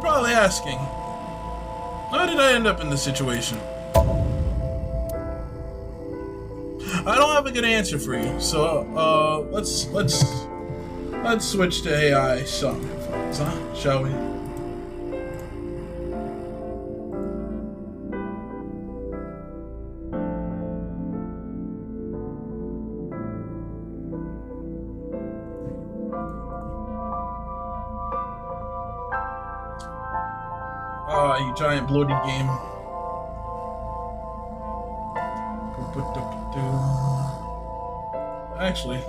probably asking, how did I end up in this situation? I don't have a good answer for you, so let's switch to Ai Somnium Files, huh? Shall we? Ah, you giant bloated game. Actually,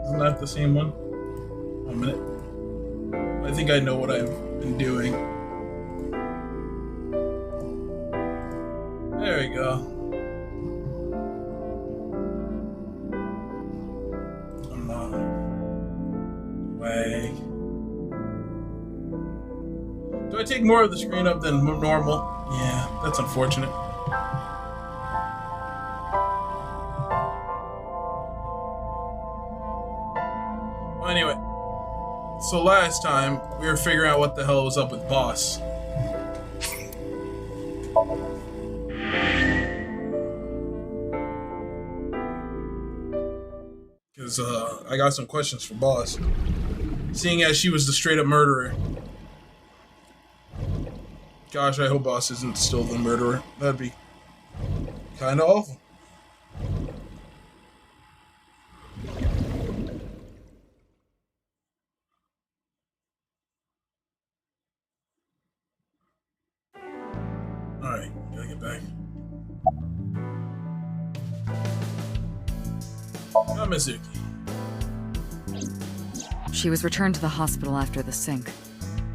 isn't that the same one? One minute. I think I know what I've been doing. There we go. Come on. Way. Do I take more of the screen up than normal? Yeah, that's unfortunate. Well, anyway, so last time we were figuring out what the hell was up with Boss. Because I got some questions for Boss. Seeing as she was the straight up murderer. Gosh, I hope Boss isn't still the murderer. That'd be kind of awful. Alright, gotta get back. Not Mizuki. She was returned to the hospital after the sync.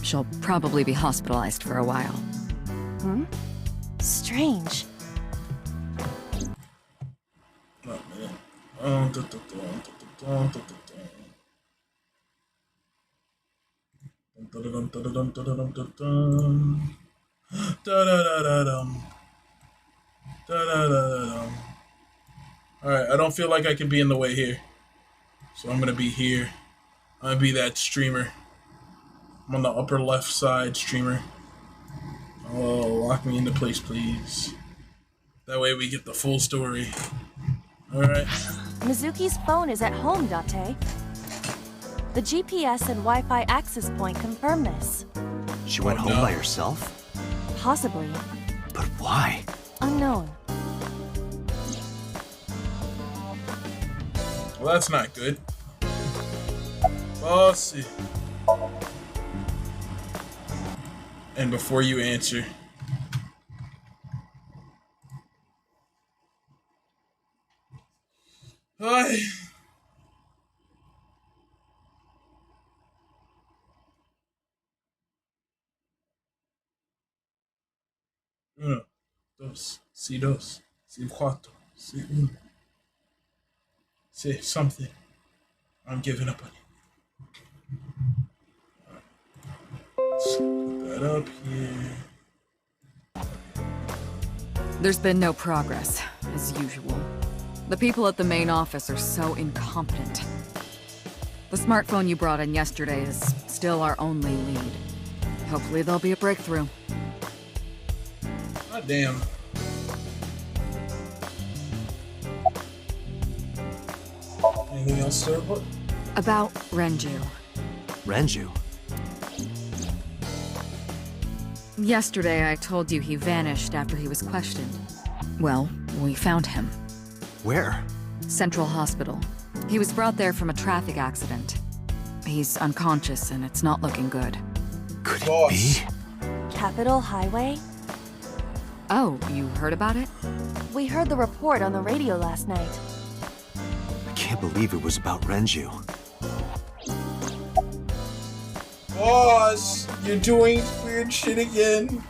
She'll probably be hospitalized for a while. Hmm? Strange. Oh, man. Alright, I don't feel like I can be in the way here. So I'm gonna be here. I'm gonna be that streamer. I'm on the upper left side streamer. Oh, lock me into place, please. That way we get the full story. Alright. Mizuki's phone is at home, Date. The GPS and Wi-Fi access point confirm this. She went home by herself? Possibly. But why? Unknown. Well, that's not good. Bossy. And before you answer, hi. Uno, dos, si dos, si cuatro, si uno. Say something. I'm giving up on you. Let's put that up here. There's been no progress, as usual. The people at the main office are so incompetent. The smartphone you brought in yesterday is still our only lead. Hopefully there'll be a breakthrough. God damn. Anything else to report? About Renju. Renju? Yesterday I told you he vanished after he was questioned. Well, we found him. Where? Central Hospital. He was brought there from a traffic accident. He's unconscious and it's not looking good. Could Boss. it be? Capitol Highway? Oh, you heard about it? We heard the report on the radio last night. I can't believe it was about Renju. Boss, you're doing weird shit again.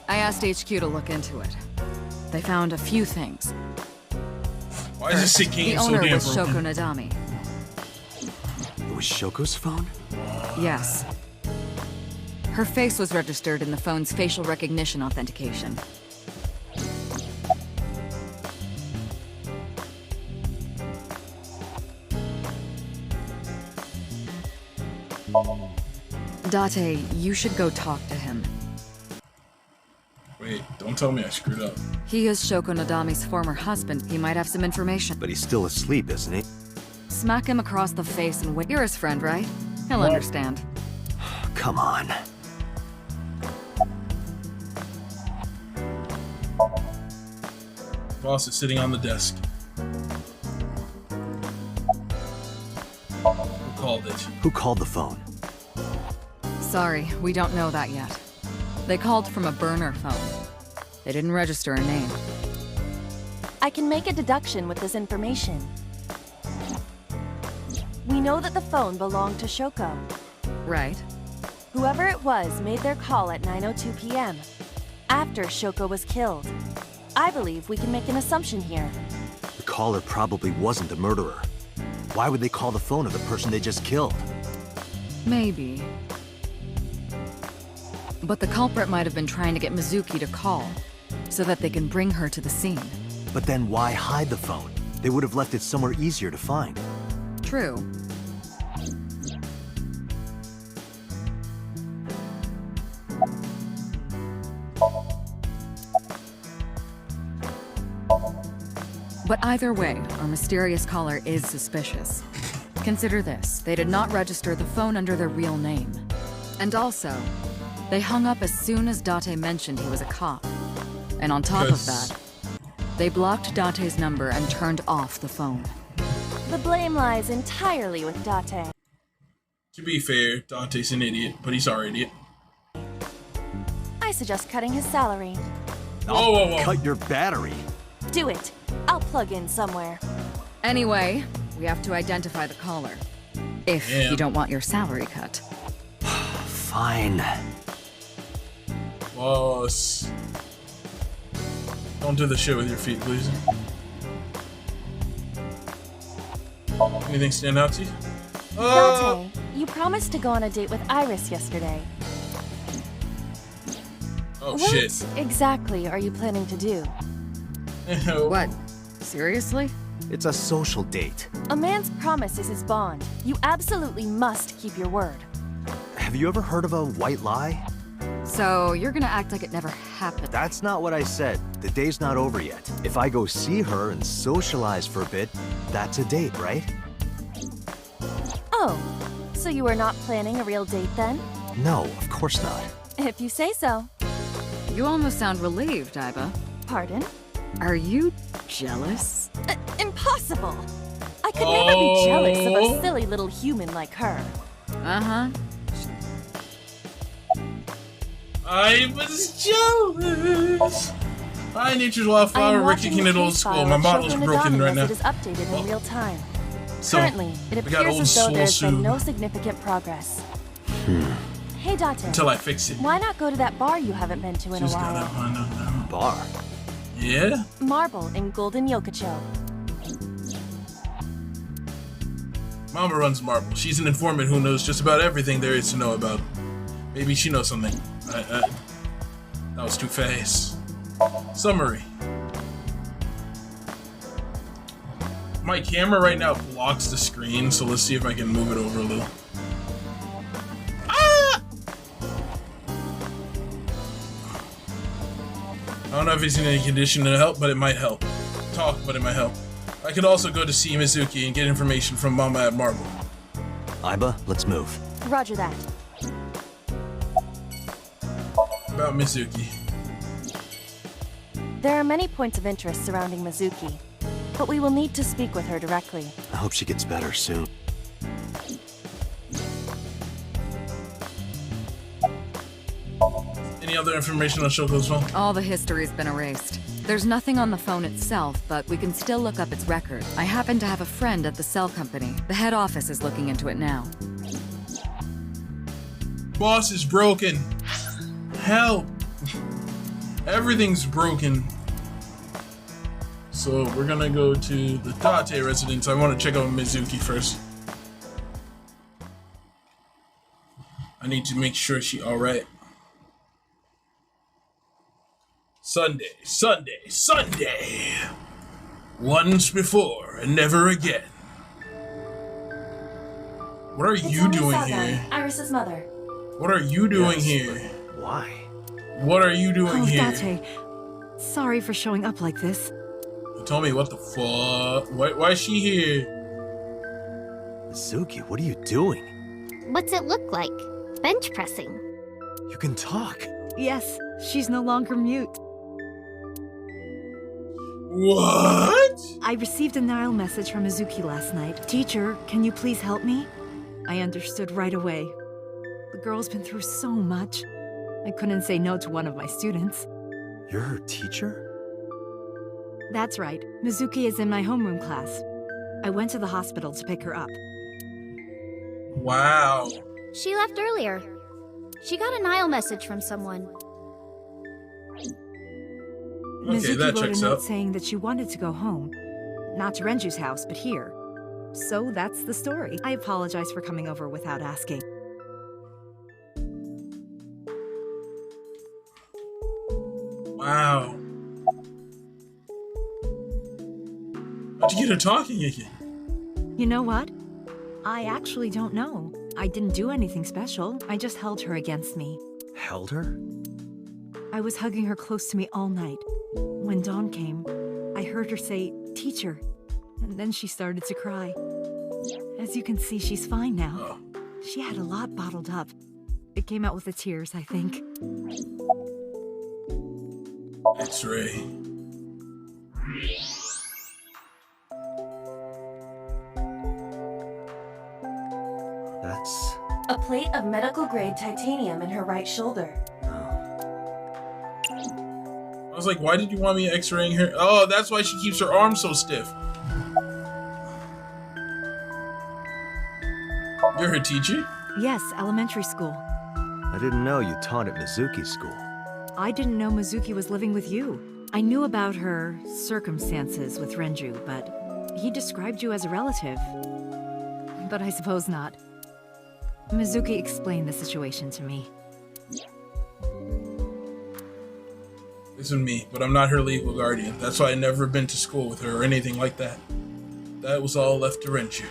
I asked HQ to look into it. They found a few things. Why is this First, game the so owner damn was broken? Shoko Nadami. It was Shoko's phone? Yes. Her face was registered in the phone's facial recognition authentication. Date, you should go talk to him. Wait, don't tell me I screwed up. He is Shoko Nadami's former husband. He might have some information. But he's still asleep, isn't he? Smack him across the face and wait. You're his friend, right? He'll What? understand. Come on. Boss is sitting on the desk. Who called it? Who called the phone? Sorry, we don't know that yet. They called from a burner phone. They didn't register a name. I can make a deduction with this information. We know that the phone belonged to Shoko. Right. Whoever it was made their call at 9:02 p.m. after Shoko was killed. I believe we can make an assumption here. The caller probably wasn't the murderer. Why would they call the phone of the person they just killed? Maybe. But the culprit might have been trying to get Mizuki to call, so that they can bring her to the scene. But then why hide the phone? They would have left it somewhere easier to find. True. But either way, our mysterious caller is suspicious. Consider this, they did not register the phone under their real name. And also, they hung up as soon as Date mentioned he was a cop. And on top of that, they blocked Date's number and turned off the phone. The blame lies entirely with Date. To be fair, Dante's an idiot, but he's our idiot. I suggest cutting his salary. Whoa, whoa, whoa. Cut your battery. Do it. I'll plug in somewhere. Anyway, we have to identify the caller. If Yeah. you don't want your salary cut. Fine. Boss. Don't do the shit with your feet, please. Anything stand out to you? Date, you promised to go on a date with Iris yesterday. Oh, What shit. exactly are you planning to do? What? Seriously? It's a social date. A man's promise is his bond. You absolutely must keep your word. Have you ever heard of a white lie? So, you're gonna act like it never happened. That's not what I said. The day's not over yet. If I go see her and socialize for a bit, that's a date, right? Oh, so you are not planning a real date then? No, of course not. If you say so. You almost sound relieved, Aiba. Pardon? Are you jealous? Impossible! I could never be jealous of Oh. a silly little human like her. Uh-huh. I was jealous. Hi, Nature's I Wildflower. am Ricky watching King the at old case school. file My of model's Shoko broken Nadami right as now. It is updated in real time. So, Currently, it we got appears old as though soul there's been soon no significant progress. Hey, Date. until I fix it. Why not go to that bar you haven't been to in Just a gotta while? find out now. Bar. Yeah? Marble in Golden Yokocho. Mama runs Marble. She's an informant who knows just about everything there is to know about. Maybe she knows something. That was too fast. Summary. My camera right now blocks the screen, so let's see if I can move it over a little. Ah! I don't know if he's in any condition to help, but it might help. Talk, but it might help. I could also go to see Mizuki and get information from Mama at Marble. Aiba, let's move. Roger that. About Mizuki. There are many points of interest surrounding Mizuki, but we will need to speak with her directly. I hope she gets better soon. Any other information on Shoko's phone? All the history's been erased. There's nothing on the phone itself, but we can still look up its record. I happen to have a friend at the cell company. The head office is looking into it now. Boss is broken. Help. Everything's broken. So we're gonna go to the Date residence. I want to check out Mizuki first. I need to make sure she's alright. Sunday, Sunday, Sunday. Once before and never again. What are you doing here? Iris's mother. What are you doing Yes, here? but why? What are you doing here? Date. Sorry for showing up like this. Tell me what the fuck? Why is she here? Mizuki, what are you doing? What's it look like? Bench pressing. You can talk. Yes, she's no longer mute. What? I received a Nile message from Mizuki last night. Teacher, can you please help me? I understood right away. The girl's been through so much. I couldn't say no to one of my students. You're her teacher? That's right. Mizuki is in my homeroom class. I went to the hospital to pick her up. Wow. She left earlier. She got a Nile message from someone. Okay, Mizuki that wrote a checks note out. saying that she wanted to go home. Not to Renju's house, but here. So that's the story. I apologize for coming over without asking. Wow. How'd you get her talking again? You know what? I actually don't know. I didn't do anything special. I just held her against me. Held her? I was hugging her close to me all night. When dawn came, I heard her say, "Teacher," and then she started to cry. As you can see, she's fine now. Oh. She had a lot bottled up. It came out with the tears, I think. X-ray. That's... A plate of medical-grade titanium in her right shoulder. I was like, why did you want me X-raying her? Oh, that's why she keeps her arm so stiff. You're her teacher? Yes, elementary school. I didn't know you taught at Mizuki school. I didn't know Mizuki was living with you. I knew about her circumstances with Renju, but he described you as a relative. But I suppose not. Mizuki explained the situation to me. This is me, but I'm not her legal guardian. That's why I never been to school with her or anything like that. That was all left to Renju.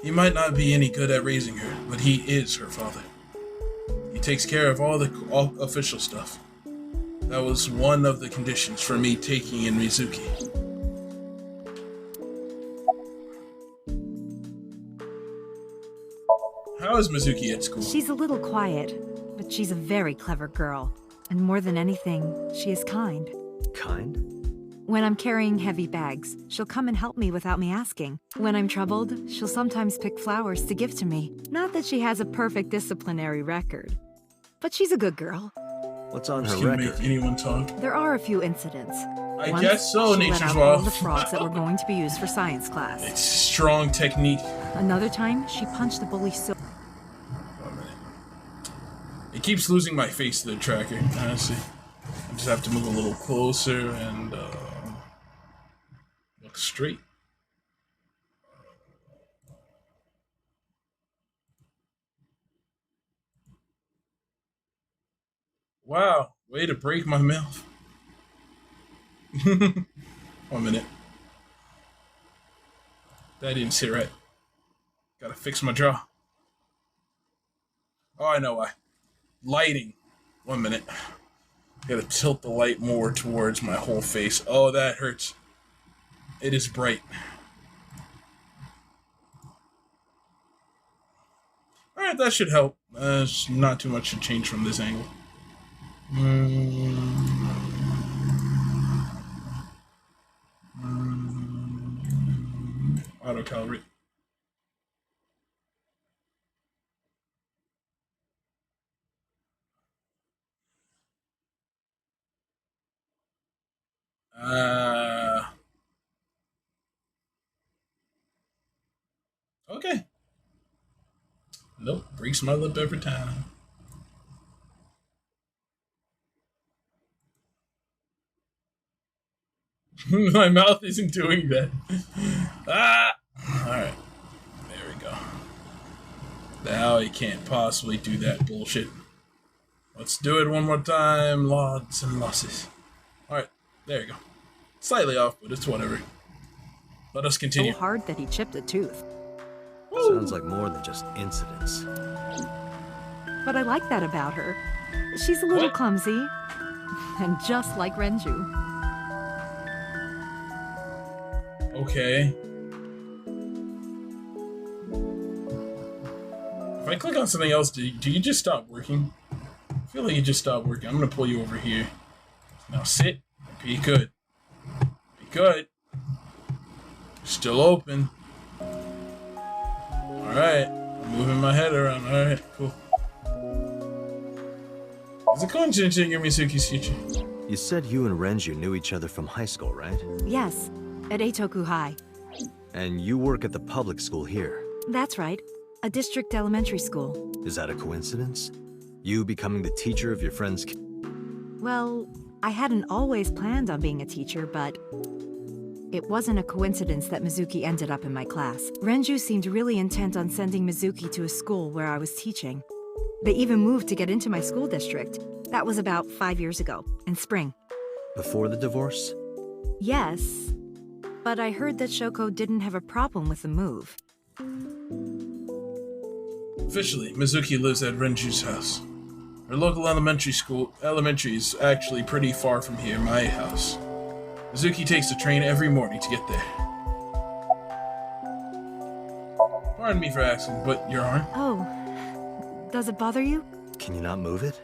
He might not be any good at raising her, but he is her father. He takes care of all official stuff. That was one of the conditions for me taking in Mizuki. How is Mizuki at school? She's a little quiet, but she's a very clever girl. And more than anything, she is kind. Kind? When I'm carrying heavy bags, she'll come and help me without me asking. When I'm troubled, she'll sometimes pick flowers to give to me. Not that she has a perfect disciplinary record, but she's a good girl. What's on her Just can record? make anyone talk. There are a few incidents. I Once, guess so, she let Nature's out Law. all the frogs that were going to be used for science class. It's strong technique. Another time, she punched the bully so... 1 minute. It keeps losing my face to the tracker, honestly. I just have to move a little closer and look straight. Wow, way to break my mouth. 1 minute. That didn't sit right. Gotta fix my jaw. Oh, I know why. Lighting. 1 minute. Gotta tilt the light more towards my whole face. Oh, that hurts. It is bright. Alright, that should help. There's not too much to change from this angle. Auto calibrate. Okay. Nope, breaks my lip every time. My mouth isn't doing that. Ah! Alright. There we go. Now he can't possibly do that bullshit. Let's do it one more time. Lots and losses. Alright, there you go. Slightly off, but it's whatever. Let us so continue. hard that he chipped a tooth. So Sounds like more than just incidents. But I like that about her. She's a little What? clumsy. And just like Renju. Okay. If I click on something else, do you just stop working? I feel like you just stopped working. I'm gonna pull you over here. Now sit. Be good. Be good. Still open. Alright. I'm moving my head around. Alright, cool. Is it coincidence that you're Mizuki's teacher? You said you and Renju knew each other from high school, right? Yes, at Eitoku High. And you work at the public school here. That's right. A district elementary school. Is that a coincidence? You becoming the teacher of your friend's kid? Well, I hadn't always planned on being a teacher, but it wasn't a coincidence that Mizuki ended up in my class. Renju seemed really intent on sending Mizuki to a school where I was teaching. They even moved to get into my school district. That was about 5 years ago, in spring. Before the divorce? Yes, but I heard that Shoko didn't have a problem with the move. Officially, Mizuki lives at Renju's house. Her local elementary is actually pretty far from here, my house. Mizuki takes the train every morning to get there. Pardon me for asking, but your arm? Oh, does it bother you? Can you not move it?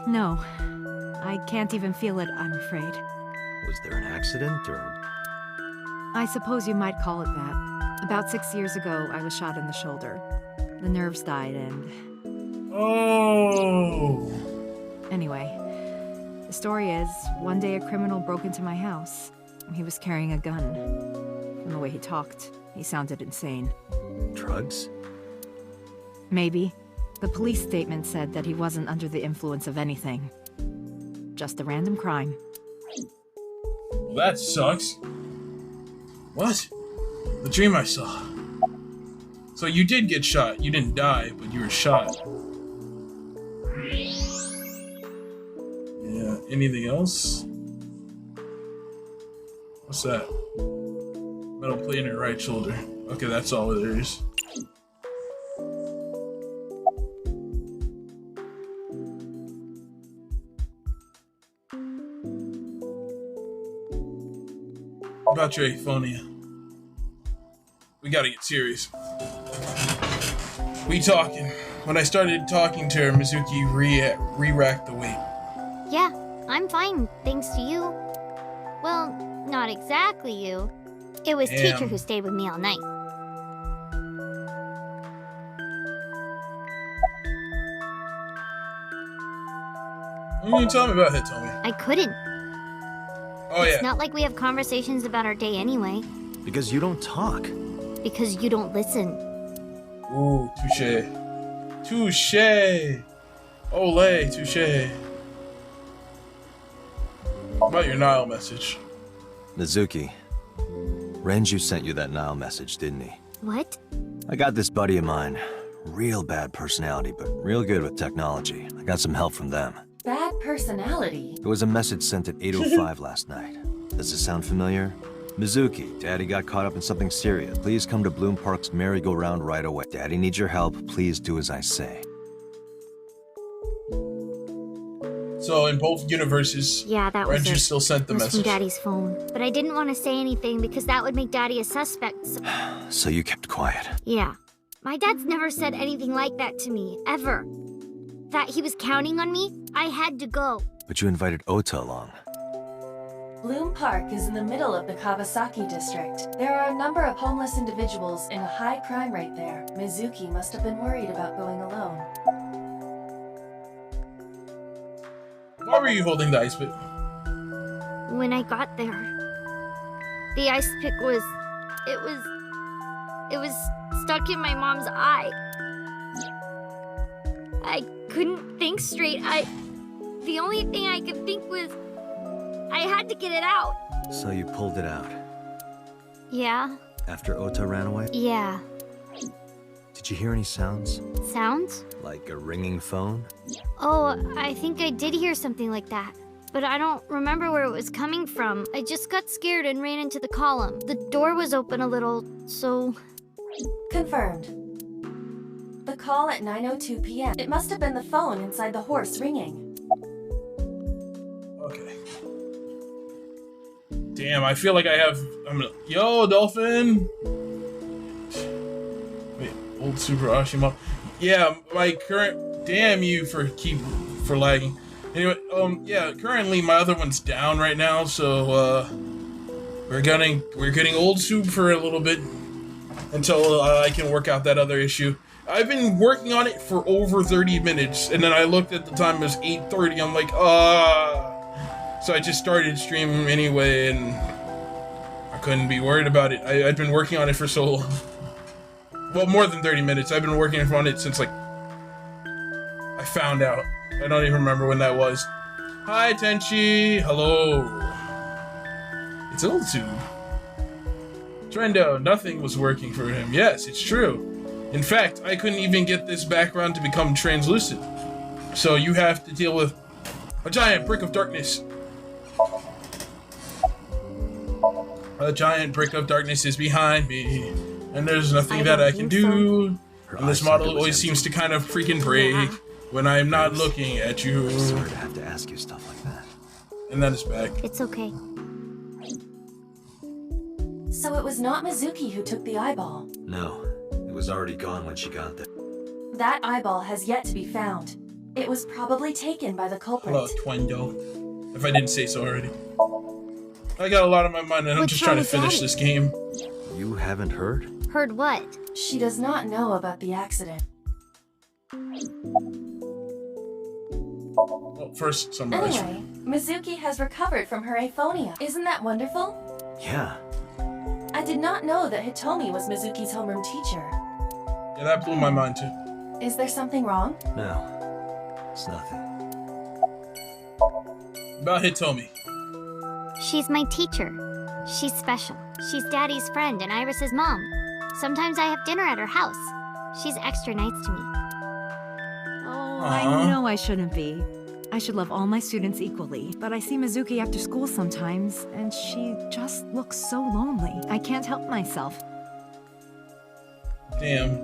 No, I can't even feel it, I'm afraid. Was there an accident, or...? I suppose you might call it that. About 6 years ago, I was shot in the shoulder. The nerves died and... Oh! Anyway, the story is, one day a criminal broke into my house. He was carrying a gun. From the way he talked, he sounded insane. Drugs? Maybe. The police statement said that he wasn't under the influence of anything. Just a random crime. Well, that sucks. What? The dream I saw. So you did get shot. You didn't die, but you were shot. Yeah, anything else? What's that? Metal plate in your right shoulder. Okay, that's all there is. About your aphonia. We gotta get serious. We talking. When I started talking to her, Mizuki re-racked the weight. Yeah, I'm fine, thanks to you. Well, not exactly you. It was Damn. teacher who stayed with me all night. What did you tell me about Hitomi? I couldn't. Oh yeah. It's not like we have conversations about our day anyway. Because you don't talk. Because you don't listen. Ooh, touche. Touche. Ole, touche. About your Nile message. Mizuki, Renju sent you that Nile message, didn't he? What? I got this buddy of mine. Real bad personality, but real good with technology. I got some help from them. Bad personality? There was a message sent at 8:05 last night. Does this sound familiar? Mizuki, Daddy got caught up in something serious. Please come to Bloom Park's merry-go-round right away. Daddy needs your help. Please do as I say. So in both universes, Yeah, that was Renju it. still sent the It was message. from Daddy's phone. But I didn't want to say anything because that would make Daddy a suspect. So you kept quiet. Yeah. My dad's never said anything like that to me, ever. That he was counting on me, I had to go. But you invited Ota along. Bloom Park is in the middle of the Kawasaki district. There are a number of homeless individuals and a high crime rate there. Mizuki must have been worried about going alone. Why were you holding the ice pick? When I got there, the ice pick was... It was stuck in my mom's eye. I couldn't think straight. The only thing I could think was... I had to get it out. So you pulled it out. Yeah. After Ota ran away? Yeah. Did you hear any sounds? Sounds? Like a ringing phone? Oh, I think I did hear something like that. But I don't remember where it was coming from. I just got scared and ran into the column. The door was open a little, so... Confirmed. The call at 9:02 p.m. It must have been the phone inside the horse ringing. Okay. Damn, I feel like Yo, Dolphin! Wait, old Super Ashima. Yeah, my current... Damn you for lagging. Anyway, yeah, currently my other one's down right now, so, we're getting old Soup for a little bit until I can work out that other issue. I've been working on it for over 30 minutes, and then I looked at the time, it was 8:30, I'm like, so I just started streaming anyway, and I couldn't be worried about it. I've been working on it for so long. Well, more than 30 minutes. I've been working on it since, like, I found out. I don't even remember when that was. Hi, Tenchi. Hello. It's Old Tube. Trendo, nothing was working for him. Yes, it's true. In fact, I couldn't even get this background to become translucent. So you have to deal with a giant brick of darkness. A giant brick of darkness is behind me, and there's nothing that I can do. And this model always seems to kind of freaking break when I'm not looking at you. I'm sorry to have to ask you stuff like that. And then it's back. It's okay. So it was not Mizuki who took the eyeball. No, it was already gone when she got there. That eyeball has yet to be found. It was probably taken by the culprit. Hello, Twendo. If I didn't say so already. I got a lot on my mind, and I'm just trying to finish this game. You haven't heard? Heard what? She does not know about the accident. Well, first, summarize. Anyway, Mizuki has recovered from her aphonia. Isn't that wonderful? Yeah. I did not know that Hitomi was Mizuki's homeroom teacher. Yeah, that blew my mind too. Is there something wrong? No, it's nothing. About Hitomi. She's my teacher. She's special. She's Daddy's friend and Iris's mom. Sometimes I have dinner at her house. She's extra nice to me. Oh, I know I shouldn't be. I should love all my students equally, but I see Mizuki after school sometimes, and she just looks so lonely. I can't help myself. Damn.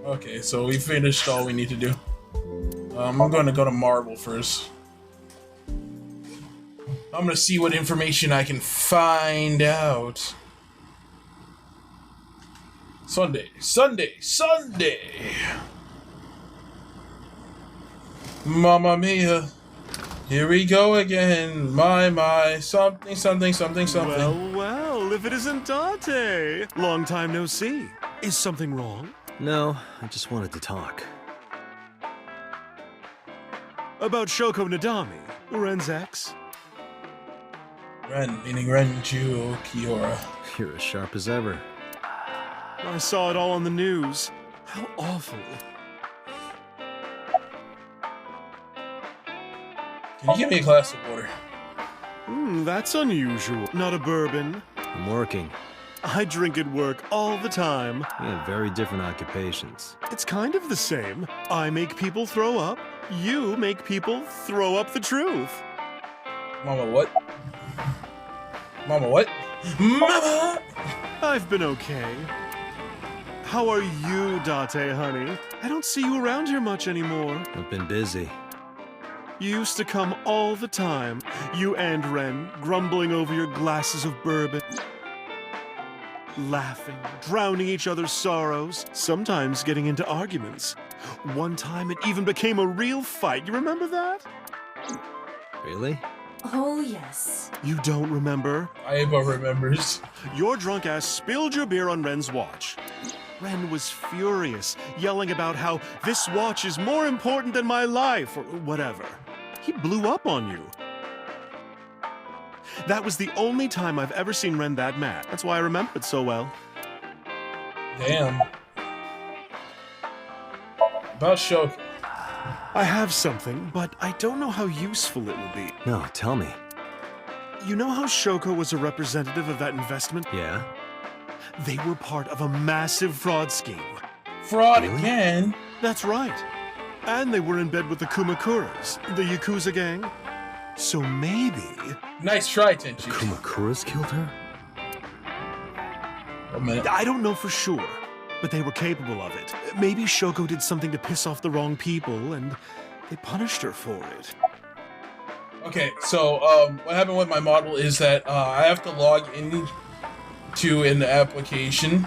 Okay, so we finished all we need to do. I'm going to go to Marble first. I'm going to see what information I can find out. Sunday. Mamma mia. Here we go again. My. Something. Well, if it isn't Date. Long time no see. Is something wrong? No, I just wanted to talk. About Shoko Nadami, Ren's ex? Ren, meaning Renju Kiora. You're as sharp as ever. I saw it all on the news. How awful. Can you give me a glass of water? That's unusual. Not a bourbon. I'm working. I drink at work all the time. We have very different occupations. It's kind of the same. I make people throw up. You make people throw up the truth. Mama, what? Mama! I've been okay. How are you, Date, honey? I don't see you around here much anymore. I've been busy. You used to come all the time. You and Ren, grumbling over your glasses of bourbon. Laughing, drowning each other's sorrows, sometimes getting into arguments. One time it even became a real fight. You remember that? Really? Oh, yes. You don't remember? Aiba remembers. Your drunk ass spilled your beer on Ren's watch. Ren was furious, yelling about how this watch is more important than my life, or whatever. He blew up on you. That was the only time I've ever seen Ren that mad. That's why I remember it so well. Damn. About Shoko. I have something, but I don't know how useful it will be. No, tell me. You know how Shoko was a representative of that investment? Yeah? They were part of a massive fraud scheme. Fraud Really? again? That's right. And they were in bed with the Kumakuras, the Yakuza gang. So maybe... Nice try, Tenchi. Kumakuras killed her? a minute. I don't know for sure, but they were capable of it. Maybe Shoko did something to piss off the wrong people, and they punished her for it. Okay, so what happened with my model is that I have to log in to an application,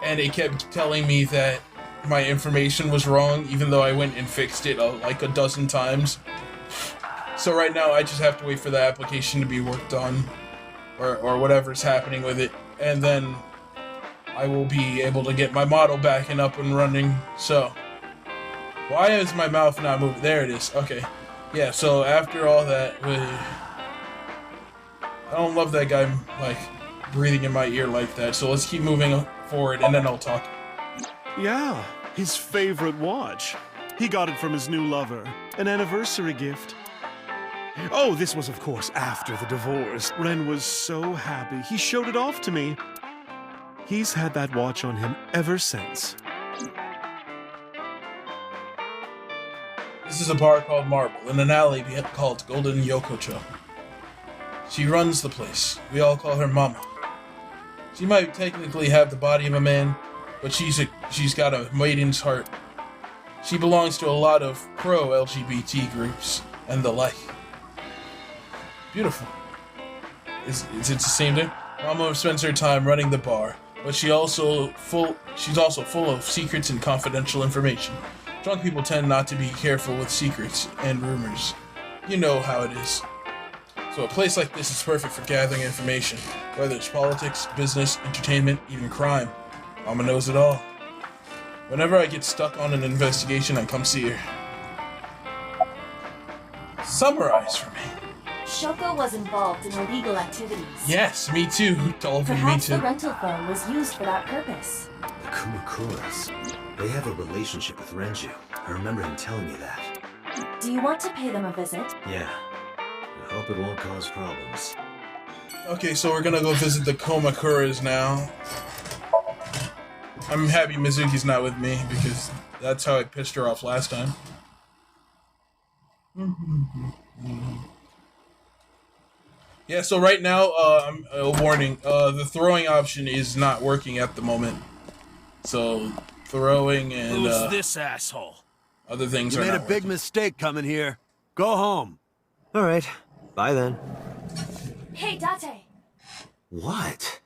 and it kept telling me that my information was wrong, even though I went and fixed it like a dozen times. So right now I just have to wait for the application to be worked on, or whatever's happening with it, and then I will be able to get my model back and up and running. So, why is my mouth not moving? There it is. Okay. Yeah, so after all that, I don't love that guy, like, breathing in my ear like that, so let's keep moving forward, and then I'll talk. Yeah, his favorite watch. He got it from his new lover. An anniversary gift. Oh, this was, of course, after the divorce. Ren was so happy. He showed it off to me. He's had that watch on him ever since. This is a bar called Marble, in an alley called Golden Yokocho. She runs the place. We all call her Mama. She might technically have the body of a man, but she's got a maiden's heart. She belongs to a lot of pro-LGBT groups and the like. Beautiful. Is it the same thing? Mama spends her time running the bar, but she's also full of secrets and confidential information. Drunk people tend not to be careful with secrets and rumors. You know how it is. So a place like this is perfect for gathering information, whether it's politics, business, entertainment, even crime. Mama knows it all. Whenever I get stuck on an investigation, I come see her. Summarize for me. Shoko was involved in illegal activities. Yes, me too. Dolphin, me Perhaps too. the rental phone was used for that purpose. The Kumakuras. They have a relationship with Renju. I remember him telling me that. Do you want to pay them a visit? Yeah. I hope it won't cause problems. Okay, so we're gonna go visit the Komakuras now. I'm happy Mizuki's not with me, because that's how I pissed her off last time. Yeah, so right now, a warning, the throwing option is not working at the moment. So, throwing and, Who's this asshole? other things You are made a not big working. mistake coming here. Go home. All right. Bye then. Hey, Date! What?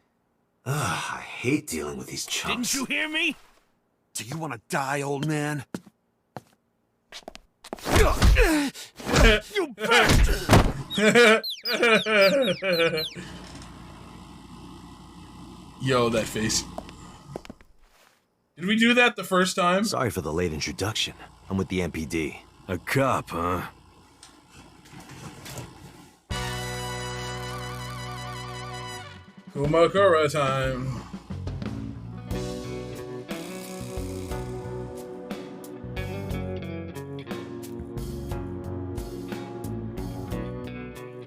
Ugh, I hate dealing with these chumps. Didn't you hear me? Do you want to die, old man? You bastard! Yo, that face. Did we do that the first time? Sorry for the late introduction. I'm with the MPD. A cop, huh? Kumakura time.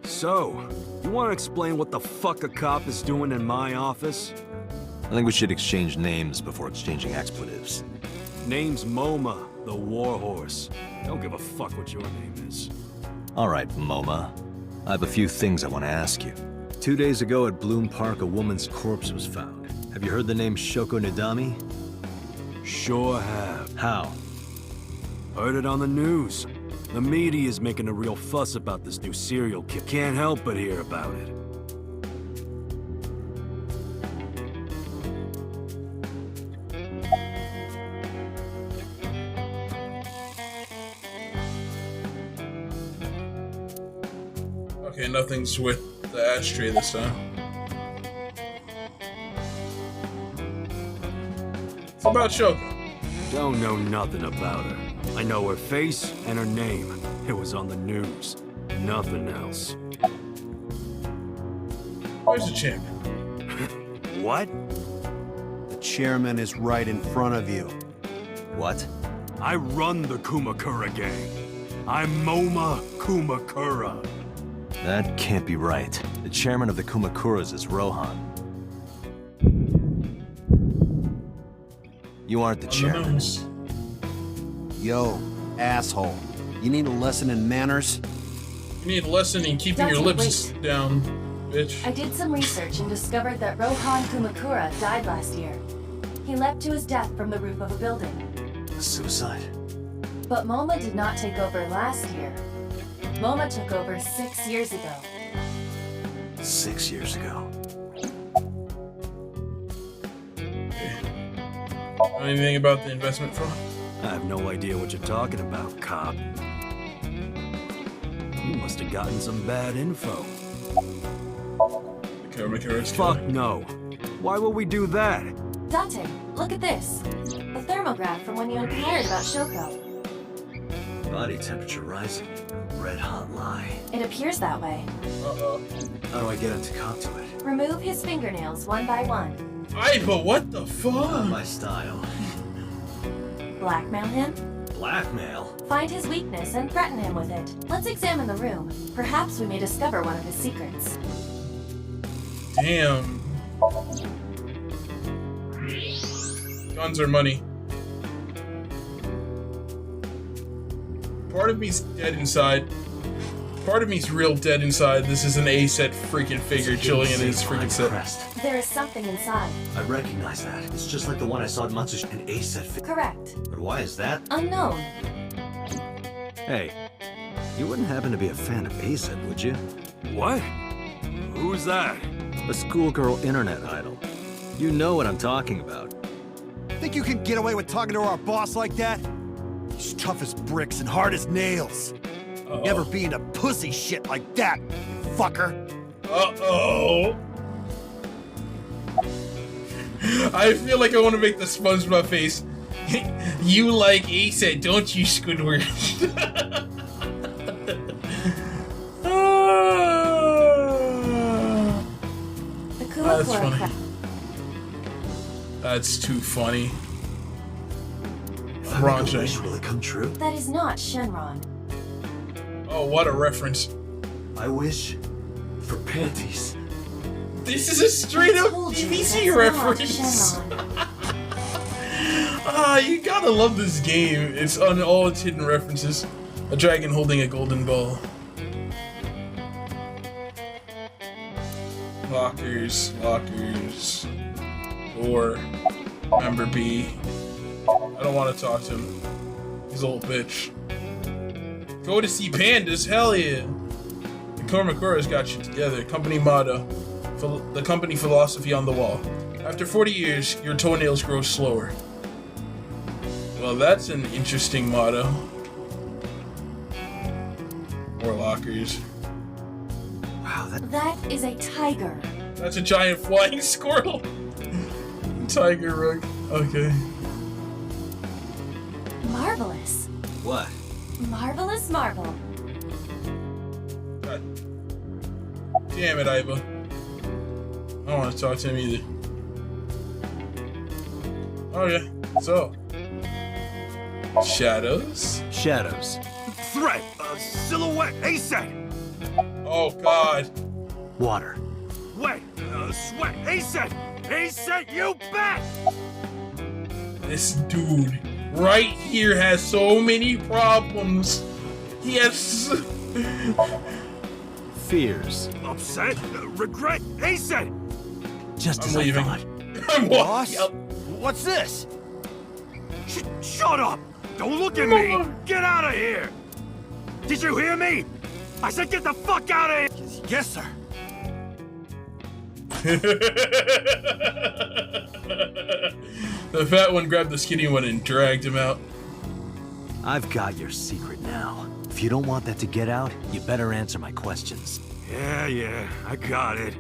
So, you want to explain what the fuck a cop is doing in my office? I think we should exchange names before exchanging expletives. Name's MoMA, the Warhorse. Don't give a fuck what your name is. All right, MoMA. I have a few things I want to ask you. 2 days ago at Bloom Park, a woman's corpse was found. Have you heard the name Shoko Nadami? Sure have. How? Heard it on the news. The media is making a real fuss about this new serial killer. Can't help but hear about it. Okay, nothing's with the ashtray this time. It's about Shoko. Don't know nothing about her. I know her face and her name. It was on the news. Nothing else. Where's the champion? What? The chairman is right in front of you. What? I run the Kumakura gang. I'm MoMA Kumakura. That can't be right. The chairman of the Kumakuras is Rohan. You aren't the chairman. Yo, asshole. You need a lesson in manners? You need a lesson in keeping your Dante, lips down. bitch. I did some research and discovered that Rohan Kumakura died last year. He leapt to his death from the roof of a building. A suicide? But MoMA did not take over last year. MoMA took over 6 years ago. 6 years ago. Know anything about the investment fund? I have no idea what you're talking about, cop. You must have gotten some bad info. Fuck no. Why would we do that? Dante, look at this. The thermograph from when you inquired about Shoko. Body temperature rising. Red hot lie. It appears that way. Uh-oh. How do I get him to cop to it? Remove his fingernails one by one. Aiba, what the fuck? Not my style. Blackmail him? Blackmail? Find his weakness and threaten him with it. Let's examine the room. Perhaps we may discover one of his secrets. Damn. Guns or money? Part of me's dead inside. Part of me's real dead inside. This is an A-set freaking figure chilling in his freaking set. There is something inside. I recognize that. It's just like the one I saw at Matsu's, an A-set figure. Correct. But why is that? Unknown. Hey, you wouldn't happen to be a fan of A-set, would you? What? Who's that? A schoolgirl internet idol. You know what I'm talking about. Think you can get away with talking to our boss like that? He's tough as bricks and hard as nails. Never being a pussy shit like that, you fucker. Uh-oh. I feel like I want to make the SpongeBob face. You like A-set, don't you, Squidward? That's funny. That's too funny. Ron wish will it come true? That is not Shenron. Oh, what a reference. I wish for panties. This is a straight up DVC reference. Ah, you gotta love this game. It's on all its hidden references. A dragon holding a golden ball. Lockers, lockers. Or member B. I don't want to talk to him. He's a little bitch. Go to see pandas, hell yeah! The Kumakura's got you together. Company motto. The company philosophy on the wall. After 40 years, your toenails grow slower. Well, that's an interesting motto. More lockers. Wow, that is a tiger. That's a giant flying squirrel. Tiger rug. Okay. Marvelous. What? Marvelous marble. God. Damn it, Aiba. I don't want to talk to him either. Okay, so. Shadows? Shadows. Threat! Silhouette! ASAP! Oh, God. Water. Wet! Sweat! ASAP! ASAP, you bet! This dude right here has so many problems. He has... Fears. Upset? Regret? ASAP! Just I'm as leaving. I thought. I'm Boss? walking. What's this? Shut up! Don't look at me! Get out of here! Did you hear me? I said get the fuck out of here! Yes, sir. The fat one grabbed the skinny one and dragged him out. I've got your secret now. If you don't want that to get out, you better answer my questions. Yeah, I got it.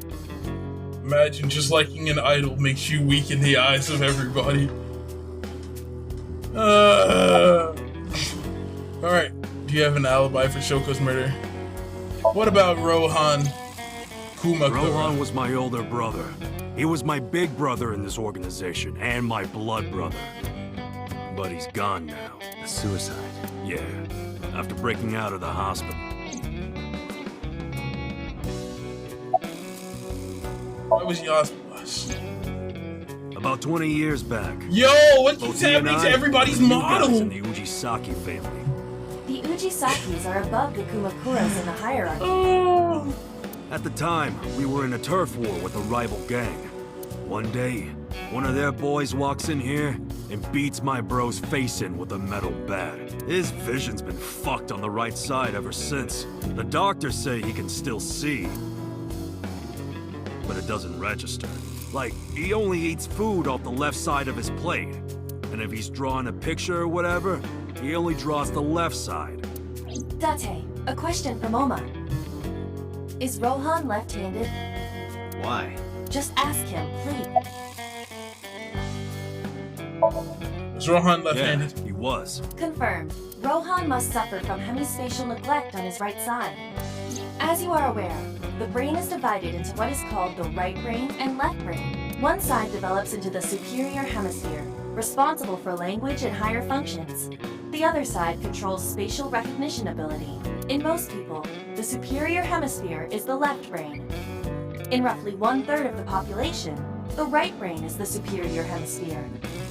Imagine just liking an idol makes you weak in the eyes of everybody. Alright, do you have an alibi for Shoko's murder? What about Rohan Kumakura? Rohan was my older brother. He was my big brother in this organization, and my blood brother. But he's gone now. A suicide? Yeah, after breaking out of the hospital. Why was he hospitalized? About 20 years back. Yo, what's both he happening and to I everybody's were new guys model? in the Ujisaki family. The Ujisakis are above the Kumakuras in the hierarchy. Oh. At the time, we were in a turf war with a rival gang. One day, one of their boys walks in here and beats my bro's face in with a metal bat. His vision's been fucked on the right side ever since. The doctors say he can still see, but it doesn't register. Like, he only eats food off the left side of his plate. And if he's drawing a picture or whatever, he only draws the left side. Date, a question for Moma. Is Rohan left-handed? Why? Just ask him, please. Is Rohan left-handed? Yeah, he was. Confirmed. Rohan must suffer from hemispatial neglect on his right side. As you are aware, the brain is divided into what is called the right brain and left brain. One side develops into the superior hemisphere, responsible for language and higher functions. The other side controls spatial recognition ability. In most people, the superior hemisphere is the left brain. In roughly 1/3 of the population, the right brain is the superior hemisphere.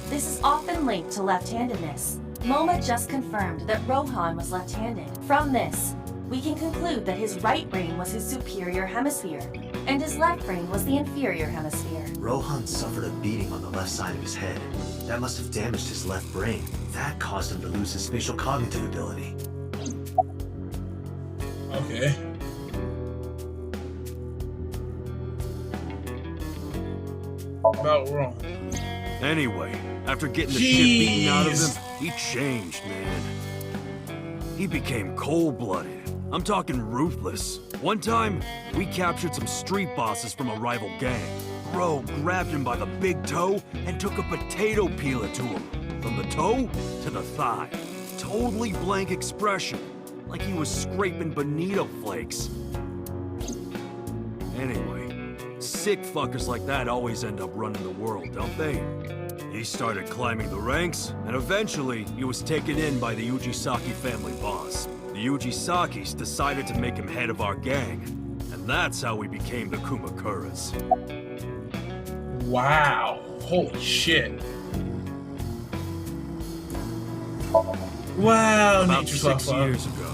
This is often linked to left-handedness. Moma just confirmed that Rohan was left-handed. From this, we can conclude that his right brain was his superior hemisphere, and his left brain was the inferior hemisphere. Rohan suffered a beating on the left side of his head. That must have damaged his left brain. That caused him to lose his spatial cognitive ability. Okay. About wrong. Anyway, after getting the shit beaten out of him, he changed, man. He became cold-blooded. I'm talking ruthless. One time, we captured some street bosses from a rival gang. Bro grabbed him by the big toe and took a potato peeler to him. From the toe to the thigh. Totally blank expression. Like he was scraping bonito flakes. Anyway, sick fuckers like that always end up running the world, don't they? He started climbing the ranks, and eventually he was taken in by the Ujisaki family boss. The Ujisakis decided to make him head of our gang, and that's how we became the Kumakuras. Wow. Holy shit. Wow, About nature's 6 lot of years ago,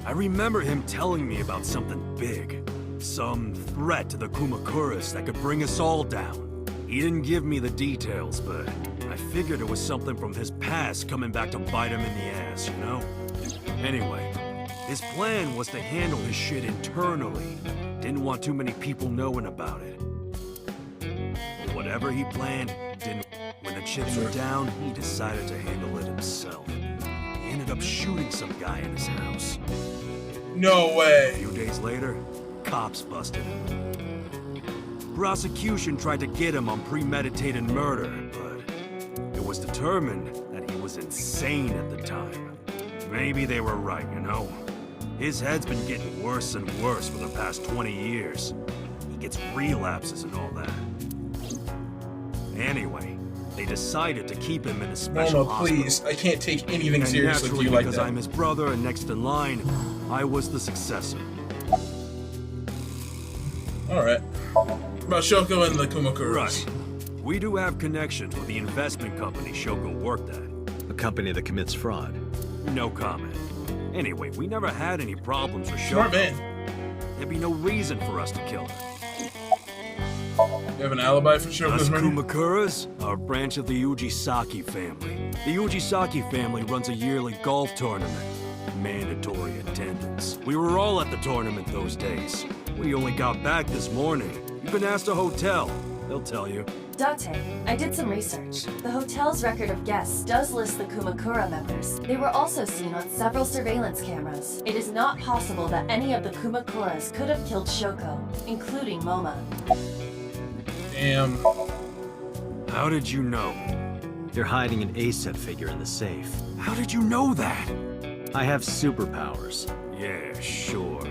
I remember him telling me about something big. Some threat to the Kumakuras that could bring us all down. He didn't give me the details, but I figured it was something from his past coming back to bite him in the ass, you know? Anyway, his plan was to handle his shit internally. Didn't want too many people knowing about it. But whatever he planned didn't. When the chips were down, he decided to handle it himself. He ended up shooting some guy in his house. No way. A few days later, cops busted him. Prosecution tried to get him on premeditated murder, but it was determined that he was insane at the time. Maybe they were right, you know? His head's been getting worse and worse for the past 20 years. He gets relapses and all that. Anyway, they decided to keep him in a special Mama, hospital. please. I can't take anything And seriously with naturally, you like because that. I'm his brother and next in line, I was the successor. Alright. About Shoko and the Kumakuras. Right. We do have connections with the investment company Shoko worked at. A company that commits fraud. No comment. Anyway, we never had any problems with Shoko. Smart man. There'd be no reason for us to kill her. You have an alibi for Shoko's Us murder? Kumakuras are a branch of the Ujisaki family. The Ujisaki family runs a yearly golf tournament. Mandatory attendance. We were all at the tournament those days. We only got back this morning. You can ask the hotel. They'll tell you. Date, I did some research. The hotel's record of guests does list the Kumakura members. They were also seen on several surveillance cameras. It is not possible that any of the Kumakuras could have killed Shoko, including Moma. Damn. How did you know? You're hiding an ASET figure in the safe. How did you know that? I have superpowers. Yeah, sure.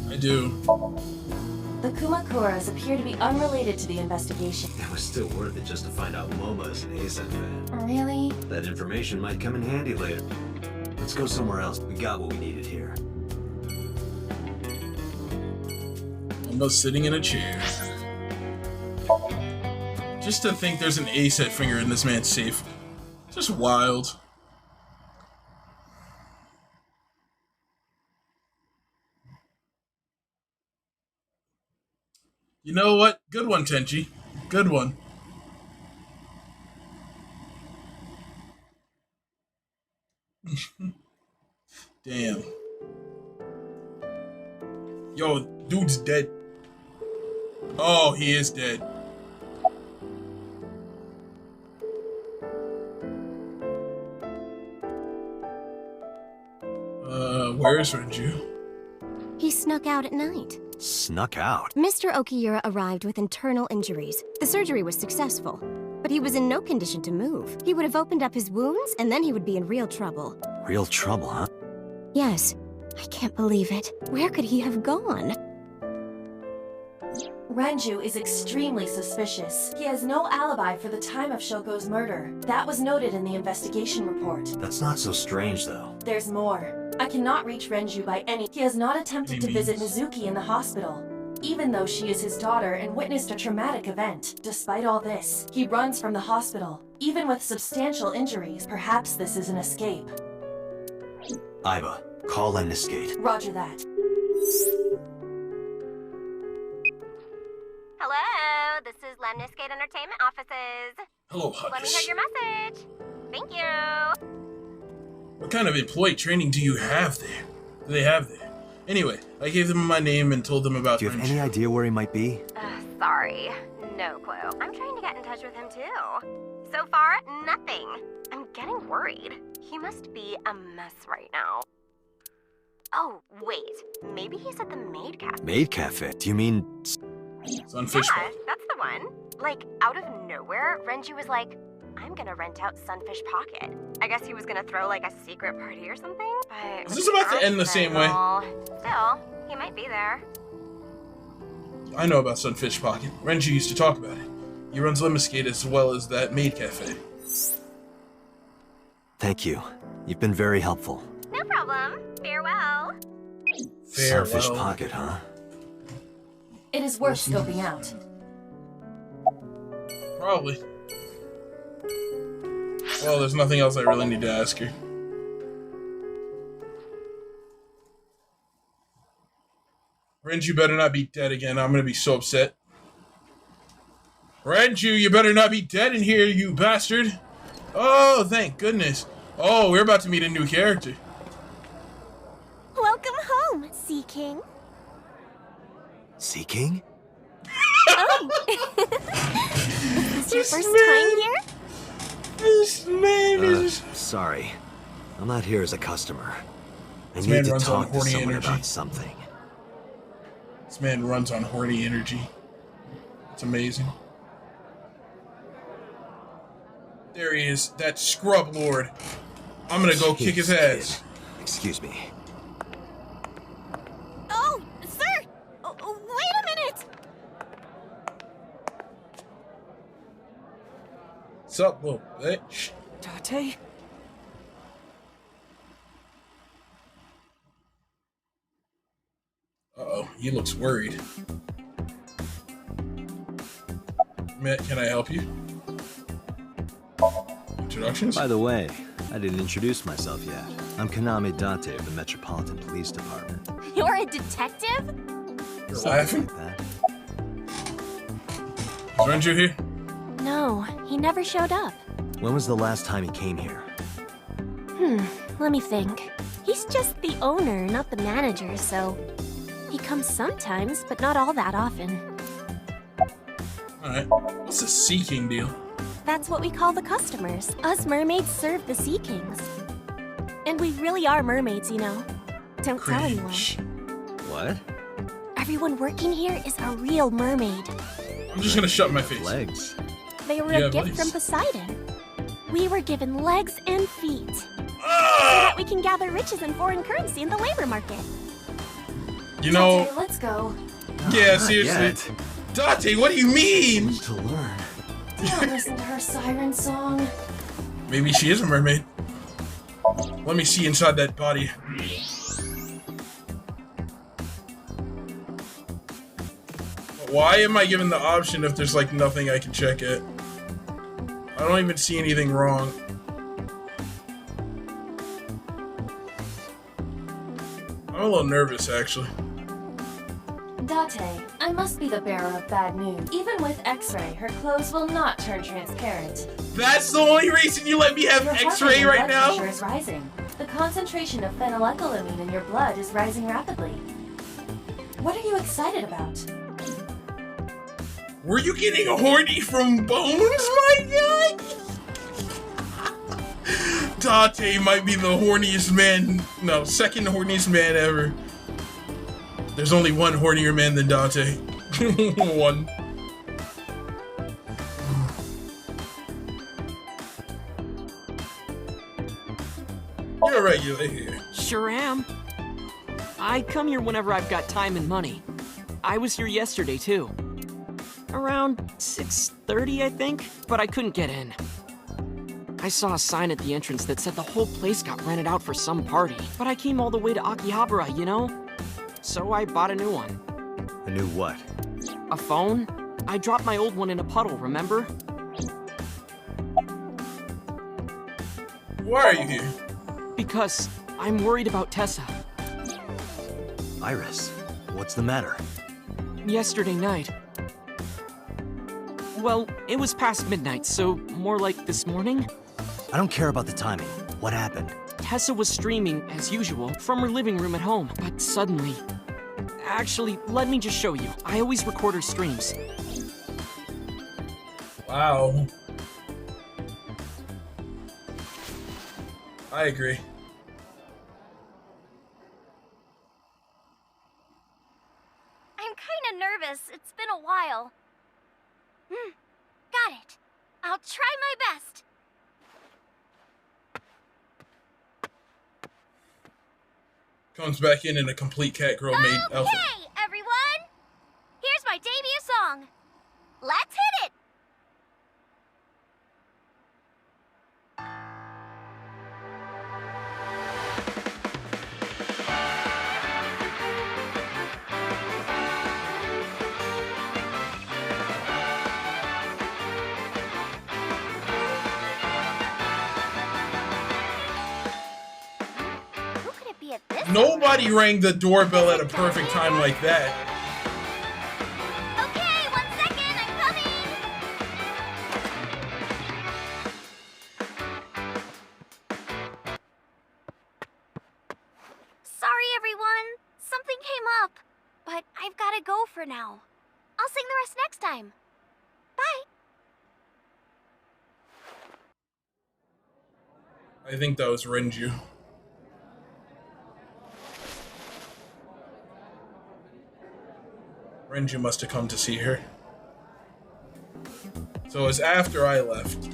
I do. The Kumakuras appear to be unrelated to the investigation. It was still worth it just to find out Moma is an ASET fan. Really? That information might come in handy later. Let's go somewhere else. We got what we needed here. Almost sitting in a chair. Just to think there's an ASET finger in this man's safe. Just wild. You know what? Good one, Tenchi. Good one. Damn. Yo, dude's dead. Oh, he is dead. Where's Renju? He snuck out at night. Snuck out? Mr. Okiura arrived with internal injuries. The surgery was successful, but he was in no condition to move. He would have opened up his wounds, and then he would be in real trouble. Real trouble, huh? Yes. I can't believe it. Where could he have gone? Renju is extremely suspicious. He has no alibi for the time of Shoko's murder. That was noted in the investigation report. That's not so strange, though. There's more. I cannot reach Renju by any... He has not attempted to visit Mizuki in the hospital, even though she is his daughter and witnessed a traumatic event. Despite all this, he runs from the hospital, even with substantial injuries. Perhaps this is an escape. Aiba, call Lemniscate. Roger that. Hello, this is Lemniscate Entertainment Offices. Hello, Huggers. Let me hear your message. Thank you. What kind of employee training do you have there? Do they have there? Anyway, I gave them my name and told them about Do you have any idea where he might be? Sorry, no clue. I'm trying to get in touch with him too. So far, nothing. I'm getting worried. He must be a mess right now. Oh, wait. Maybe he's at the Maid Cafe. Maid Cafe? Do you mean... Sunfish? Yeah, that's the one. Like, out of nowhere, Renju was like, I'm gonna rent out Sunfish Pocket. I guess he was gonna throw like a secret party or something, but... Is this about to end the same way? Still, he might be there. I know about Sunfish Pocket. Renju used to talk about it. He runs Lemniscate as well as that Maid Cafe. Thank you. You've been very helpful. No problem. Farewell. Sunfish Pocket, huh? It is worth scoping out. Probably. Well, there's nothing else I really need to ask her. Renju better not be dead again. I'm gonna be so upset. Renju, you better not be dead in here, you bastard! Oh, thank goodness. Oh, we're about to meet a new character. Welcome home, Sea King. Sea King? Oh! Is this your first time here? This man is... Sorry. I'm not here as a customer. I This need man to runs on talk to horny someone energy. about something. This man runs on horny energy. It's amazing. There he is, that scrub lord. I'm gonna go kick his ass. Excuse me. Oh, sir! Wait a minute! What's up, little bitch? Tate? Uh-oh, he looks worried. Matt, can I help you? Introductions? By the way, I didn't introduce myself yet. I'm Kaname Date of the Metropolitan Police Department. You're a detective? You're Something laughing? like that. Is Renju here? No, he never showed up. When was the last time he came here? Let me think. He's just the owner, not the manager, so... He comes sometimes, but not all that often. Alright, what's the Sea King deal? That's what we call the customers. Us mermaids serve the Sea Kings. And we really are mermaids, you know. Don't tell anyone. What? Everyone working here is a real mermaid. I'm just gonna shut my face. Legs. They were Yeah, a gift please. from Poseidon. We were given legs and feet. So that we can gather riches in foreign currency in the labor market. You know, Okay, let's go. yeah, Not seriously. yet. Date, what do you mean? To learn. Don't listen to her siren song. Maybe she is a mermaid. Let me see inside that body. Why am I given the option if there's like nothing I can check it? I don't even see anything wrong. I'm a little nervous actually. Date, I must be the bearer of bad news. Even with X-ray, her clothes will not turn transparent. That's the only reason you let me have Your heart X-ray and right blood now? pressure is rising. The concentration of phenylethylamine in your blood is rising rapidly. What are you excited about? Were you getting horny from Bones, my god? Date might be the horniest man, no, second horniest man ever. There's only one hornier man than Date. One. You're a regular here. Sure am. I come here whenever I've got time and money. I was here yesterday, too. Around 6:30, I think, but I couldn't get in. I saw a sign at the entrance that said the whole place got rented out for some party, but I came all the way to Akihabara, you know? So I bought a new one. A new what? A phone? I dropped my old one in a puddle, remember? Why are you here? Because I'm worried about Tessa. Iris, what's the matter? Yesterday night. Well, it was past midnight, so more like this morning. I don't care about the timing. What happened? Tessa was streaming, as usual, from her living room at home, but suddenly... Actually, let me just show you. I always record her streams. Wow. I agree. I'm kinda nervous. It's been a while. Got it. I'll try my best. Comes back in a complete cat girl made outfit. Hey, everyone! Here's my debut song. Let's hit it! Nobody rang the doorbell at a perfect time like that. Okay, 1 second, I'm coming! Sorry, everyone. Something came up. But I've gotta go for now. I'll sing the rest next time. Bye! I think that was Renju. Renju must have come to see her. So it's after I left.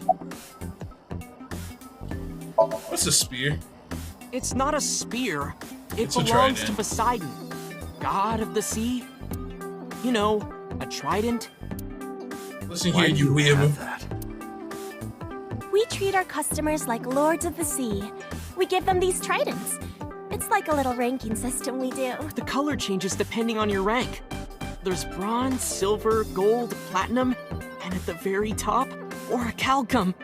What's a spear? It's not a spear. It It's a belongs to trident. Poseidon, god of the sea. You know, a trident. Listen Why here, do you you weeaboo. We treat our customers like lords of the sea. We give them these tridents. It's like a little ranking system we do. The color changes depending on your rank. There's bronze, silver, gold, platinum, and at the very top, orichalcum.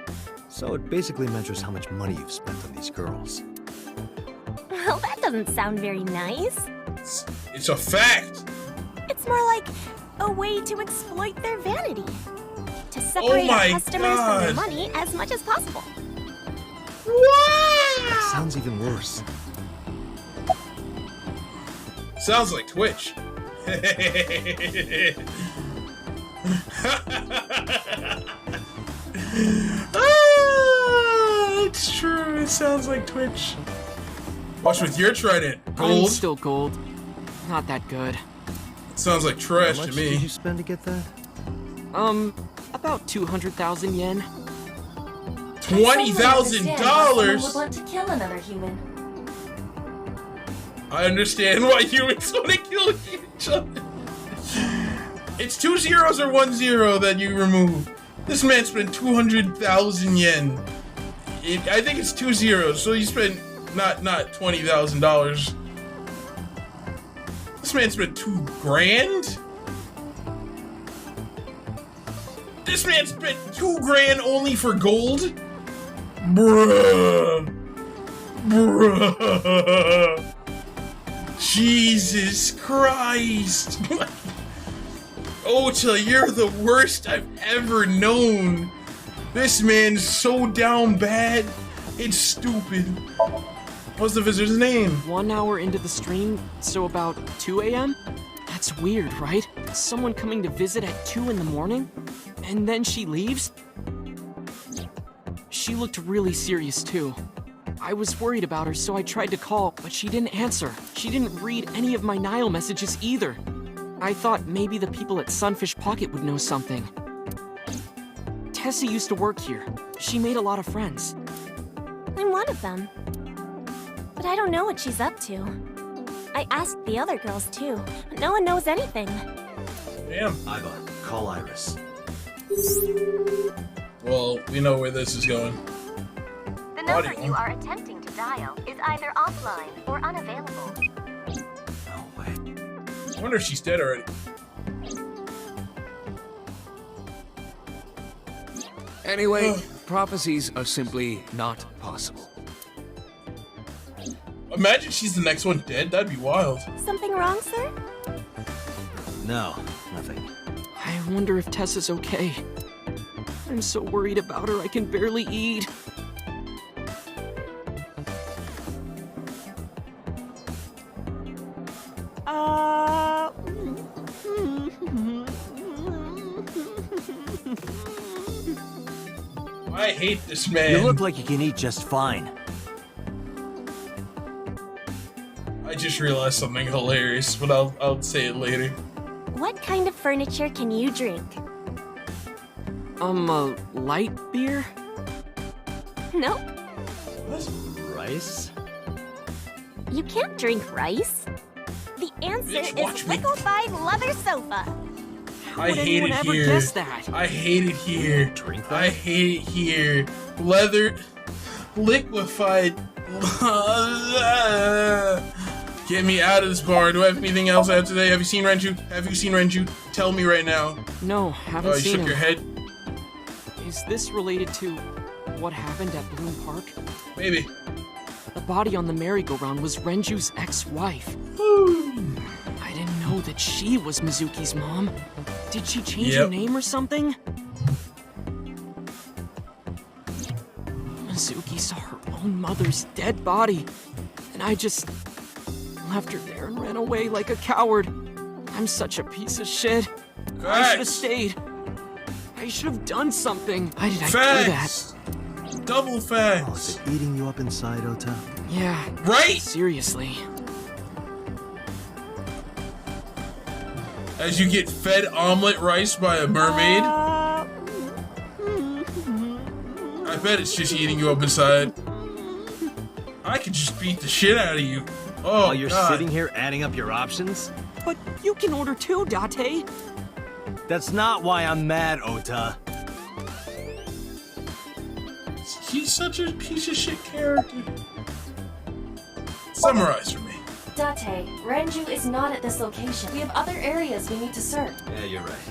So it basically measures how much money you've spent on these girls. Well, that doesn't sound very nice. It's a fact. It's more like a way to exploit their vanity. To separate my our customers from their God. money as much as possible. That sounds even worse. Sounds like Twitch. It's true. It sounds like Twitch. Watch with your trident. I'm Gold. still gold. Not that good. Sounds like trash How to much me. did you spend to get that? About 200,000 yen. $20,000. Would want to kill another human. I understand why humans want to kill each other. It's 2 zeros or 1 0 that you remove. This man spent 200,000 yen. I think it's 2 zeros, so you spent not $20,000. This man spent $2,000. This man spent $2,000 only for gold. Bruh. Jesus Christ. Ota, you're the worst I've ever known. This man's so down bad, it's stupid. What's the visitor's name? 1 hour into the stream, so about 2 a.m.? That's weird, right? Someone coming to visit at 2 in the morning? And then she leaves? She looked really serious, too. I was worried about her, so I tried to call, but she didn't answer. She didn't read any of my Nile messages either. I thought maybe the people at Sunfish Pocket would know something. Tessa used to work here. She made a lot of friends. I'm one of them. But I don't know what she's up to. I asked the other girls too, but no one knows anything. Damn. Iva, call Iris. Well, we know where this is going. The number you are attempting to dial is either offline or unavailable. I wonder if she's dead already. Anyway, prophecies are simply not possible. Imagine she's the next one dead. That'd be wild. Something wrong, sir? No, nothing. I wonder if Tessa's okay. I'm so worried about her I can barely eat. I hate this man. You look like you can eat just fine. I just realized something hilarious, but I'll say it later. What kind of furniture can you drink? A light beer? Nope. Rice? You can't drink rice. The answer is liquefied leather sofa. I hate it here. I hate it here. Drink I hate it here. Leather, liquefied. Get me out of this bar. Do I have anything else I have today? Have you seen Renju? Have you seen Renju? Tell me right now. No, haven't You seen shook him. your head? Is this related to what happened at Bloom Park? Maybe. The body on the merry-go-round was Renju's ex-wife. I didn't know that she was Mizuki's mom. Did she change her name or something? Mizuki saw her own mother's dead body, and I just left her there and ran away like a coward. I'm such a piece of shit. I should have stayed. I should have done something. Why did I do that? Double facts. Is it eating you up inside, Ota? Yeah. Right? Seriously. As you get fed omelet rice by a mermaid? I bet it's just eating you up inside. I could just beat the shit out of you. Oh, While you're God. sitting here adding up your options? But you can order too, Date. That's not why I'm mad, Ota. He's such a piece of shit character. Summarize for me. Date, Renju is not at this location. We have other areas we need to search. Yeah, you're right.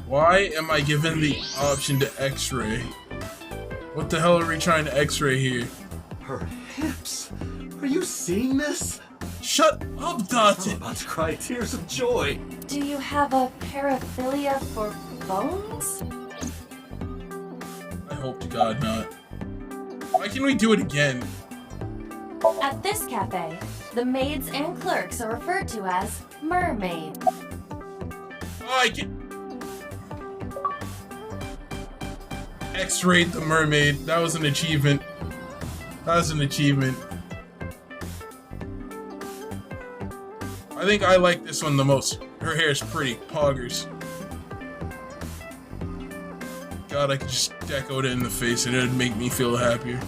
Why am I given the option to X-ray? What the hell are we trying to X-ray here? Her hips. Are you seeing this? Shut up, Date. I'm about to cry tears of joy. Do you have a paraphilia for bones? I hope to God not. Why can't we do it again? At this cafe, the maids and clerks are referred to as mermaids. Oh, I can X-rayed the mermaid. That was an achievement. That was an achievement. I think I like this one the most. Her hair is pretty. Poggers. God, I could just deco it in the face and it'd make me feel happier.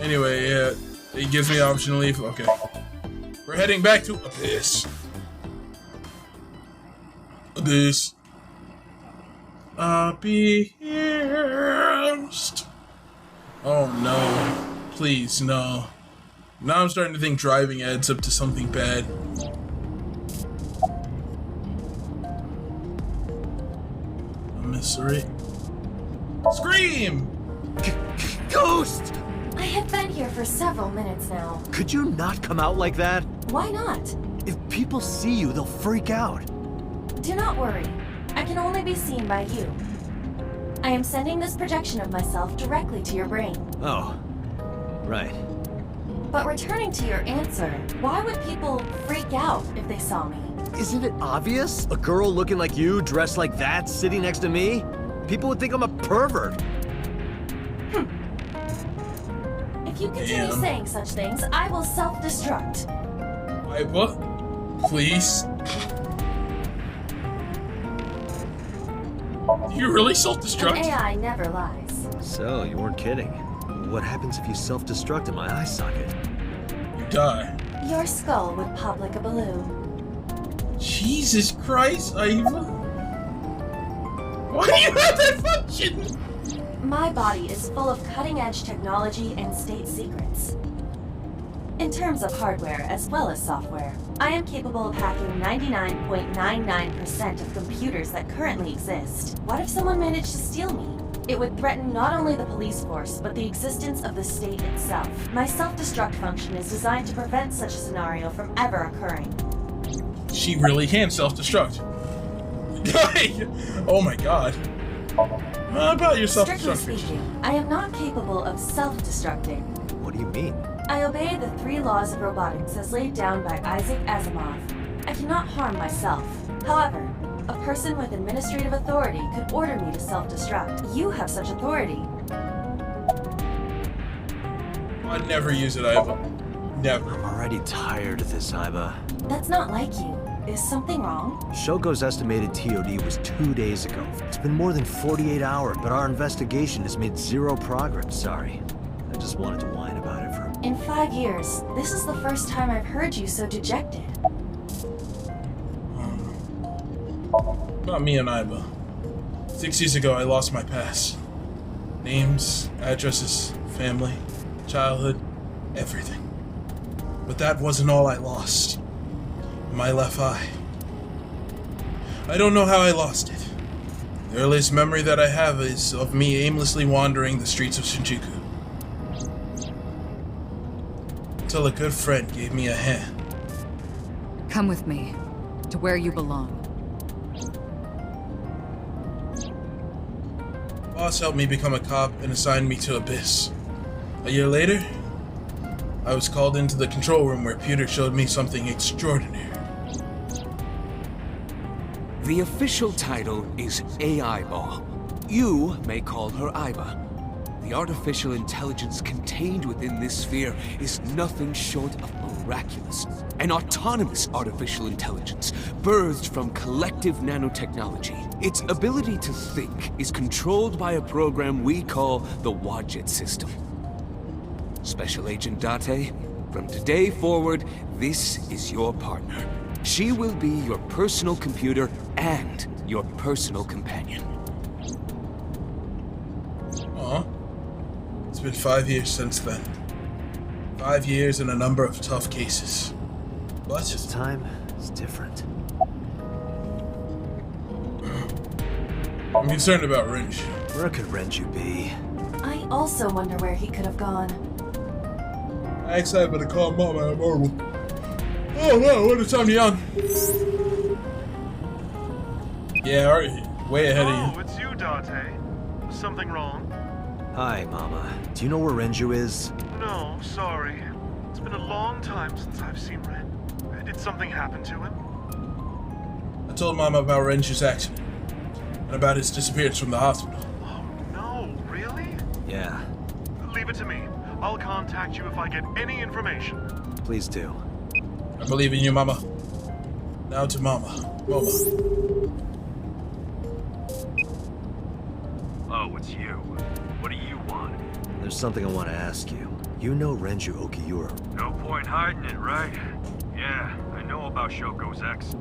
Anyway, yeah. It gives me the option to leave. Okay. We're heading back to Abyss. Abyss. Abyss. Oh no. Please, no. Now I'm starting to think driving adds up to something bad. A mystery. Scream! Ghost! I have been here for several minutes now. Could you not come out like that? Why not? If people see you, they'll freak out. Do not worry. I can only be seen by you. I am sending this projection of myself directly to your brain. Oh, right. But returning to your answer, why would people freak out if they saw me? Isn't it obvious? A girl looking like you, dressed like that, sitting next to me? People would think I'm a pervert. If you continue saying such things, I will self-destruct. Aiba, please. You really self-destruct? An AI never lies. So, you weren't kidding. What happens if you self-destruct in my eye socket? You die. Your skull would pop like a balloon. Jesus Christ, Aiba. Why do you have that function? My body is full of cutting-edge technology and state secrets. In terms of hardware as well as software, I am capable of hacking 99.99% of computers that currently exist. What if someone managed to steal me? It would threaten not only the police force, but the existence of the state itself. My self-destruct function is designed to prevent such a scenario from ever occurring. She really can self-destruct. Oh my god. How about your self-destruct? Strictly speaking, I am not capable of self-destructing. What do you mean? I obey the 3 laws of robotics as laid down by Isaac Asimov. I cannot harm myself. However, a person with administrative authority could order me to self-destruct. You have such authority. I'd never use it, Aiba. Never. I'm already tired of this, Aiba. That's not like you. Is something wrong? Shogo's estimated TOD was 2 days ago. It's been more than 48 hours, but our investigation has made 0 progress. Sorry. I just wanted to whine about it for a... In 5 years, this is the first time I've heard you so dejected. About me and Aiba. 6 years ago, I lost my past. Names, addresses, family, childhood, everything. But that wasn't all I lost. My left eye. I don't know how I lost it. The earliest memory that I have is of me aimlessly wandering the streets of Shinjuku. Until a good friend gave me a hand. Come with me, to where you belong. Boss helped me become a cop and assigned me to Abyss. A year later, I was called into the control room where Peter showed me something extraordinary. The official title is AI Ball. You may call her Aiba. The artificial intelligence contained within this sphere is nothing short of miraculous. An autonomous artificial intelligence, birthed from collective nanotechnology. Its ability to think is controlled by a program we call the Wadjet system. Special Agent Date, from today forward, this is your partner. She will be your personal computer and your personal companion. Aw. It's been 5 years since then. 5 years and a number of tough cases. But this time is different. I'm concerned about Renju. Where could Renju be? I also wonder where he could have gone. I asked Aiba to call Mom at Marvel. Oh no, what a time to young. Yeah, alright. Way ahead of you. Oh, it's you, Date. Something wrong? Hi, Mama. Do you know where Renju is? No, sorry. It's been a long time since I've seen Ren. Did something happen to him? I told Mom about Renju's accident. And about his disappearance from the hospital. Oh no, really? Yeah. Leave it to me. I'll contact you if I get any information. Please do. I believe in you, Mama. Now to Mama. Mama. Oh, it's you. What do you want? There's something I want to ask you. You know Renju Okiura. No point hiding it, right? Yeah, I know about Shoko's ex.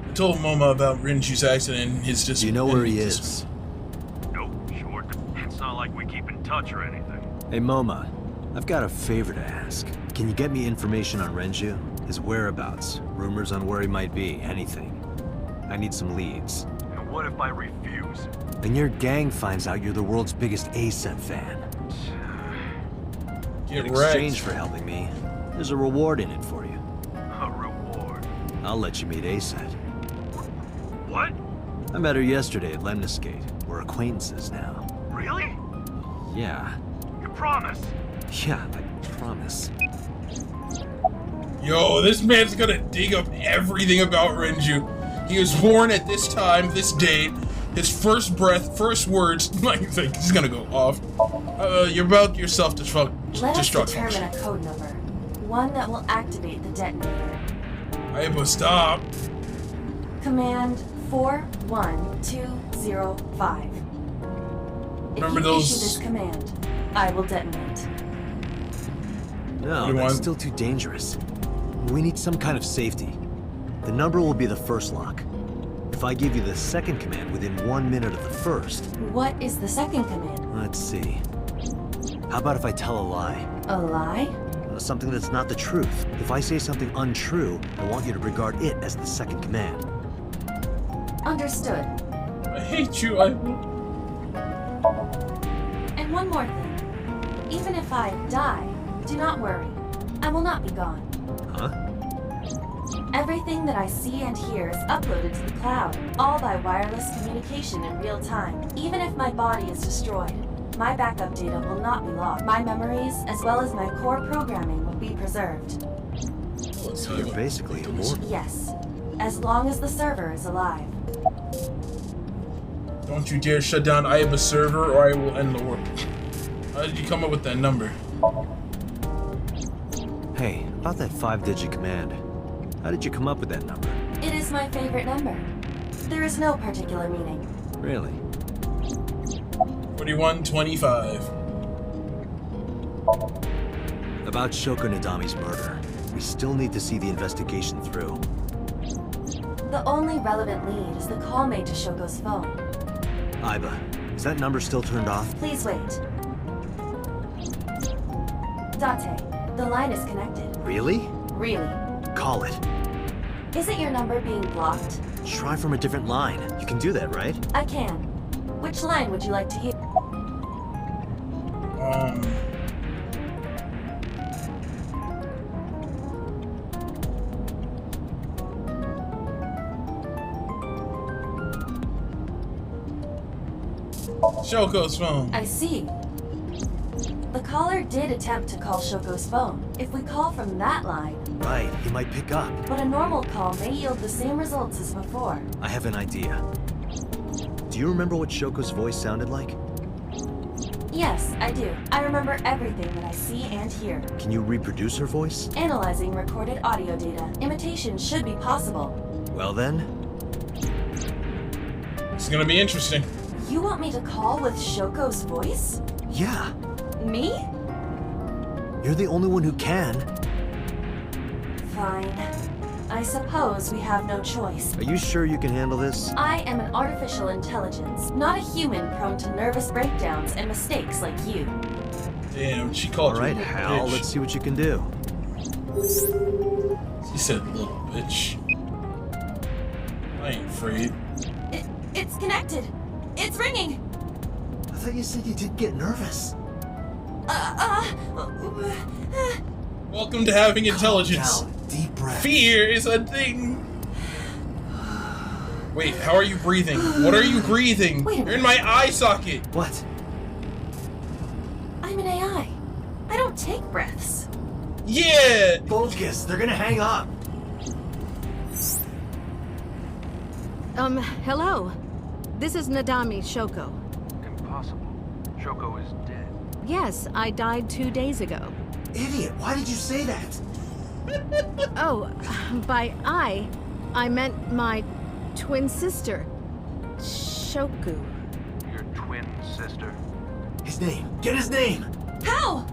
I told Mama about Renju's accident and his disappearance. Do you know where he is? Nope, sure. It's not like we keep in touch or anything. Hey, Moma. I've got a favor to ask. Can you get me information on Renju? His whereabouts, rumors on where he might be, anything. I need some leads. And what if I refuse? Then your gang finds out you're the world's biggest ASEP fan. Get in exchange for helping me, there's a reward in it for you. A I'll let you meet Aset. What? I met her yesterday at Lemniscate. We're acquaintances now. Really? Yeah. You promise? Yeah, I promise. Yo, this man's gonna dig up everything about Renju. He was born at this time, this date. His first breath, first words. Like he's gonna go off. You're about your self-destruct. Let us determine a code number. One that will activate the detonator. Aiba, stop. Command 41205. Remember if you those? issue this command, I will detonate. No, that's still too dangerous. We need some kind of safety. The number will be the first lock. If I give you the second command within 1 minute of the first... What is the second command? Let's see. How about if I tell a lie? A lie? Something that's not the truth. If I say something untrue, I want you to regard it as the second command. Understood. I hate you, I... And one more thing. Even if I die, do not worry. I will not be gone. Huh? Everything that I see and hear is uploaded to the cloud, all by wireless communication in real time. Even if my body is destroyed, my backup data will not be lost. My memories, as well as my core programming, will be preserved. So you're basically immortal. Yes, as long as the server is alive. Don't you dare shut down Aiba's server or I will end the world. How did you come up with that number? Hey, about that 5-digit command. How did you come up with that number? It is my favorite number. There is no particular meaning. Really? 4125. About Shoko Nadami's murder. We still need to see the investigation through. The only relevant lead is the call made to Shoko's phone. Aiba, is that number still turned off? Please wait. Date, the line is connected. Really? Really. Call it. Isn't your number being blocked? Try from a different line. You can do that, right? I can. Which line would you like to hear? Shoko's phone. I see. The caller did attempt to call Shoko's phone. If we call from that line... Right, he might pick up. But a normal call may yield the same results as before. I have an idea. Do you remember what Shoko's voice sounded like? Yes, I do. I remember everything that I see and hear. Can you reproduce her voice? Analyzing recorded audio data. Imitation should be possible. Well then... It's gonna be interesting. You want me to call with Shoko's voice? Yeah. Me? You're the only one who can. Fine. I suppose we have no choice. Are you sure you can handle this? I am an artificial intelligence, not a human prone to nervous breakdowns and mistakes like you. Damn, she called you. Alright, Hal, let's see what you can do. She said, little bitch. I ain't afraid. It's connected. It's ringing. I thought you said you didn't get nervous. Welcome to having intelligence. Calm down. Deep breath. Fear is a thing. Wait, how are you breathing? What are you breathing? You're in my eye socket. What? I'm an AI. I don't take breaths. Yeah. Focus. They're gonna hang up. Hello. This is Nadami Shoko. Impossible. Shoko is dead. Yes, I died 2 days ago. Idiot, why did you say that? Oh, by I meant my twin sister, Shoku. Your twin sister? His name. Get his name. How?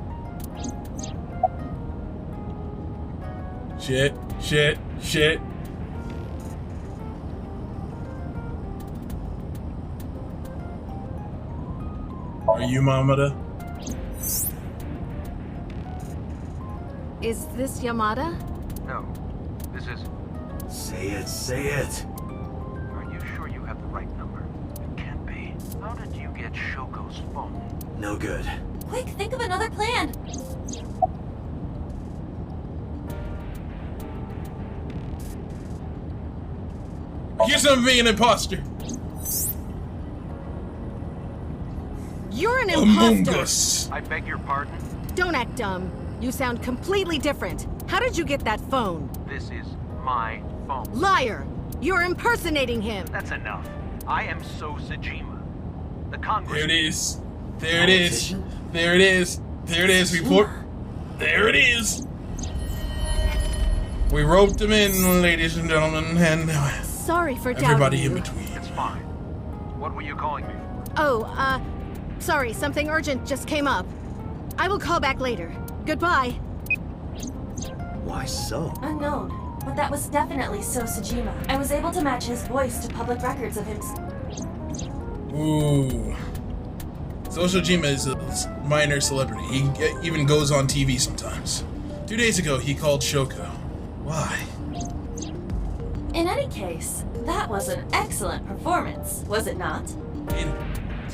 Shit. Are you Mamada? Is this Yamada? No. This is... Say it. Are you sure you have the right number? It can't be. How did you get Shoko's phone? No good. Quick, think of another plan. Accuse him of being an imposter. You're an Among imposter. Us. I beg your pardon? Don't act dumb. You sound completely different. How did you get that phone? This is my phone. Liar! You're impersonating him. That's enough. I am So Sajima. The Congress. There it is. There it is. There it is. There it is. Report. There it is. We roped him in, ladies and gentlemen, and Sorry for doubting everybody you. in between. It's fine. What were you calling me for? Oh, sorry, something urgent just came up. I will call back later. Goodbye. Why so? Unknown, but that was definitely So Sajima. I was able to match his voice to public records of him. Ooh. Social Jima is a minor celebrity. He even goes on TV sometimes. 2 days ago, he called Shoko. Why? In any case, that was an excellent performance, was it not? Indeed.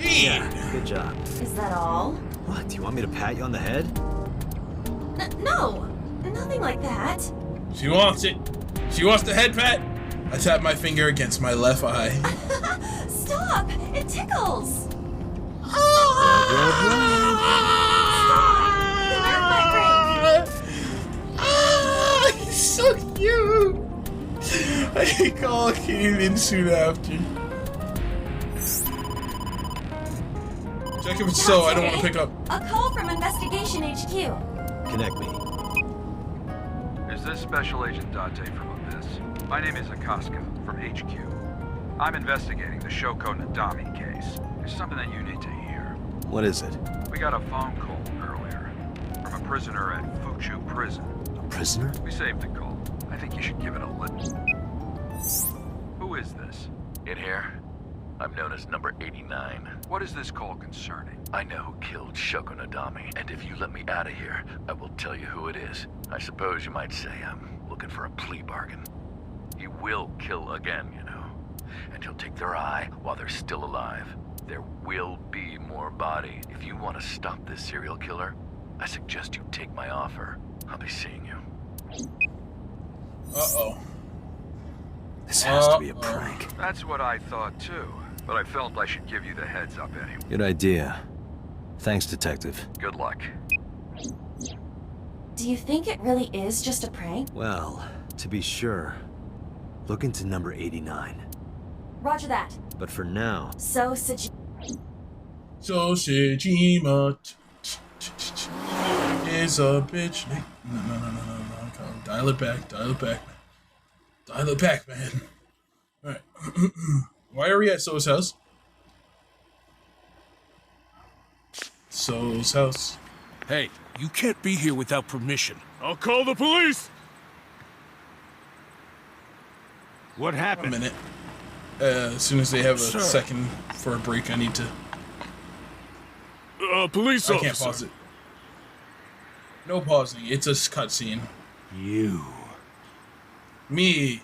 Yeah, good job. Is that all? What, do you want me to pat you on the head? No, nothing like that. She wants it. She wants the head pat. I tap my finger against my left eye. Stop! It tickles! He's so cute. I call came in soon after. Check if it's so. I don't want to pick up. A call from Investigation HQ. Connect me. Is this Special Agent Date from Abyss? My name is Akaska from HQ. I'm investigating the Shoko Nadami case. There's something that you need to hear. What is it? We got a phone call earlier from a prisoner at Fuchu Prison. A prisoner? We saved the call. I think you should give it a listen. Who is this? In here, I'm known as number 89. What is this call concerning? I know who killed Shoko Nadami, and if you let me out of here, I will tell you who it is. I suppose you might say I'm looking for a plea bargain. He will kill again, you know. And he'll take their eye while they're still alive. There will be more body. If you want to stop this serial killer, I suggest you take my offer. I'll be seeing you. Uh-oh. This has to be a prank. That's what I thought too, but I felt I should give you the heads up anyway. Good idea. Thanks, Detective. Good luck. Do you think it really is just a prank? Well, to be sure, look into number 89. Roger that. But for now... So Sajima. So Sajima is a bitch. No. Dial it back. Dial it back. Dial it back, man. Alright. Why are we at So's house? So's house. Hey, you can't be here without permission. I'll call the police! What happened? A minute. As soon as they have a Sir. second for a break, I need to... Police I officer. can't pause it. No pausing. It's a cutscene. You. Me.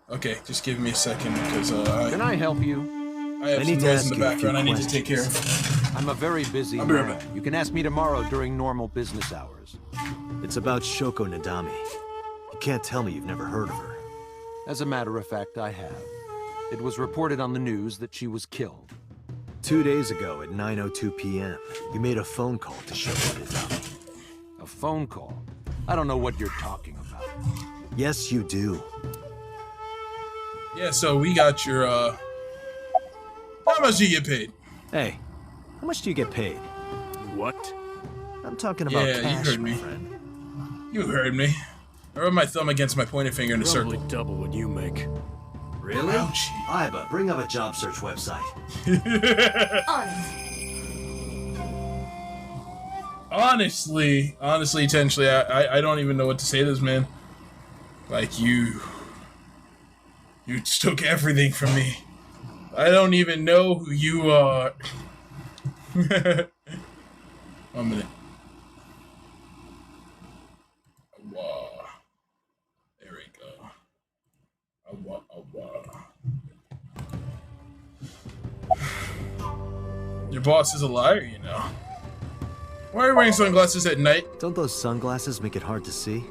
Okay, just give me a second because Can I help you? I have some noise in the background I need to take care of. I'm a very busy I'll be right man. back. You can ask me tomorrow during normal business hours. It's about Shoko Nadami. You can't tell me you've never heard of her. As a matter of fact, I have. It was reported on the news that she was killed. 2 days ago at 9:02 p.m., you made a phone call to Shoko Nadami. A phone call? I don't know what you're talking about. Yes, you do. Yeah, so we got your, how much do you get paid? Hey, how much do you get paid? What? I'm talking about Yeah, cash, you heard my me. friend. You heard me. I rub my thumb against my pointer finger in a Probably circle. double what you make. Really? Ouchie. Iba, bring up a job search website. Honestly, intentionally, I don't even know what to say to this man. Like, you just took everything from me. I don't even know who you are. 1 minute. Wow. There we go. Your boss is a liar, you know. Why are you wearing sunglasses at night? Don't those sunglasses make it hard to see?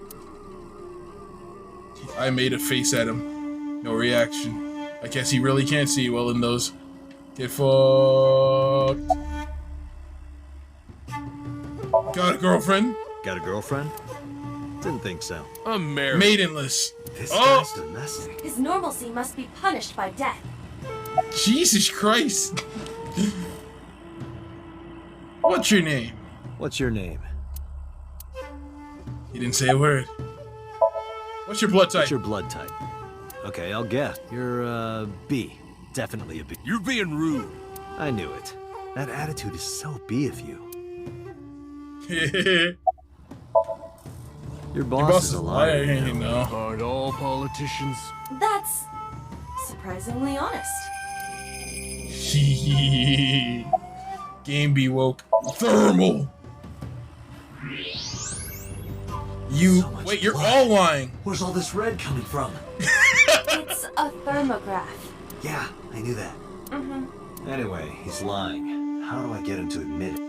I made a face at him. No reaction. I guess he really can't see well in those. Get fucked. Got a girlfriend? Got a girlfriend? Didn't think so. I'm married. Maidenless. This Oh! guy's domestic. His normalcy must be punished by death. Jesus Christ. What's your name? What's your name? He didn't say a word. What's your blood type? What's your blood type? Okay, I'll guess. You're, B. Definitely a B. You're being rude. I knew it. That attitude is so B of you. Your boss is a liar. You know. Aren't all politicians? That's surprisingly honest. Game be woke. Thermal. You wait. You're all lying. Where's all this red coming from? It's a thermograph. Yeah, I knew that. Mm-hmm. Anyway, he's lying. How do I get him to admit it?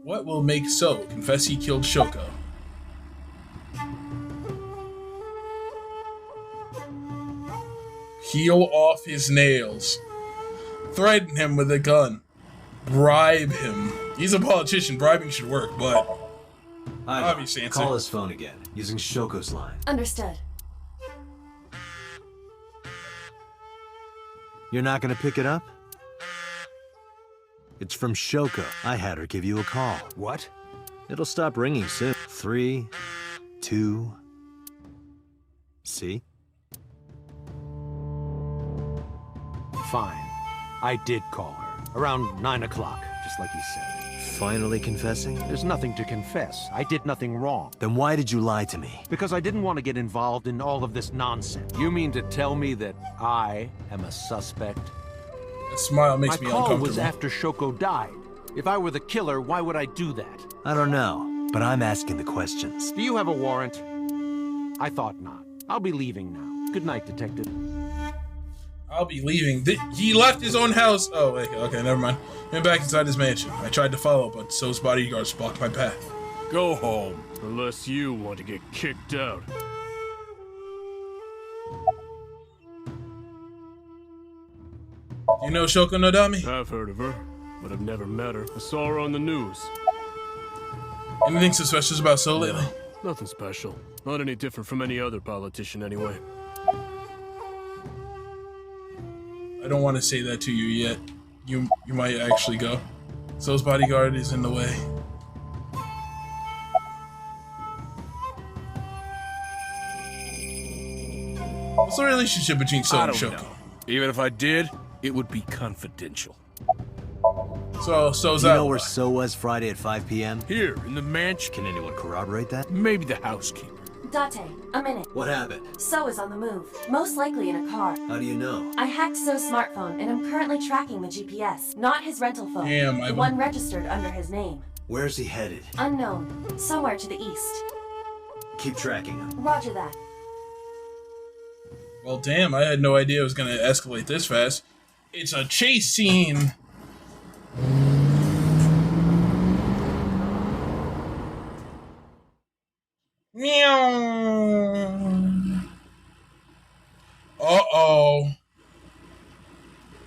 What will make So confess he killed Shoko? Peel off his nails. Threaten him with a gun. Bribe him. He's a politician. Bribing should work, but obviously answer. Call his phone again, using Shoko's line. Understood. You're not gonna pick it up? It's from Shoko. I had her give you a call. What? It'll stop ringing soon. 3, 2... See? Fine. I did call her. Around 9 o'clock, just like you said. Finally confessing? There's nothing to confess. I did nothing wrong. Then why did you lie to me? Because I didn't want to get involved in all of this nonsense. You mean to tell me that I am a suspect? A smile makes me uncomfortable. My call was uncomfortable. after Shoko died. If I were the killer, why would I do that? I don't know, but I'm asking the questions. Do you have a warrant? I thought not. I'll be leaving now. Good night, Detective. I'll be leaving. He left his own house. Oh, wait, okay, never mind. Went back inside his mansion. I tried to follow, but So's bodyguards blocked my path. Go home, unless you want to get kicked out. You know Shoko Nodami? I've heard of her, but I've never met her. I saw her on the news. Anything suspicious about So lately? Nothing special. Not any different from any other politician, anyway. I don't want to say that to you yet. You might actually go. So's bodyguard is in the way. What's the relationship between So and Shoko? Even if I did, it would be confidential. So's Do you out. know where So was Friday at 5 p.m.? Here, in the mansion. Can anyone corroborate that? Maybe the housekeeper. Date, a minute. What happened? So is on the move, most likely in a car. How do you know? I hacked So's smartphone and I'm currently tracking the GPS, not his rental phone. Damn, the one registered under his name. Where's he headed? Unknown, somewhere to the east. Keep tracking him. Roger that. Well, damn, I had no idea it was going to escalate this fast. It's a chase scene. Meow. Uh-oh.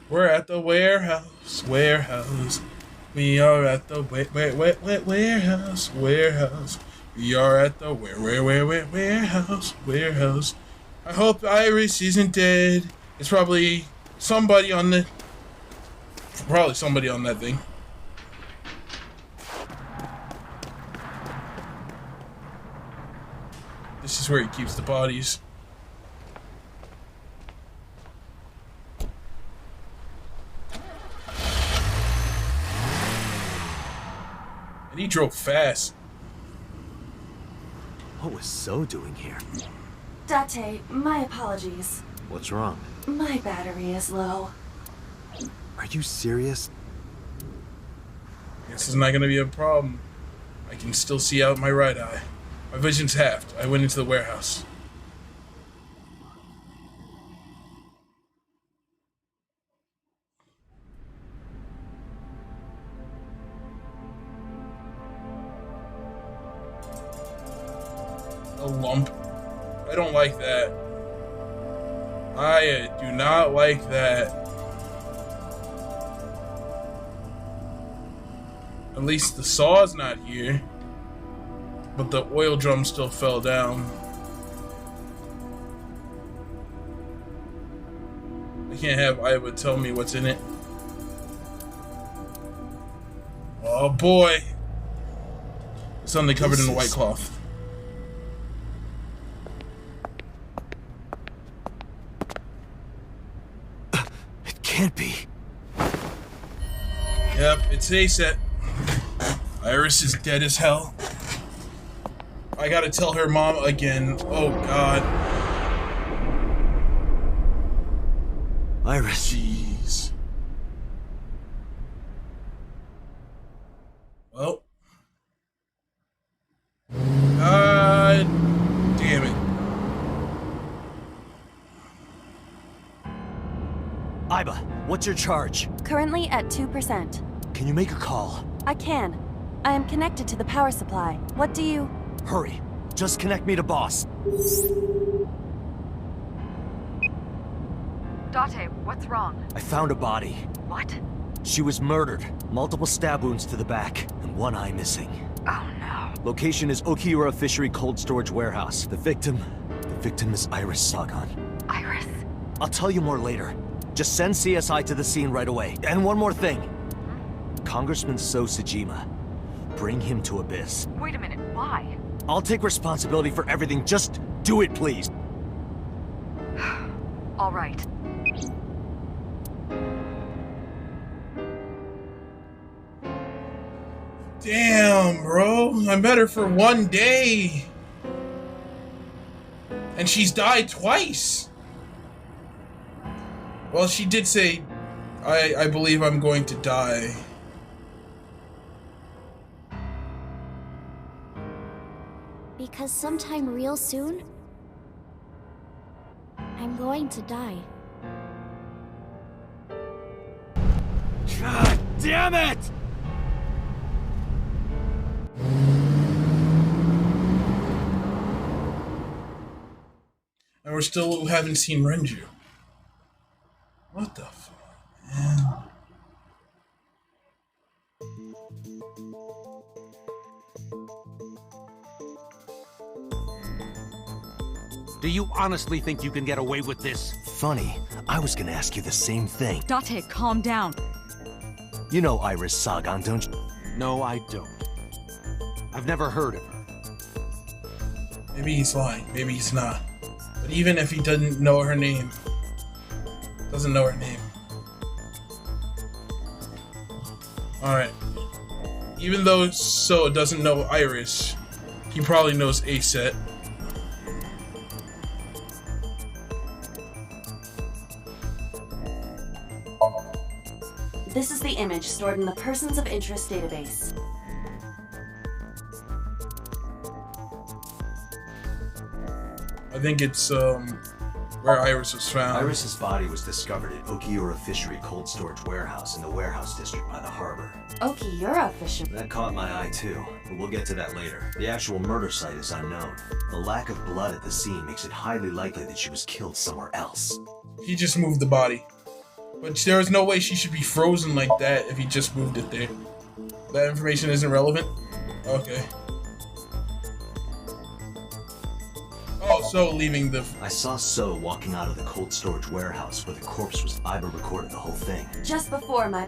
We're at the warehouse. We are at the warehouse. We are at the warehouse. I hope Iris isn't dead. It's probably somebody on that thing. This is where he keeps the bodies. And he drove fast. What was So doing here? Date, my apologies. What's wrong? My battery is low. Are you serious? This is not going to be a problem. I can still see out my right eye. My vision's halved. I went into the warehouse. A lump. I don't like that. I do not like that. At least the saw's not here. But the oil drum still fell down. I can't have Iva tell me what's in it. Oh boy. Something covered in a white cloth. It can't be. Yep, it's A-set. Iris is dead as hell. I gotta tell her mom again. Oh god. Iris. Jeez. Well. God damn it. Iba, what's your charge? Currently at 2%. Can you make a call? I can. I am connected to the power supply. What do you... Hurry. Just connect me to boss. Date, what's wrong? I found a body. What? She was murdered. Multiple stab wounds to the back, and one eye missing. Oh no. Location is Okiura Fishery Cold Storage Warehouse. The victim is Iris Sagan. Iris? I'll tell you more later. Just send CSI to the scene right away. And one more thing. Congressman So Sajima. Bring him to Abyss. Wait a minute, why? I'll take responsibility for everything. Just do it, please. All right. Damn, bro. I met her for 1 day. And she's died twice. Well, she did say, I believe I'm going to die. Because sometime real soon, I'm going to die. God damn it! And we still haven't seen Renju. What the fuck, man? Do you honestly think you can get away with this? Funny, I was gonna ask you the same thing. Date, calm down. You know Iris Sagan, don't you? No, I don't. I've never heard of her. Maybe he's lying, maybe he's not. But even if he doesn't know her name, Alright. Even though So doesn't know Iris, he probably knows A-set. This is the image stored in the Persons of Interest database. I think it's where Iris was found. Iris's body was discovered at Okiura Fishery Cold Storage Warehouse in the Warehouse District by the harbor. Okiura Fishery. That caught my eye too, but we'll get to that later. The actual murder site is unknown. The lack of blood at the scene makes it highly likely that she was killed somewhere else. He just moved the body. But there is no way she should be frozen like that if he just moved it there. That information isn't relevant? Okay. Oh, So leaving the... I saw So walking out of the cold storage warehouse where the corpse was. Iba recorded the whole thing. Just before my...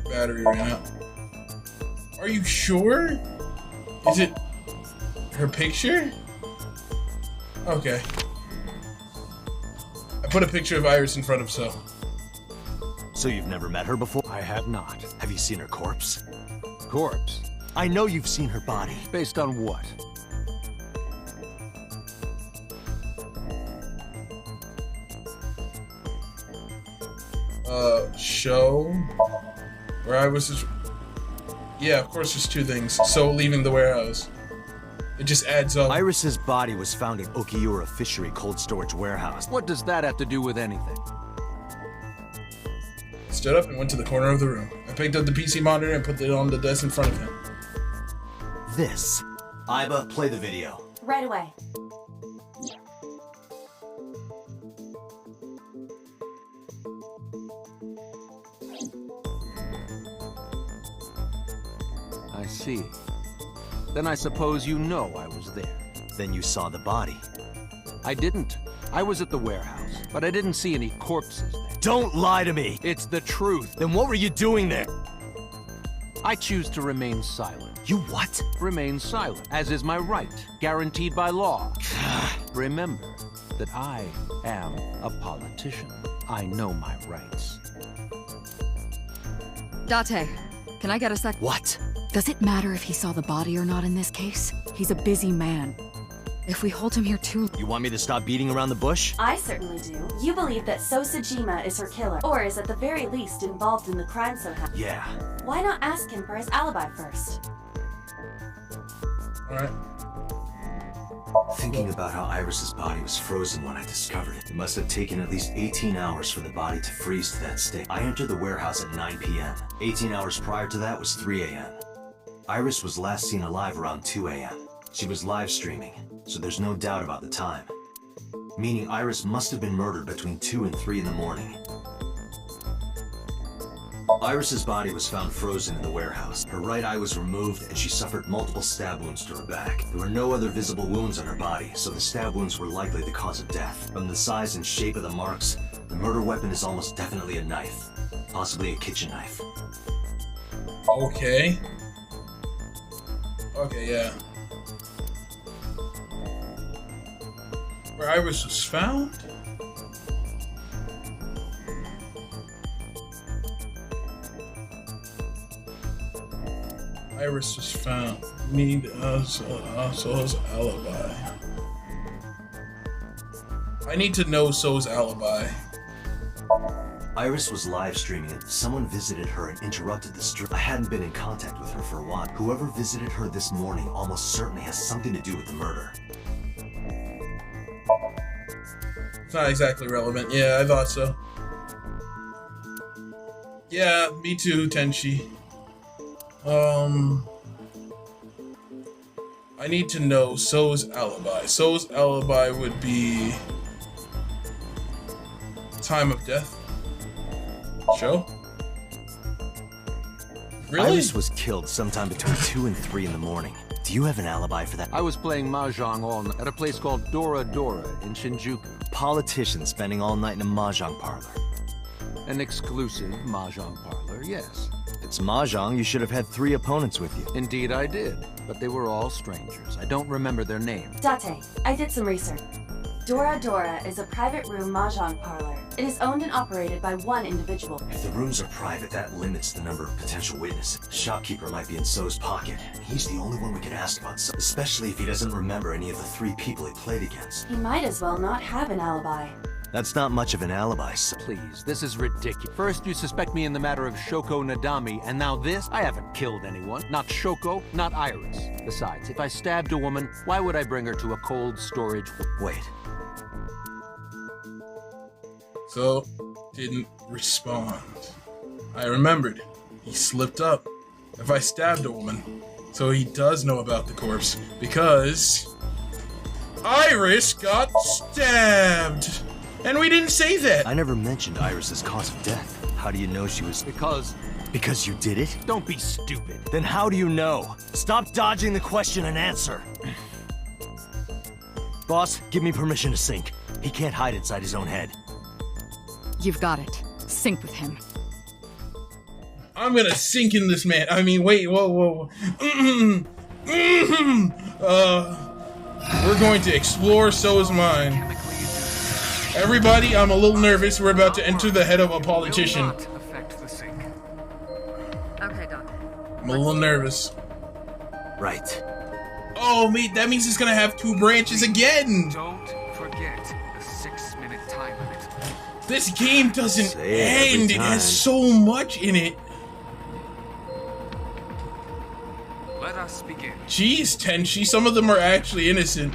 battery ran out. Are you sure? Is it her picture? Okay. I put a picture of Iris in front of So. So you've never met her before? I have not. Have you seen her corpse? Corpse? I know you've seen her body. Based on what? Show where I was. Yeah, of course. There's two things. So leaving the warehouse. It just adds up. Iris's body was found at Okiura Fishery Cold Storage Warehouse. What does that have to do with anything? Stood up and went to the corner of the room. I picked up the PC monitor and put it on the desk in front of him. This. Iba, play the video. Right away. I see. Then I suppose you know I was there. Then you saw the body. I didn't. I was at the warehouse, but I didn't see any corpses there. Don't lie to me! It's the truth. Then what were you doing there? I choose to remain silent. You what? Remain silent, as is my right, guaranteed by law. Remember that I am a politician. I know my rights. Date, can I get a sec? What? Does it matter if he saw the body or not in this case? He's a busy man. If we hold him here too... You want me to stop beating around the bush? I certainly do. You believe that So Sajima is her killer, or is at the very least involved in the crime somehow. Yeah. Why not ask him for his alibi first? Alright. Thinking about how Iris's body was frozen when I discovered it, it must have taken at least 18 hours for the body to freeze to that state. I entered the warehouse at 9 p.m. 18 hours prior to that was 3 a.m. Iris was last seen alive around 2 a.m. She was live streaming, so there's no doubt about the time. Meaning Iris must have been murdered between 2 and 3 in the morning. Iris's body was found frozen in the warehouse. Her right eye was removed and she suffered multiple stab wounds to her back. There were no other visible wounds on her body, so the stab wounds were likely the cause of death. From the size and shape of the marks, the murder weapon is almost definitely a knife. Possibly a kitchen knife. Okay. Okay, yeah. Where Iris was found? Iris was found. Need So's alibi. I need to know So's alibi. Iris was live streaming and someone visited her and interrupted the stream. I hadn't been in contact with her for a while. Whoever visited her this morning almost certainly has something to do with the murder. It's not exactly relevant. Yeah, I thought so. Yeah, me too, Tenchi. I need to know So's alibi. So's alibi would be time of death. Show? Really? Iris was killed sometime between 2 and 3 in the morning. Do you have an alibi for that? I was playing mahjong all night at a place called Dora Dora in Shinjuku. Politician spending all night in a mahjong parlor. An exclusive mahjong parlor, yes. It's mahjong, you should have had 3 opponents with you. Indeed I did, but they were all strangers. I don't remember their names. Date, I did some research. Dora Dora is a private room mahjong parlor. It is owned and operated by one individual. If the rooms are private, that limits the number of potential witnesses. The shopkeeper might be in So's pocket, and he's the only one we can ask about So, especially if he doesn't remember any of the 3 people he played against. He might as well not have an alibi. That's not much of an alibi, so. Please, this is ridiculous. First you suspect me in the matter of Shoko Nadami, and now this? I haven't killed anyone. Not Shoko, not Iris. Besides, if I stabbed a woman, why would I bring her to a cold storage? Wait. So, didn't respond. I remembered. He slipped up. If I stabbed a woman. So he does know about the corpse. Because Iris got stabbed! And we didn't say that! I never mentioned Iris's cause of death. How do you know she was... Because you did it? Don't be stupid. Then how do you know? Stop dodging the question and answer. Boss, give me permission to sink. He can't hide inside his own head. You've got it. Sync with him. I'm gonna sink in this man. I mean, wait, whoa. We're going to explore So's mind. Everybody, I'm a little nervous. We're about to enter the head of a politician. Okay, Doc. I'm a little nervous. Right. Oh, that means it's gonna have 2 branches again. Don't forget the 6-minute time limit. This game doesn't end. It has so much in it. Let us begin. Jeez, Tenchi, some of them are actually innocent.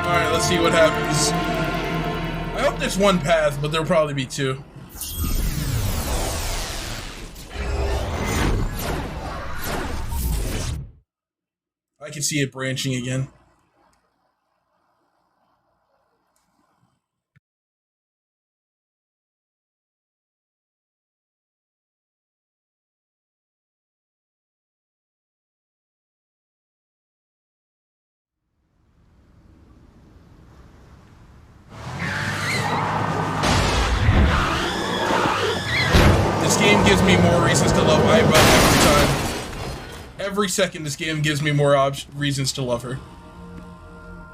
Alright, let's see what happens. I hope there's one path, but there'll probably be 2. I can see it branching again. gives me more reasons to love Aiba every time. Every second this game gives me more reasons to love her.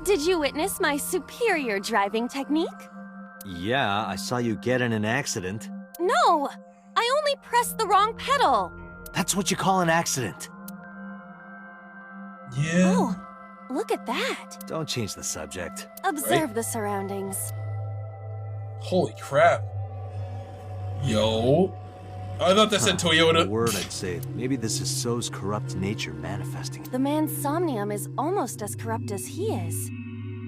Did you witness my superior driving technique? Yeah, I saw you get in an accident. No! I only pressed the wrong pedal. That's what you call an accident. Yeah. Oh, look at that. Don't change the subject. Observe the surroundings. Holy crap. Yo. I thought that said Toyota. A word I'd say. Maybe this is So's corrupt nature manifesting. The man's somnium is almost as corrupt as he is.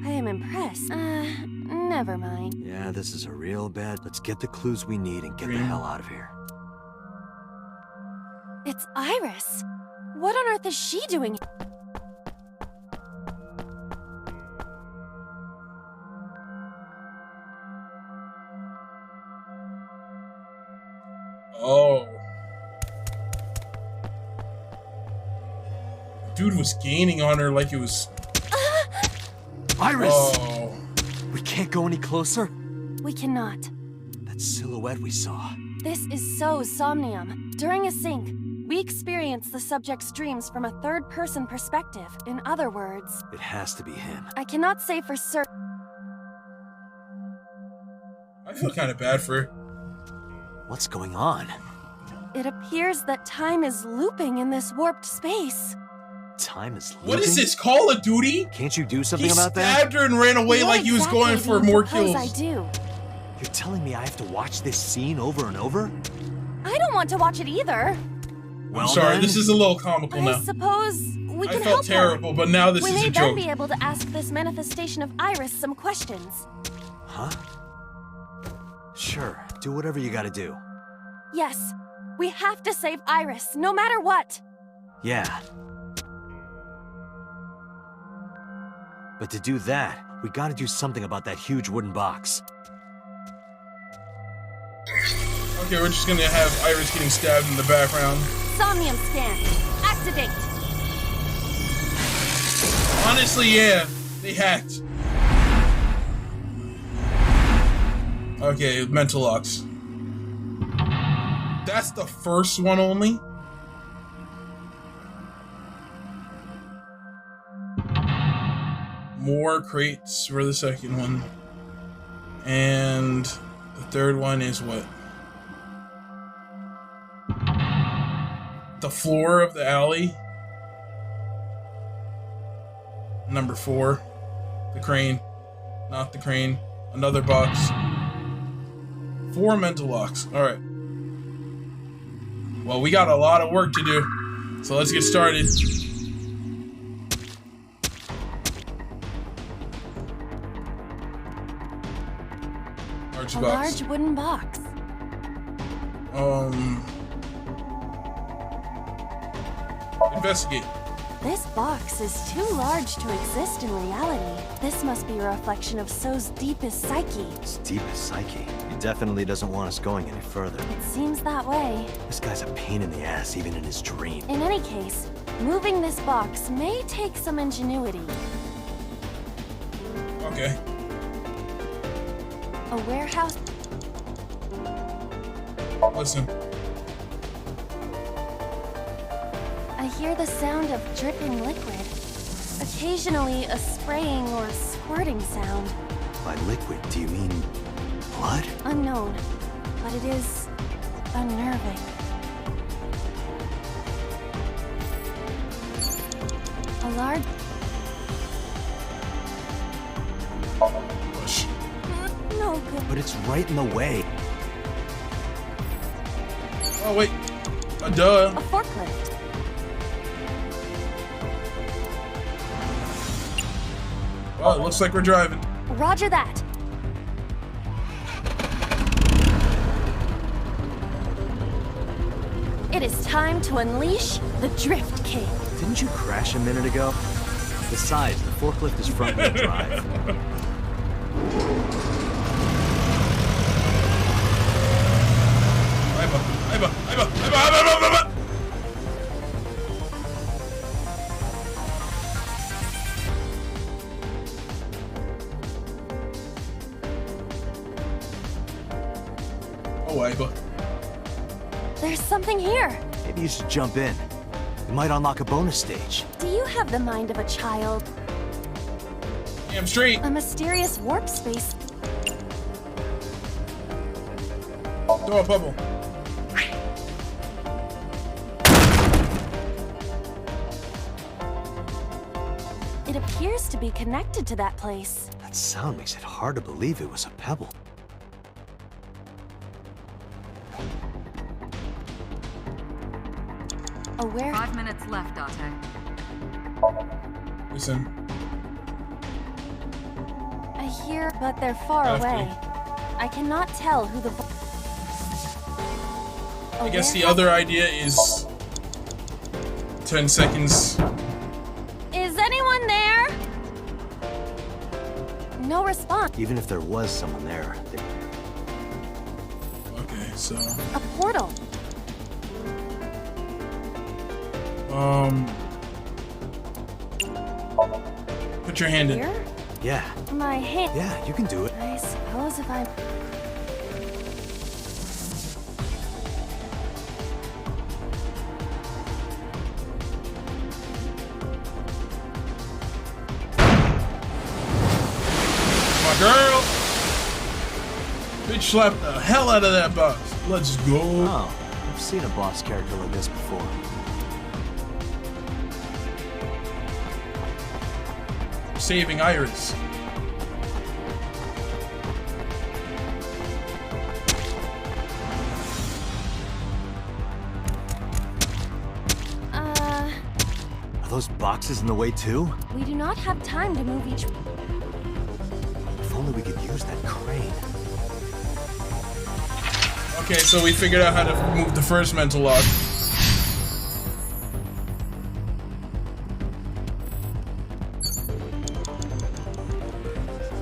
I am impressed. Never mind. Yeah, this is a real bad. Let's get the clues we need and get the hell out of here. It's Iris. What on earth is she doing? Oh. Dude was gaining on her like it was... Iris! Oh. We can't go any closer? We cannot. That silhouette we saw. This is So's somnium. During a sync, we experience the subject's dreams from a third-person perspective. In other words... It has to be him. I cannot say for certain... I feel kind of bad for her. What's going on? It appears that time is looping in this warped space. Time is looping? What is this, Call of Duty? Can't you do something He about that? stabbed her and ran away like he was going for more kills. I do. You're telling me I have to watch this scene over and over? I don't want to watch it either. I'm sorry, this is a little comical I now. suppose we can I felt help terrible, her. but now this we is may a then joke. be able to ask this manifestation of Iris some questions. Huh? Sure, do whatever you gotta do. Yes, we have to save Iris, no matter what. Yeah. But to do that, we gotta do something about that huge wooden box. Okay, we're just gonna have Iris getting stabbed in the background. Somnium scan. Activate. Honestly, yeah, they hacked. Okay, mental locks. That's the first one only? More crates for the second one. And the third one is what? The floor of the alley. Number 4. The crane. Not the crane. Another box. 4 mental locks. Alright. Well, we got a lot of work to do. So let's get started. Large A box. large wooden box. Investigate. This box is too large to exist in reality. This must be a reflection of So's deepest psyche. His deepest psyche. He definitely doesn't want us going any further. It seems that way. This guy's a pain in the ass, even in his dream. In any case, moving this box may take some ingenuity. Okay. A warehouse. Listen. I hear the sound of dripping liquid. Occasionally, a spraying or squirting sound. By liquid, do you mean blood? Unknown, but it is unnerving. A large... Push. No good. But it's right in the way. Oh, wait. Duh. A forklift. Well, it looks like we're driving. Roger that. It is time to unleash the Drift King. Didn't you crash a minute ago? Besides, the forklift is front-wheel drive. Oh, Aiba. There's something here. Maybe you should jump in. It might unlock a bonus stage. Do you have the mind of a child? Damn straight. A mysterious warp space. Throw a bubble. It appears to be connected to that place. That sound makes it hard to believe it was a pebble. Where? 5 minutes left, Dante. Listen. I hear, but they're far away. I cannot tell who the. I guess the other idea is 10 seconds. Is anyone there? No response. Even if there was someone there. Okay, so. A portal. Put your hand in. Here? Yeah. My hand. Yeah, you can do it. I suppose if I'm. My girl! Bitch slapped the hell out of that box. Let's go. Oh, I've seen a boss character like this before. Saving Iris. Are those boxes in the way too? We do not have time to move each. If only we could use that crane. Okay, so we figured out how to move the first mental lock.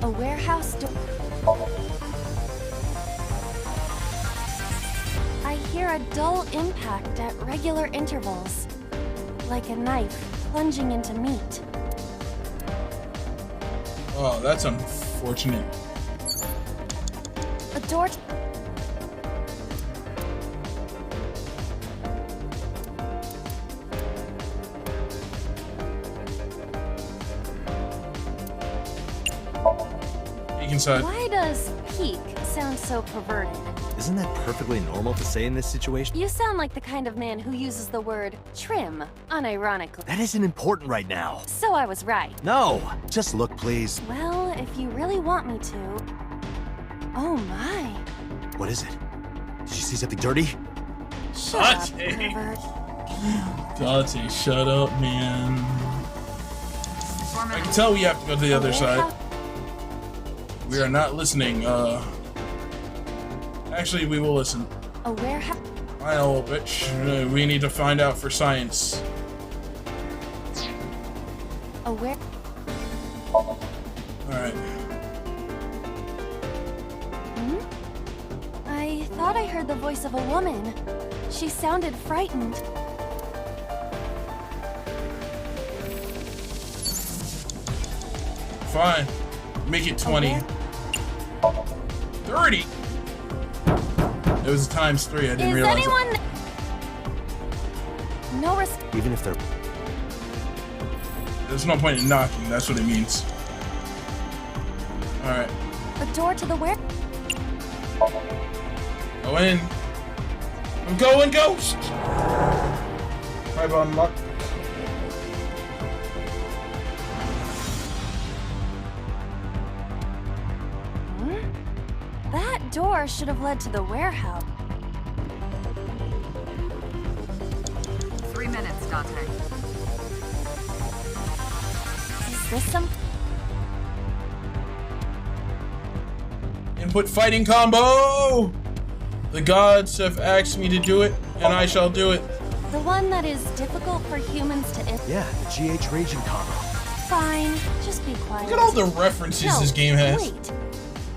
A warehouse door. I hear a dull impact at regular intervals, like a knife plunging into meat. Oh, that's unfortunate. A door. Peek inside. Why does peek sound so perverted? Isn't that perfectly normal to say in this situation? You sound like the kind of man who uses the word trim unironically. That isn't important right now. So I was right. No! Just look, please. Well, if you really want me to. Oh my. What is it? Did you see something dirty? Shut up, Dante. pervert. Dante, shut up, man. I can tell we have to go to the other side. We are not listening. Actually, we will listen. A warehouse. I know, bitch. We need to find out for science. A where? Alright. I thought I heard the voice of a woman. She sounded frightened. Fine. Make it 20. 30! It was times 3, I didn't realize it. Is anyone... No resp... Even if they're... There's no point in knocking, that's what it means. Alright. A door to the where? Go in. I'm going ghost! Right on luck. That door should have led to the warehouse. 3 minutes, Dante. Is this some... Input fighting combo! The gods have asked me to do it, and I shall do it. The one that is difficult for humans to... Yeah, the GH Raging combo. Fine, just be quiet. Look at all the references this game has. Wait.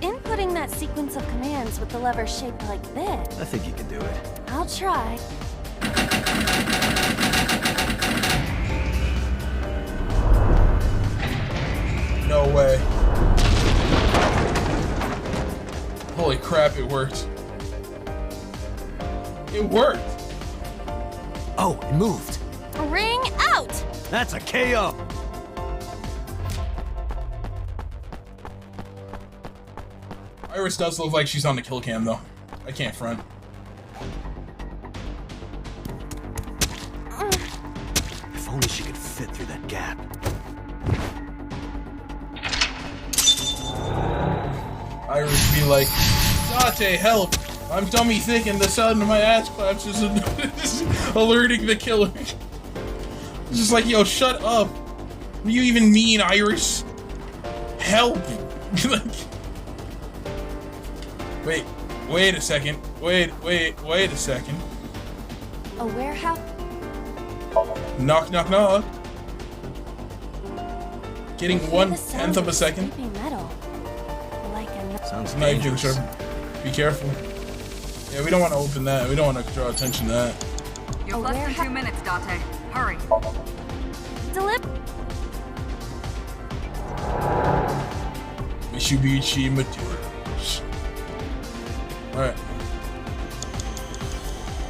Inputting that sequence of commands with the lever shaped like this. I think you can do it. I'll try. No way. Holy crap, it worked. It worked! Oh, it moved. Ring out! That's a KO. Iris does look like she's on the kill cam, though. I can't front. If only she could fit through that gap. Iris be like, Dante, help! I'm dummy thick and the sound of my ass claps is alerting the killer. It's just like, yo, shut up. What do you even mean, Iris? Help! Like, wait a second. Wait a second. A warehouse? Knock, knock, knock. Getting 1/10 of a second. Metal. Like a Sounds knife dangerous. juicer. Be careful. Yeah, we don't want to open that. We don't want to draw attention to that. You have less than 2 minutes, Dante. Hurry. Mitsubishi materials. Alright.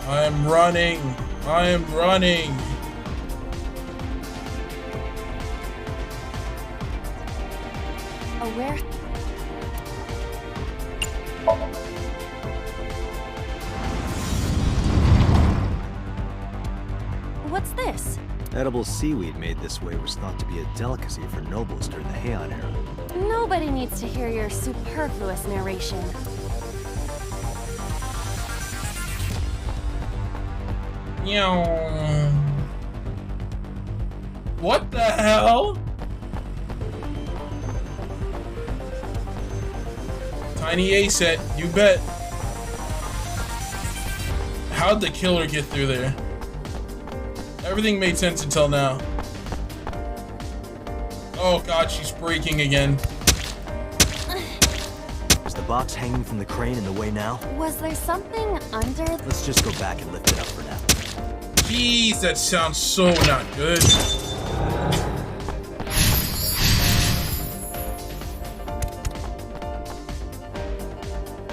I'm running. I am running. where? What's this? Edible seaweed made this way was thought to be a delicacy for nobles during the Heian era. Nobody needs to hear your superfluous narration. What the hell? Tiny A set, you bet. How'd the killer get through there? Everything made sense until now. Oh god, she's breaking again. Is the box hanging from the crane in the way now? Was there something under? Let's just go back and lift it up for now. Jeez, that sounds so not good.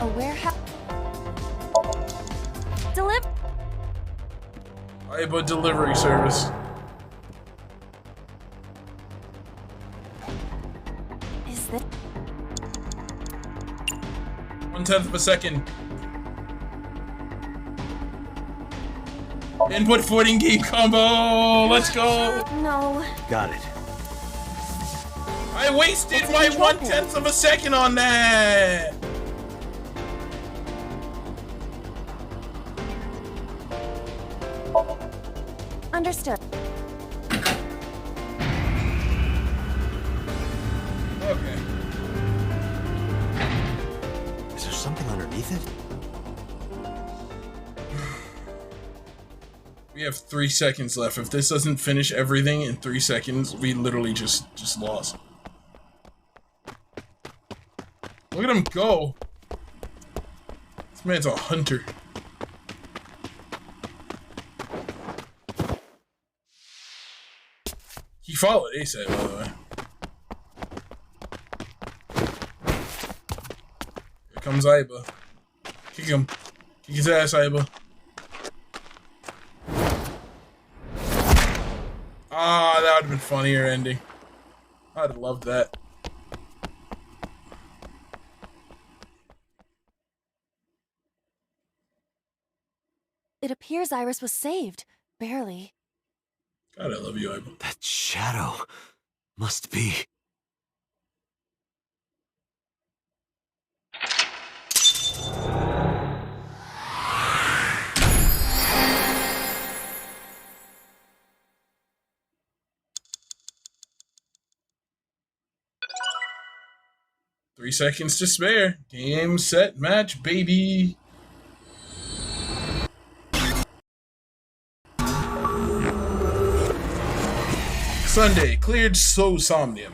A warehouse. I have a delivery service. Is this 1/10 of a second. Input footing game combo. Let's go. No. Got it. I wasted my 1/10 of a second on that. Understood. Okay. Is there something underneath it? We have 3 seconds left. If this doesn't finish everything in 3 seconds, we literally just lost. Look at him go. This man's a hunter. He followed ASAP, by the way. Here comes Aiba. Kick him. Kick his ass, Aiba. Ah, that would have been funnier ending. I'd have loved that. It appears Iris was saved. Barely. God, I love you, Aiba. That shadow must be... Three seconds to spare. Game, set, match, baby. Sunday, cleared Ai Somnium.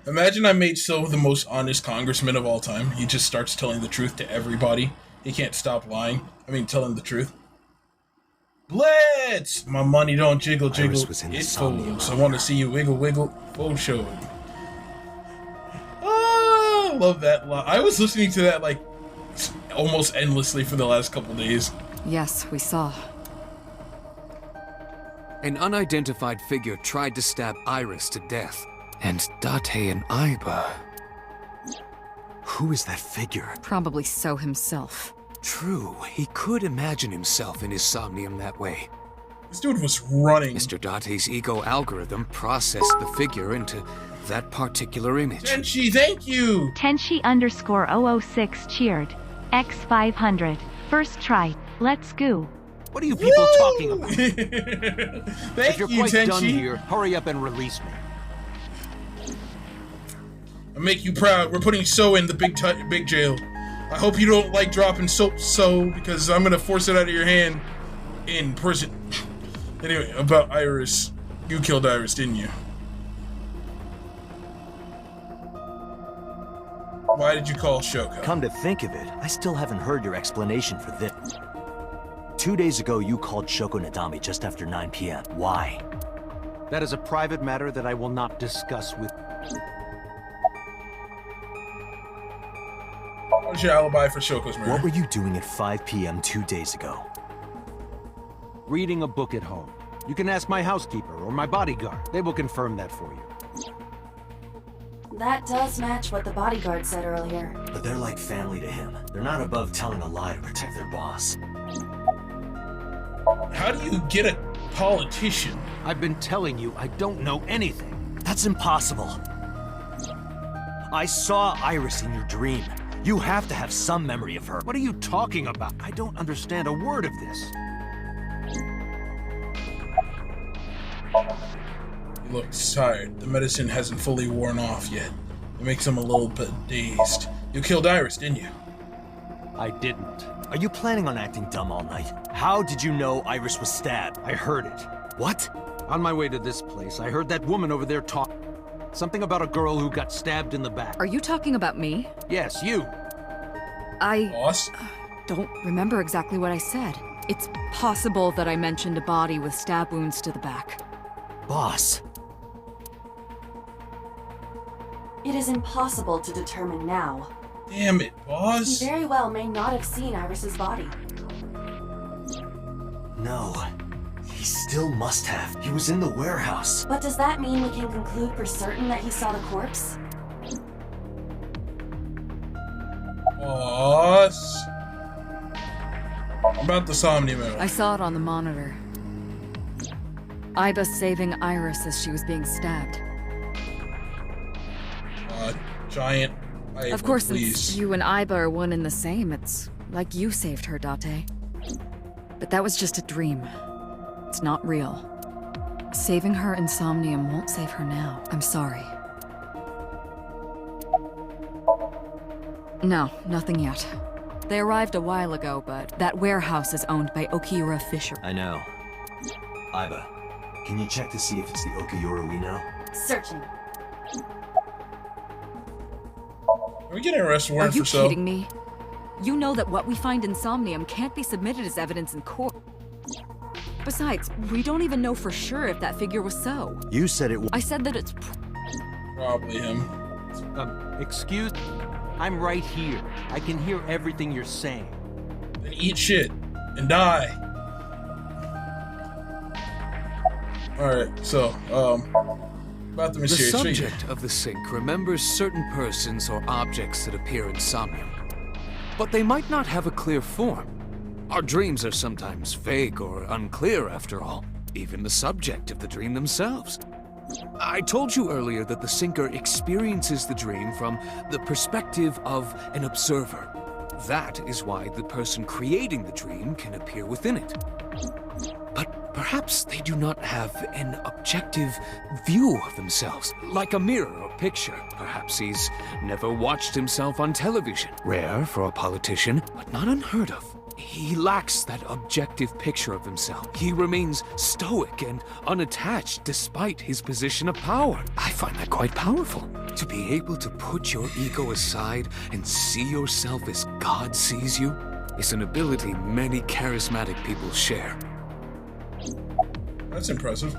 Imagine I made So the most honest congressman of all time. He just starts telling the truth to everybody. He can't stop lying. I mean, telling the truth. Blitz! My money don't jiggle, jiggle. It folds. I want to see you wiggle, wiggle. Full show. Oh, I love that line. I was listening to that like almost endlessly for the last couple days. Yes, we saw. An unidentified figure tried to stab Iris to death. And Date and Aiba... Who is that figure? Probably So himself. True, he could imagine himself in his somnium that way. This dude was running. Mr. Date's ego algorithm processed the figure into that particular image. Tenshi, thank you! Tenshi_006 cheered. X500. First try. Let's go. What are you people talking about? Thank if you're you, quite Tenshi. done here, hurry up and release me. I make you proud. We're putting So in the big jail. I hope you don't like dropping soap, So, because I'm gonna force it out of your hand in prison. Anyway, about Iris. You killed Iris, didn't you? Why did you call Shoko? Come to think of it, I still haven't heard your explanation for this. 2 days ago, you called Shoko Nadami just after 9 p.m. Why? That is a private matter that I will not discuss with... What's your alibi for Shoko's murder? What were you doing at 5 p.m. 2 days ago? Reading a book at home. You can ask my housekeeper or my bodyguard. They will confirm that for you. That does match what the bodyguard said earlier. But they're like family to him. They're not above telling a lie to protect their boss. How do you get a politician? I've been telling you I don't know anything. That's impossible. I saw Iris in your dream. You have to have some memory of her. What are you talking about? I don't understand a word of this. He looks tired. The medicine hasn't fully worn off yet. It makes him a little bit dazed. You killed Iris, didn't you? I didn't. Are you planning on acting dumb all night? How did you know Iris was stabbed? I heard it. What? On my way to this place, I heard that woman over there talk. Something about a girl who got stabbed in the back. Are you talking about me? Yes, you. Boss? Don't remember exactly what I said. It's possible that I mentioned a body with stab wounds to the back. Boss. It is impossible to determine now. Damn it, boss. He very well may not have seen Iris's body. No. He still must have. He was in the warehouse. But does that mean we can conclude for certain that he saw the corpse? Boss. About the Somnium. I saw it on the monitor. Aiba saving Iris as she was being stabbed. Giant. Of course, since you and Aiba are one and the same, it's like you saved her, Date. But that was just a dream. It's not real. Saving her in Somnium won't save her now. I'm sorry. No, nothing yet. They arrived a while ago, but that warehouse is owned by Okiura Fisher. I know. Aiba, can you check to see if it's the Okiura we know? Searching. Are we getting an arrest warrant for So? Are you kidding me? You know that what we find in Somnium can't be submitted as evidence in court. Besides, we don't even know for sure if that figure was So. You said it was. I said that it's probably him. Excuse? I'm right here. I can hear everything you're saying. Then eat shit and die. Alright, so, about the mysterious The figure. subject of the sink remembers certain persons or objects that appear in Somnium. But they might not have a clear form. Our dreams are sometimes vague or unclear, after all. Even the subject of the dream themselves. I told you earlier that the sinker experiences the dream from the perspective of an observer. That is why the person creating the dream can appear within it. But perhaps they do not have an objective view of themselves, like a mirror or picture. Perhaps he's never watched himself on television. Rare for a politician, but not unheard of. He lacks that objective picture of himself. He remains stoic and unattached despite his position of power. I find that quite powerful. To be able to put your ego aside and see yourself as God sees you is an ability many charismatic people share. That's impressive.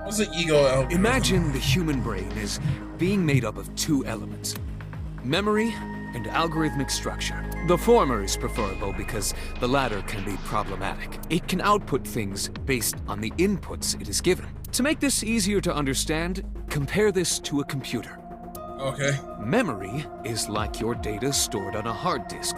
What's the ego algorithm? Imagine the human brain as being made up of two elements: memory and algorithmic structure. The former is preferable because the latter can be problematic. It can output things based on the inputs it is given. To make this easier to understand, compare this to a computer. Okay. Memory is like your data stored on a hard disk.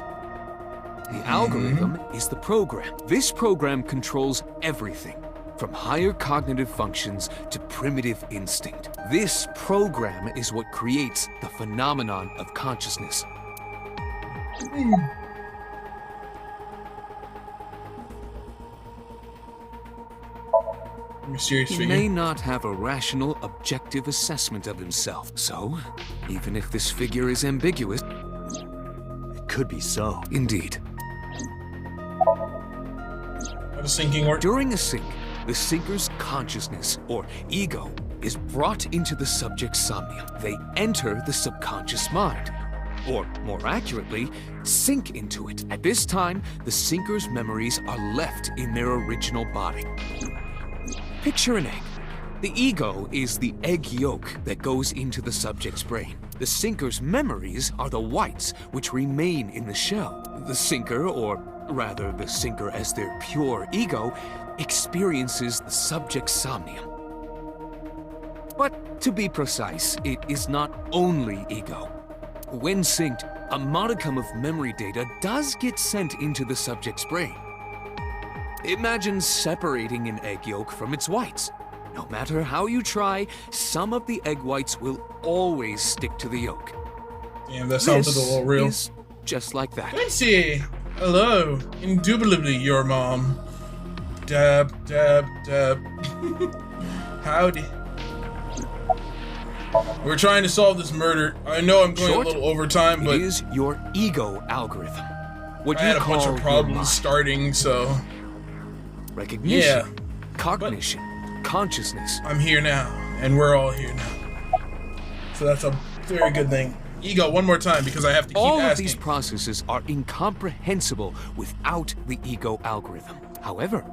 The algorithm is the program. This program controls everything, from higher cognitive functions to primitive instinct. This program is what creates the phenomenon of consciousness. Mysterious He figure. may not have a rational, objective assessment of himself. So, even if this figure is ambiguous, it could be so. Indeed. How does syncing work? During a sync, the sinker's consciousness, or ego, is brought into the subject's somnium. They enter the subconscious mind, or more accurately, sink into it. At this time, the sinker's memories are left in their original body. Picture an egg. The ego is the egg yolk that goes into the subject's brain. The sinker's memories are the whites, which remain in the shell. The sinker, or rather the sinker as their pure ego, experiences the subject's somnium. But to be precise, it is not only ego. When synced, a modicum of memory data does get sent into the subject's brain. Imagine separating an egg yolk from its whites. No matter how you try, some of the egg whites will always stick to the yolk. Damn, that sounded a little real. Is just like that. Quincy! Hello. Indubitably your mom. Dab, dab, dab. Howdy. We're trying to solve this murder. I know I'm going a little overtime, but it is your ego algorithm. What I you had a call bunch of your problems mind. starting, so Recognition, cognition, consciousness. I'm here now, and we're all here now. So that's a very good thing. Ego, one more time, because I have to keep All asking. of these processes are incomprehensible without the ego algorithm. However,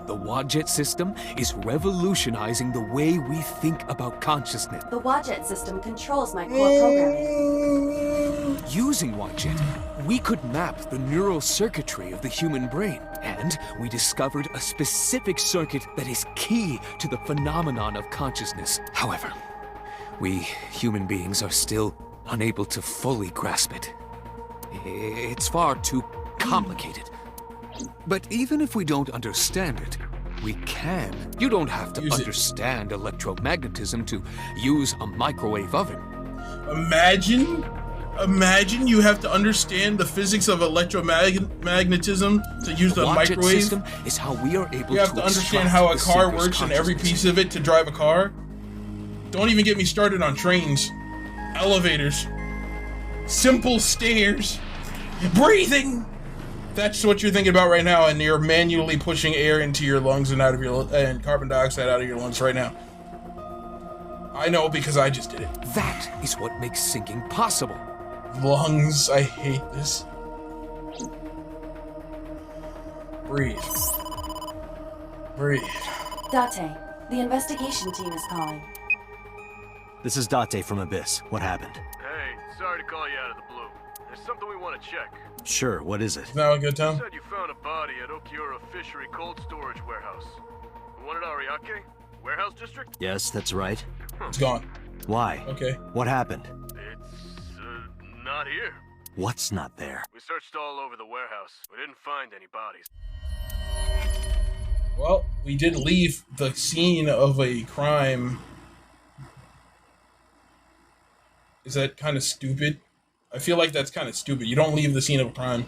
the Wadjet system is revolutionizing the way we think about consciousness. The Wadjet system controls my core programming. Using Wadjet, we could map the neural circuitry of the human brain, and we discovered a specific circuit that is key to the phenomenon of consciousness. However, we human beings are still unable to fully grasp it. It's far too complicated. But even if we don't understand it, we can. You don't have to understand electromagnetism to use a microwave oven. Imagine you have to understand the physics of electromagnetism to use the Wadjet microwave. system is how we are able You have to understand how a car works and every piece of it to drive a car. Don't even get me started on trains, elevators, simple stairs, breathing. That's what you're thinking about right now, and you're manually pushing air into your lungs and out of your and carbon dioxide out of your lungs right now. I know because I just did it. That is what makes syncing possible. Lungs, I hate this. Breathe. Breathe. Date, the investigation team is calling. This is Date from Abyss. What happened? Hey, sorry to call you out of the blue. There's something we want to check. Sure, what is it? Now a good time? You said you found a body at Okiura Fishery Cold Storage Warehouse. The one at Ariake? Warehouse District? Yes, that's right. It's gone. Why? Okay. What happened? It's, not here. What's not there? We searched all over the warehouse. We didn't find any bodies. Well, we did leave the scene of a crime. Is that kind of stupid? I feel like that's kind of stupid. You don't leave the scene of a crime.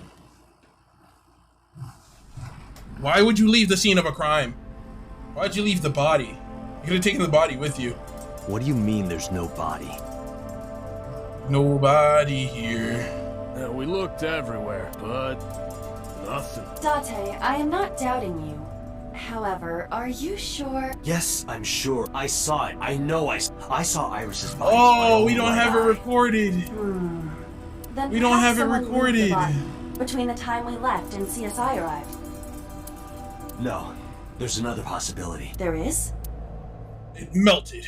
Why would you leave the scene of a crime? Why'd you leave the body? You could have taken the body with you. What do you mean there's no body? Nobody here. Yeah, we looked everywhere, but nothing. Date, I am not doubting you. However, are you sure? Yes, I'm sure. I saw it. I know I saw Iris's body. Oh, we don't have it recorded. Then We don't have perhaps it someone moved the recorded. body between the time we left and CSI arrived. No, there's another possibility. There is? It melted.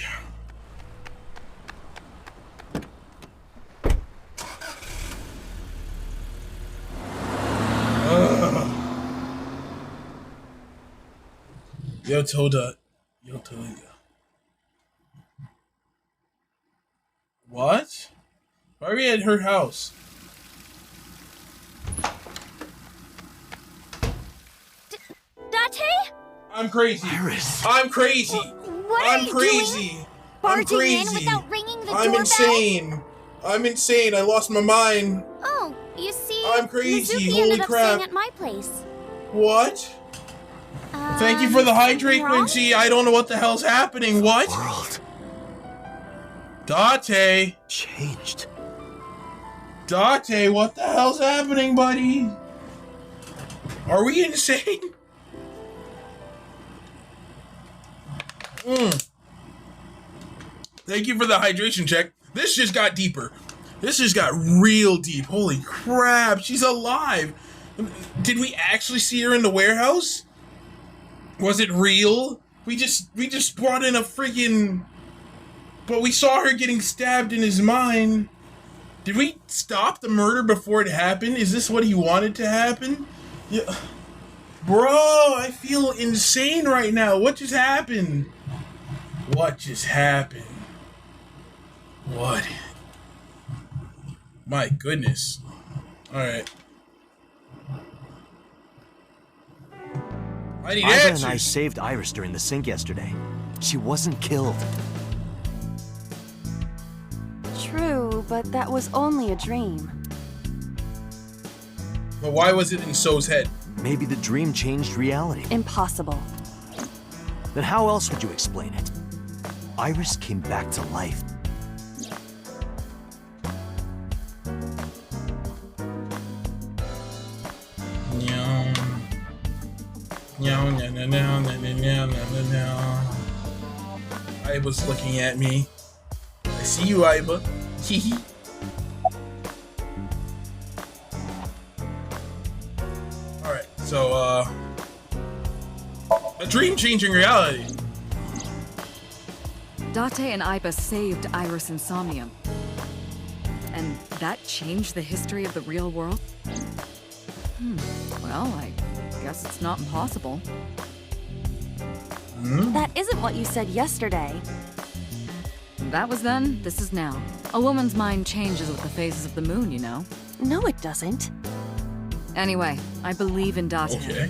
Yotoda. What? Why are we at her house? Date? I'm crazy. Iris. I'm crazy. What are I'm you crazy. doing? I'm Barging in crazy. without ringing the I'm doorbell? insane. I'm insane. I lost my mind. Oh, you see, I'm crazy. Mizuki Holy ended up crap. staying at my place. What? Thank you for the hydrate, wrong? Quincy. I don't know what the hell's happening. What? World Date. changed. Date, what the hell's happening, buddy? Are we insane? Thank you for the hydration check. This just got deeper. This just got real deep. Holy crap, she's alive. Did we actually see her in the warehouse? Was it real? We just brought in a freaking... But we saw her getting stabbed in his mind. Did we stop the murder before it happened? Is this what he wanted to happen? Yeah. Bro, I feel insane right now. What just happened? What just happened? What? My goodness. Alright. I need Iva answers. and I saved Iris during the sink yesterday. She wasn't killed. True, but that was only a dream. But why was it in So's head? Maybe the dream changed reality. Impossible. Then how else would you explain it? Iris came back to life. Iba's looking at me. I see you, Iba. Hee Alright, so, a dream changing reality. Date and Iba saved Iris Insomnium. And that changed the history of the real world? Well, I guess it's not impossible. That isn't what you said yesterday. That was then, this is now. A woman's mind changes with the phases of the moon, you know? No, it doesn't. Anyway, I believe in Date. Okay.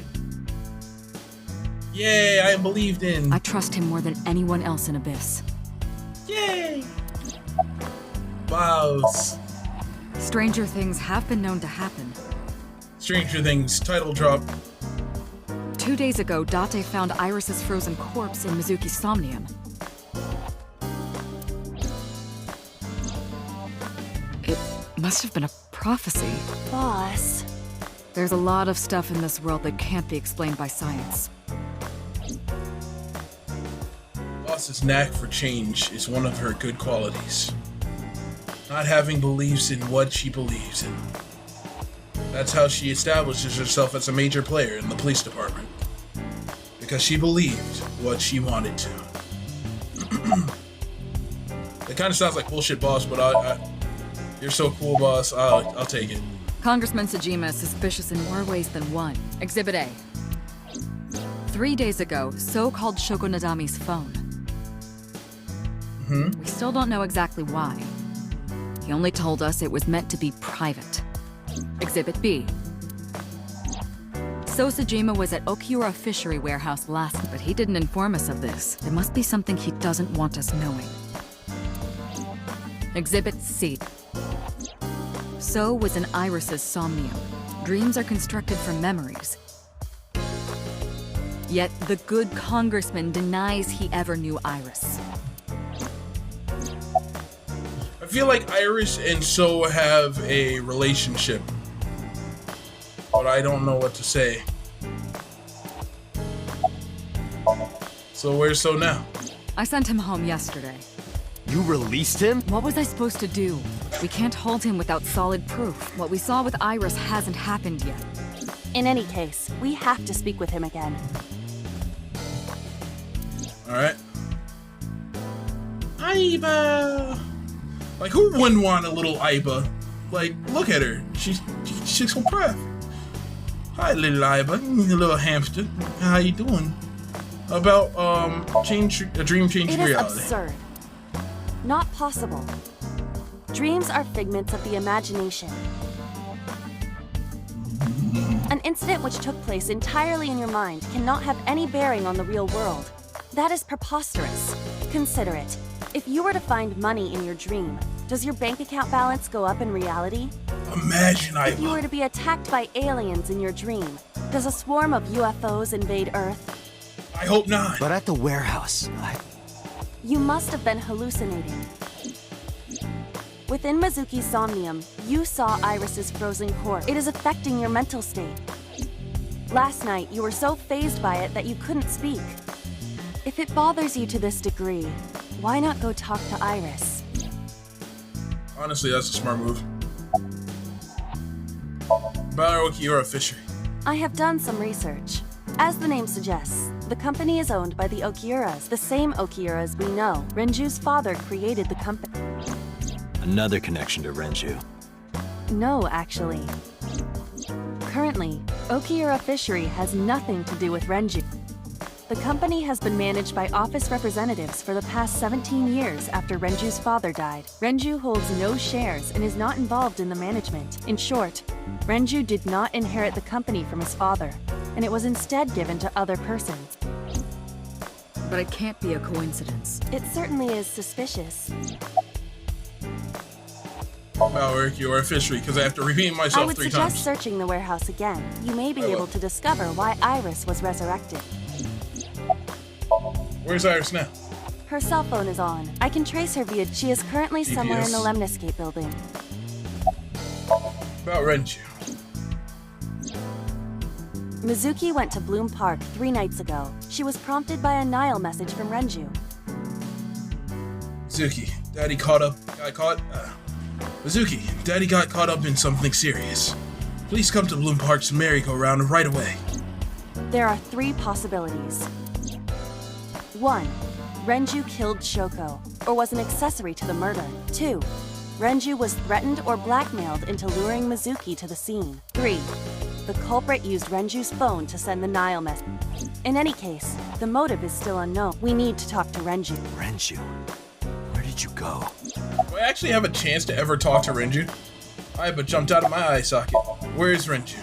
Yay, I believed in. I trust him more than anyone else in Abyss. Yay! Wow. Stranger things have been known to happen. Stranger Things title drop. 2 days ago, Date found Iris's frozen corpse in Mizuki's Somnium. It must have been a prophecy. Boss. There's a lot of stuff in this world that can't be explained by science. Boss's knack for change is one of her good qualities. Not having beliefs in what she believes in. That's how she establishes herself as a major player in the police department. Because she believed what she wanted to. It kind of sounds like bullshit, boss, but you're so cool, boss. I'll take it. Congressman Sajima is suspicious in more ways than one. Exhibit A. 3 days ago, So called Shoko Nadami's phone. We still don't know exactly why. He only told us it was meant to be private. Exhibit B. So Sajima was at Okiura Fishery Warehouse last, but he didn't inform us of this. There must be something he doesn't want us knowing. Exhibit C. So was in Iris's Somnium. Dreams are constructed from memories. Yet the good congressman denies he ever knew Iris. I feel like Iris and So have a relationship. But I don't know what to say. So where's So now? I sent him home yesterday. You released him? What was I supposed to do? We can't hold him without solid proof. What we saw with Iris hasn't happened yet. In any case, we have to speak with him again. Alright. Aiba! Like, who wouldn't want a little Aiba? Like, look at her. She's so proud. Hi, little Aiba. You little hamster. How you doing? about a dream changing It is reality. absurd. Not possible. Dreams are figments of the imagination. An incident which took place entirely in your mind cannot have any bearing on the real world. That is preposterous. Consider it. If you were to find money in your dream, does your bank account balance go up in reality? Imagine If you were to be attacked by aliens in your dream, does a swarm of UFOs invade Earth? I hope not. But at the warehouse, You must have been hallucinating. Within Mizuki's Somnium, you saw Iris's frozen corpse. It is affecting your mental state. Last night, you were so fazed by it that you couldn't speak. If it bothers you to this degree, why not go talk to Iris? Honestly, that's a smart move. About Okiura Fishery. I have done some research. As the name suggests, the company is owned by the Okiuras, the same Okiuras we know. Renju's father created the company. Another connection to Renju. No, actually. Currently, Okiura Fishery has nothing to do with Renju. The company has been managed by office representatives for the past 17 years after Renju's father died. Renju holds no shares and is not involved in the management. In short, Renju did not inherit the company from his father, and it was instead given to other persons. But it can't be a coincidence. It certainly is suspicious. About Okiura Fishery, because I have to repeat myself I would 3 suggest times. searching the warehouse again. You may be I will. able to discover why Iris was resurrected. Where's Iris now? Her cell phone is on. I can trace her via. She is currently somewhere in the Lemniscape building. About Renju. Mizuki went to Bloom Park 3 nights ago. She was prompted by a Nile message from Renju. Mizuki, Daddy got caught up in something serious. Please come to Bloom Park's merry-go-round right away. There are 3 possibilities. 1. Renju killed Shoko, or was an accessory to the murder. 2. Renju was threatened or blackmailed into luring Mizuki to the scene. 3. The culprit used Renju's phone to send the Nile message. In any case, the motive is still unknown. We need to talk to Renju. Renju? Where did you go? Do I actually have a chance to ever talk to Renju? I but jumped out of my eye socket. Where's Renju?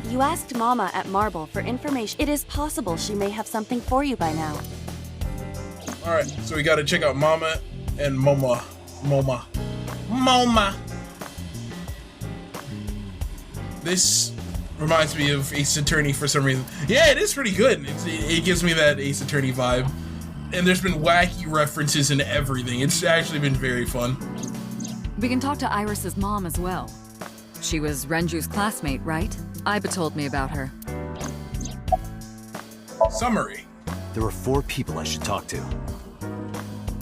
You asked Mama at Marble for information. It is possible she may have something for you by now. Alright, so we gotta check out Mama and Moma. This reminds me of Ace Attorney for some reason. Yeah, it is pretty good. It gives me that Ace Attorney vibe. And there's been wacky references and everything. It's actually been very fun. We can talk to Iris's mom as well. She was Renju's classmate, right? Aiba told me about her. Summary. There were 4 people I should talk to.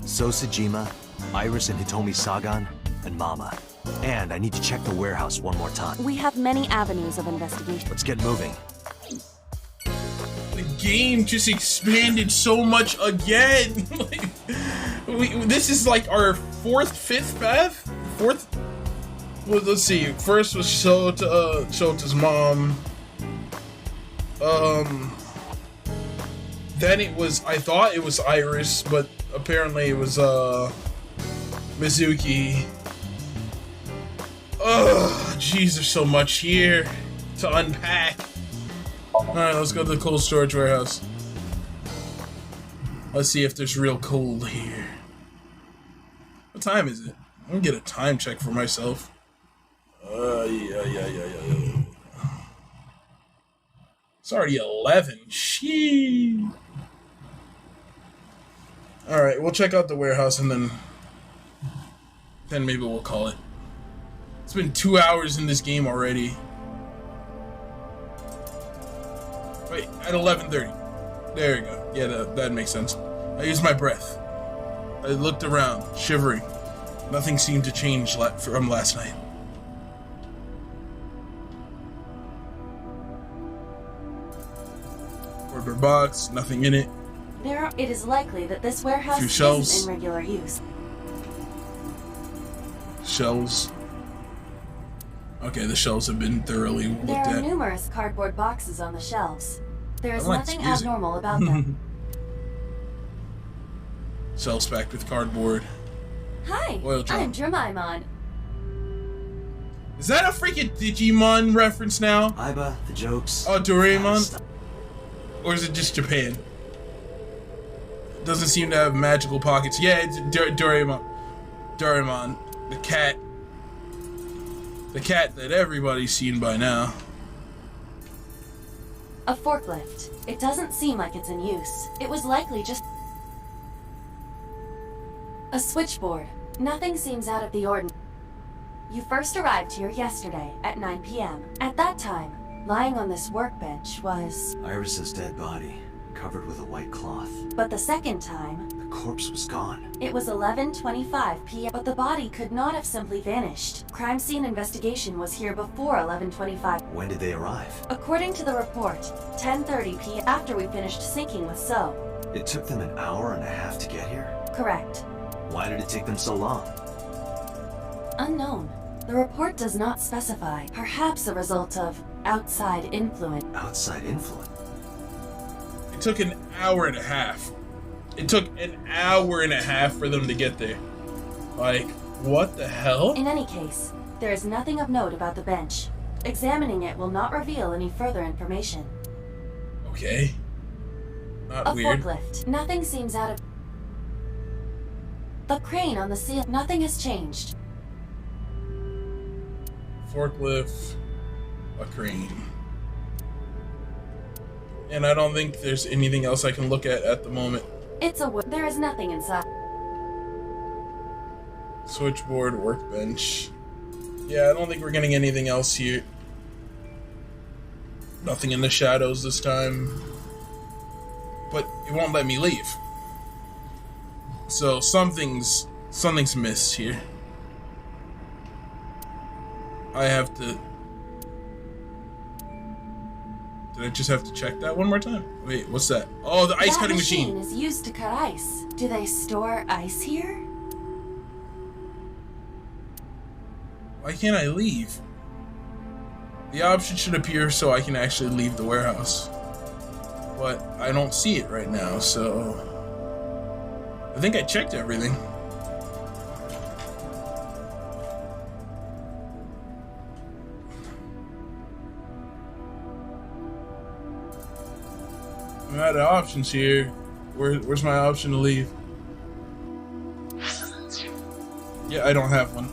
Sosajima, Iris and Hitomi Sagan, and Mama. And I need to check the warehouse one more time. We have many avenues of investigation. Let's get moving. The game just expanded so much again. This is like our 4th, 5th path? 4th? Well, let's see. First was Shota's mom. Then it was, I thought it was Iris, but apparently it was, Mizuki. Ugh, jeez, there's so much here to unpack. Alright, let's go to the cold storage warehouse. Let's see if there's real cold here. What time is it? I'm gonna get a time check for myself. Yeah. It's already 11. Shee. Alright, we'll check out the warehouse and then maybe we'll call it. It's been 2 hours in this game already. Wait, at 11:30. There you go. Yeah, that makes sense. I used my breath. I looked around, shivering. Nothing seemed to change from last night. Order box, nothing in it. It is likely that this warehouse Few shelves. isn't in regular use. Shelves. Okay, the shelves have been thoroughly There looked are at. numerous cardboard boxes on the shelves. There is I like nothing this music. abnormal about them. Cells packed with cardboard. Hi, Oil drum. I'm Jemimon. Is that a freaking Digimon reference now? Aiba, the jokes. Oh, Doraemon? Or is it just Japan? Doesn't seem to have magical pockets. Yeah, it's Doraemon. Doraemon. The cat. The cat that everybody's seen by now. A forklift. It doesn't seem like it's in use. It was likely just a switchboard. Nothing seems out of the ordinary. You first arrived here yesterday at 9 p.m. At that time, lying on this workbench was... Iris's dead body, covered with a white cloth. But the second time... The corpse was gone. It was 11:25 p.m. But the body could not have simply vanished. Crime scene investigation was here before 11:25. When did they arrive? According to the report, 10:30 p.m. after we finished syncing with So. It took them an hour and a half to get here? Correct. Why did it take them so long? Unknown. The report does not specify. Perhaps a result of outside influence. Outside influence? It took an hour and a half. It took an hour and a half for them to get there. Like, what the hell? In any case, there is nothing of note about the bench. Examining it will not reveal any further information. Okay. Not A weird. forklift. Nothing seems out of... The crane on the ceiling. Nothing has changed. Forklift. A crane. And I don't think there's anything else I can look at the moment. It's a... There is nothing inside. Switchboard, workbench. Yeah, I don't think we're getting anything else here. Nothing in the shadows this time. But it won't let me leave. So something's missed here. I have to... Did I just have to check that one more time? Wait, what's that? Oh, the ice cutting machine. That machine is used to cut ice. Do they store ice here? Why can't I leave? The option should appear so I can actually leave the warehouse. But I don't see it right now, so... I think I checked everything. I'm out of options here. Where's my option to leave? Yeah, I don't have one.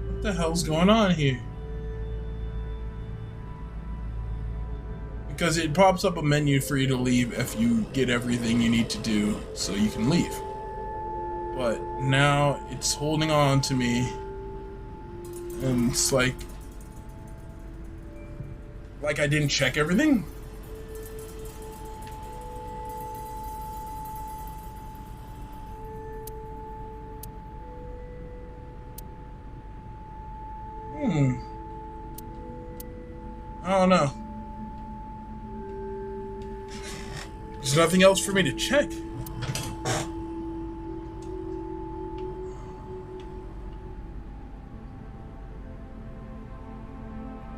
What the hell's going on here? Because it pops up a menu for you to leave if you get everything you need to do so you can leave. But now it's holding on to me. And it's like I didn't check everything? I don't know. There's nothing else for me to check.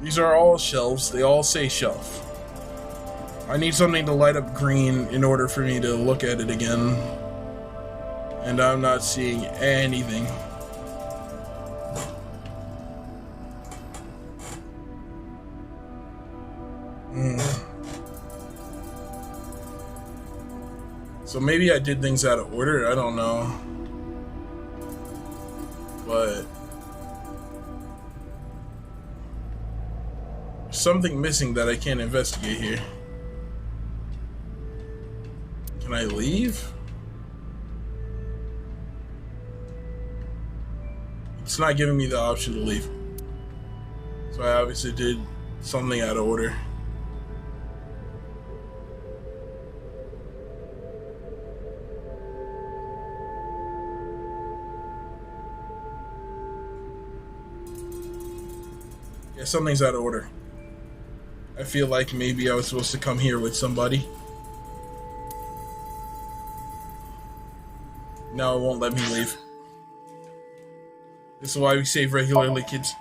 These are all shelves. They all say shelf. I need something to light up green in order for me to look at it again. And I'm not seeing anything. So maybe I did things out of order, I don't know. But there's something missing that I can't investigate here. Can I leave? It's not giving me the option to leave. So I obviously did something out of order. Yeah, something's out of order. I feel like maybe I was supposed to come here with somebody. No, it won't let me leave. This is why we save regularly, kids.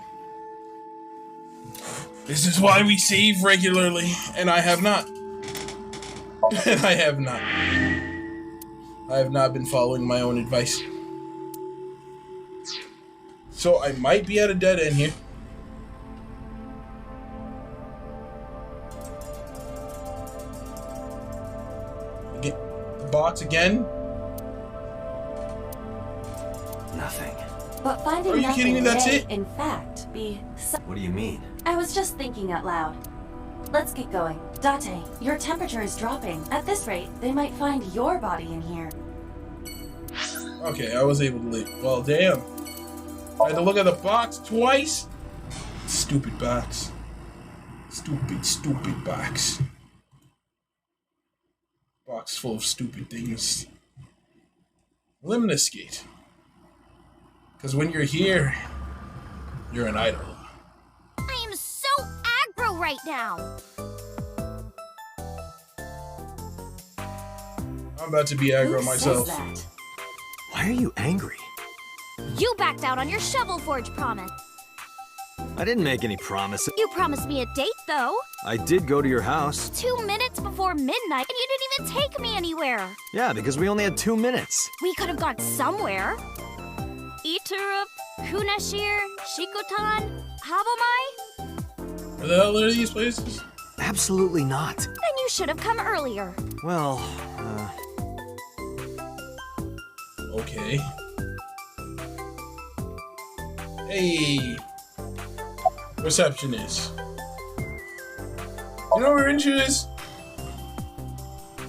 This is why we save regularly, and I have not. And I have not. I have not been following my own advice. So I might be at a dead end here. Again, the box again? Nothing. But finding Are you nothing kidding me? That's may, it? in fact, be... What do you mean? I was just thinking out loud. Let's get going. Date, your temperature is dropping. At this rate, they might find your body in here. Okay, I was able to leave. Well, damn. I had to look at the box twice? Stupid box. Stupid box. Box full of stupid things. Limniscate. Because when you're here, you're an idol. I am so aggro right now. I'm about to be aggro myself. Why are you angry? You backed out on your Shovel Forge promise. I didn't make any promises. You promised me a date, though. I did go to your house. 2 minutes before midnight, and you didn't even take me anywhere. Yeah, because we only had 2 minutes. We could have gone somewhere. Iturup, Kunashir, Shikotan, Habomai? Where the hell are these places? Absolutely not. Then you should have come earlier. Well, Okay. Hey. Receptionist. You know where Renju is?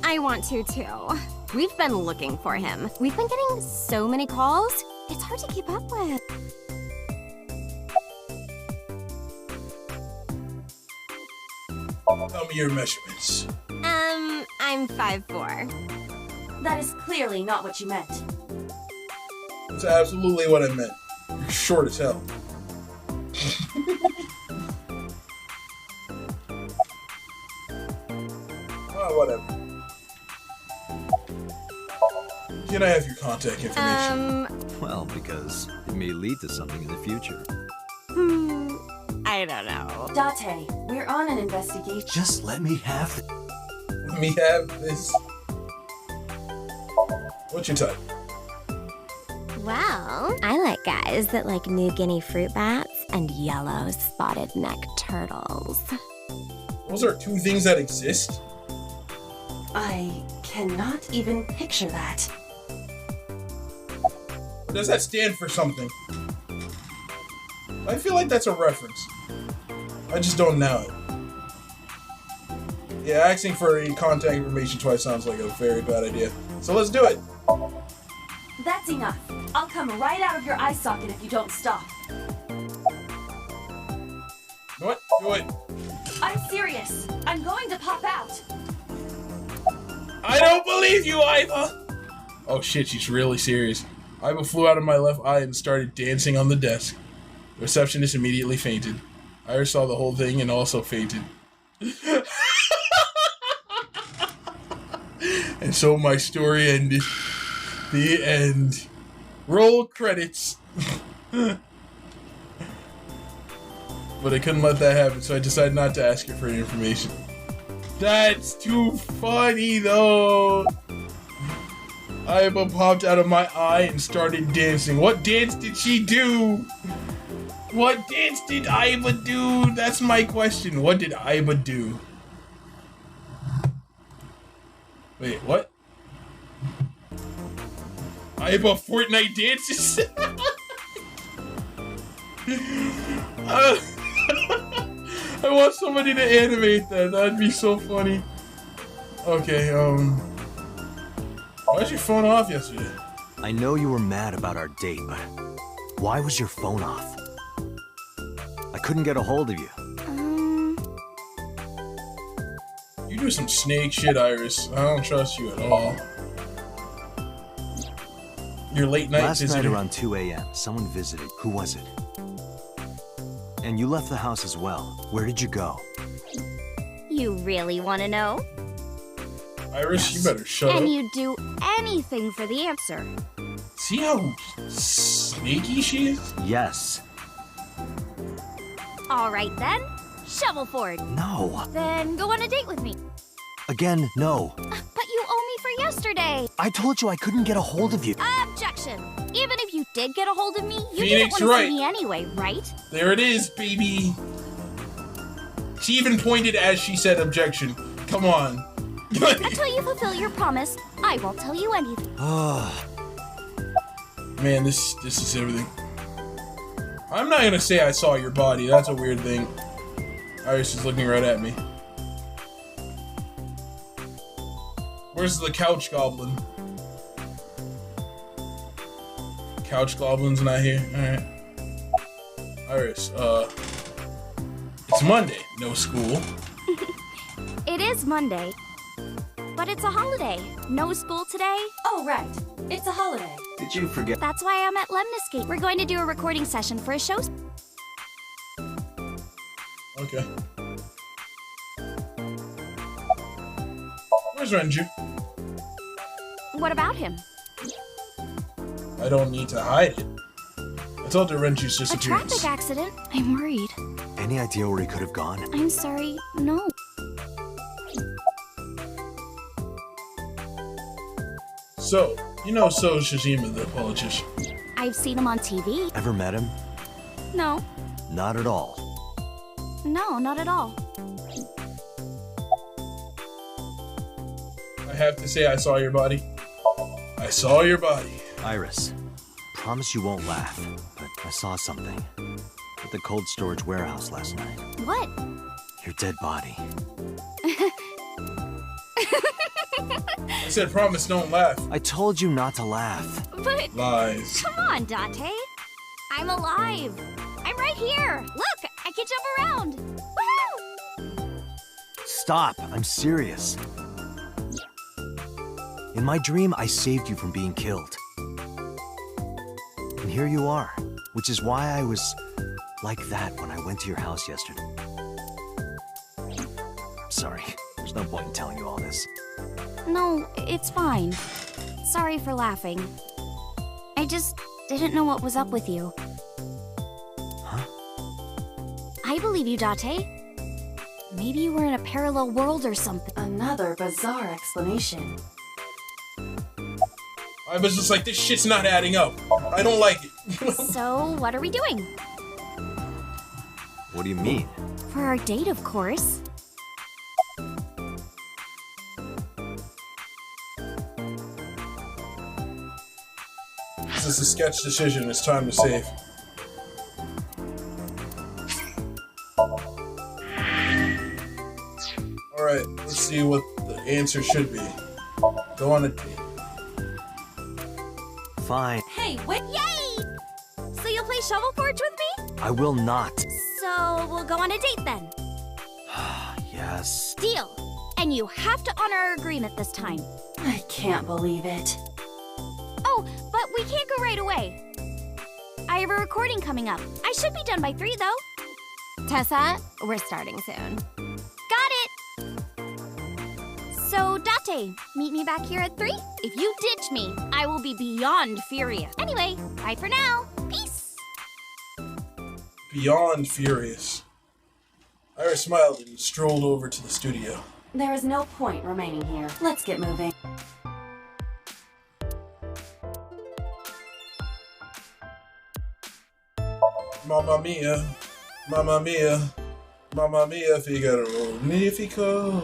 I want to too. We've been looking for him. We've been getting so many calls, it's hard to keep up with. Tell me your measurements. I'm 5'4". That is clearly not what you meant. That's absolutely what I meant. You're short as hell. Oh, whatever. Can I have your contact information? well, because it may lead to something in the future. I don't know. Date, we're on an investigation. Just let me have it. Let me have this. What's your type? Well, I like guys that like New Guinea fruit bats and yellow spotted neck turtles. Those are two things that exist? I cannot even picture that. Or does that stand for something? I feel like that's a reference. I just don't know it. Yeah, asking for contact information twice sounds like a very bad idea. So let's do it! That's enough. I'll come right out of your eye socket if you don't stop. What? Do it. I'm serious. I'm going to pop out. I don't believe you, Iva! Oh shit, she's really serious. Iva flew out of my left eye and started dancing on the desk. The receptionist immediately fainted. Iris saw the whole thing and also fainted. And so my story ended. The end. Roll credits. But I couldn't let that happen, so I decided not to ask her for any information. That's too funny, though. Iva popped out of my eye and started dancing. What dance did she do? What dance did Iva do? That's my question. What did Iva do? Wait, what? Iva Fortnite dances? I want somebody to animate that. That'd be so funny. Okay, why'd your phone off yesterday? I know you were mad about our date, but why was your phone off? I couldn't get a hold of you. You do some snake shit, Iris. I don't trust you at all. Your late night Last visitor. night around 2 a.m., someone visited. Who was it? And you left the house as well. Where did you go? You really want to know? Iris, you better shut up. And you'd do anything for the answer. See how sneaky she is? Yes. All right then. Shovel Ford. No. Then go on a date with me. Again, no. But you owe me for yesterday. I told you I couldn't get a hold of you. Objection. Even if you did get a hold of me, you Phoenix, didn't want to right. see me anyway, right? There it is, baby. She even pointed as she said objection. Come on. Until you fulfill your promise, I won't tell you anything. Man, this is everything. I'm not gonna say I saw your body. That's a weird thing. Iris is looking right at me. Where's the couch goblin? Couch goblin's not here. Alright. Iris, it's Monday. No school. It is Monday. But it's a holiday. No school today. Oh, right. It's a holiday. Did you forget? That's why I'm at Lemniscate. We're going to do a recording session for a show. Okay. Where's Renju? What about him? I don't need to hide it. I told her Renju's A disappearance. traffic accident? I'm worried. Any idea where he could have gone? I'm sorry. No. So, you know So Shijima, the politician. I've seen him on TV. Ever met him? No. Not at all. No, not at all. I have to say I saw your body. I saw your body. Iris, promise you won't laugh, but I saw something at the cold storage warehouse last night. What? Your dead body. I said promise don't laugh. I told you not to laugh. But Lies. come on, Date. I'm alive. I'm right here. Look, I can jump around. Woohoo! Stop, I'm serious. In my dream, I saved you from being killed. And here you are, which is why I was like that when I went to your house yesterday. Sorry, there's no point in telling you all this. No, it's fine. Sorry for laughing. I just didn't know what was up with you. Huh? I believe you, Date. Maybe you were in a parallel world or something. Another bizarre explanation. I was just like, this shit's not adding up. I don't like it. So, what are we doing? What do you mean? For our date, of course. This is a sketch decision. It's time to save. Alright, let's see what the answer should be. Go on a date. Fine. Hey, wait! Yay! So you'll play Shovel Forge with me? I will not. So we'll go on a date then. Yes. Deal. And you have to honor our agreement this time. I can't believe it. Oh, but we can't go right away. I have a recording coming up. I should be done by 3, though. Tessa, we're starting soon. Got it! So, Date, meet me back here at 3? If you ditch me, I will be beyond furious. Anyway, bye for now. Peace! Beyond furious. Iris smiled and strolled over to the studio. There is no point remaining here. Let's get moving. Mamma mia, mamma mia, mamma mia, Figaro, magnifico.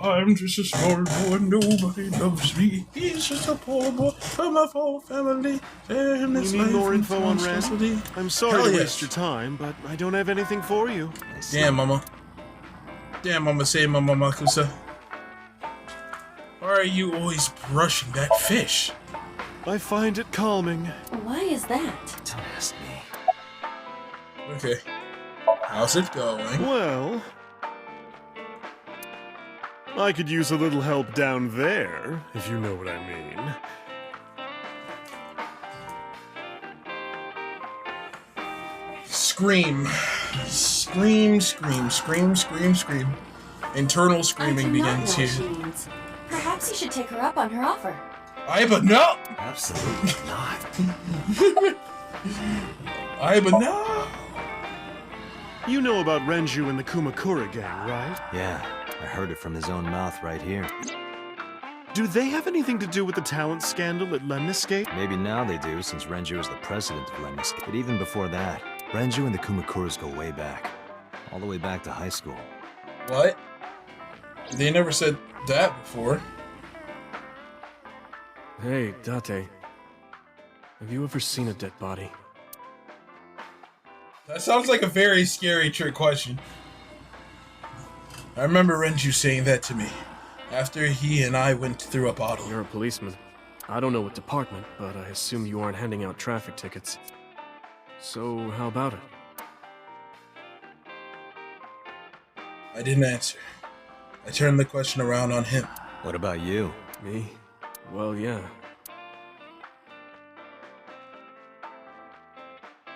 I'm just a small boy, nobody loves me. He's just a poor boy from a poor family. You need more info on Ren? I'm sorry Hell to yes. waste your time, but I don't have anything for you. Damn, Mama. Damn, Mama, say Mama Makusa. Why are you always brushing that fish? I find it calming. Why is that? Don't ask me. Okay. How's it going? Well, I could use a little help down there, if you know what I mean. Scream. Scream, scream, scream, scream, scream. Internal screaming begins here. Perhaps you should take her up on her offer. Aiba, no! Absolutely not. Aiba, no! You know about Renju and the Kumakura gang, right? Yeah, I heard it from his own mouth right here. Do they have anything to do with the talent scandal at Lemniscate? Maybe now they do, since Renju is the president of Lemniscate. But even before that, Renju and the Kumakuras go way back. All the way back to high school. What? They never said that before. Hey, Date. Have you ever seen a dead body? That sounds like a very scary trick question. I remember Renju saying that to me after he and I went through a bottle. You're a policeman. I don't know what department, but I assume you aren't handing out traffic tickets. So, how about it? I didn't answer. I turned the question around on him. What about you? Me? Well, yeah.